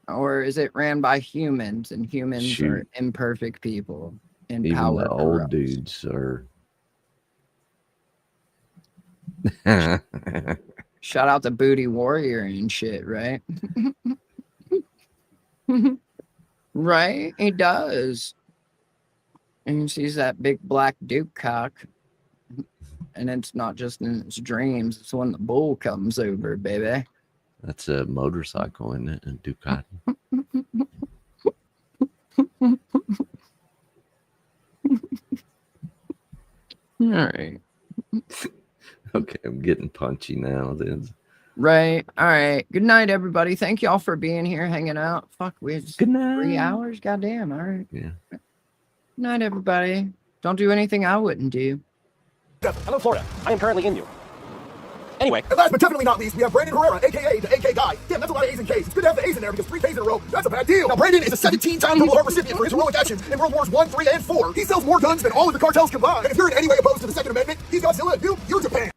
Speaker 6: Or is it ran by humans, and humans are imperfect people in
Speaker 13: Even
Speaker 6: power?
Speaker 13: the old dudes are.
Speaker 6: Shout out to Booty Warrior and shit, right? Right? He does. And he sees that big Black Duke cock. And it's not just in its dreams, it's when the bull comes over, baby.
Speaker 13: That's a motorcycle, isn't it? A Ducati.
Speaker 6: All right.
Speaker 13: Okay, I'm getting punchy now.
Speaker 6: Right. All right. Good night, everybody. Thank y'all for being here, hanging out. Fuck, we had 3 hours. Goddamn. All right.
Speaker 13: Yeah.
Speaker 6: Good night, everybody. Don't do anything I wouldn't do.
Speaker 18: Hello, Florida. I am currently in you. Anyway.
Speaker 5: And last but definitely not least, we have Brandon Herrera, a.k.a. the AK Guy. Damn, that's a lot of A's and K's. It's good to have the A's in there because 3 K's in a row, that's a bad deal. Now, Brandon is a 17-time Purple Heart recipient for his heroic actions in World Wars I, III, and IV. He sells more guns than all of the cartels combined. And if you're in any way opposed to the Second Amendment, he's Godzilla, and you're Japan.